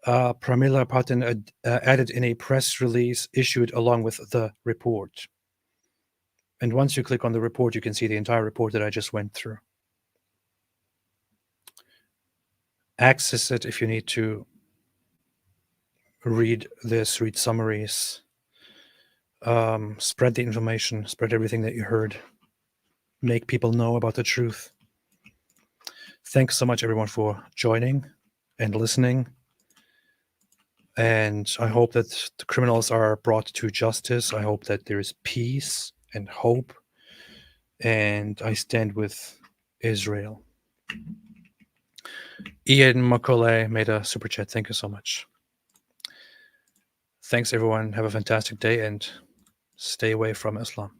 Pramila Patten added in a press release issued along with the report. And once you click on the report, you can see the entire report that I just went through. Access it if you need to read this, read summaries, spread the information, spread everything that you heard, make people know about the truth. Thanks so much, everyone, for joining and listening. And I hope that the criminals are brought to justice. I hope that there is peace and hope. And I stand with Israel. Ian Makole made a super chat. Thank you so much. Thanks, everyone. Have a fantastic day and stay away from Islam.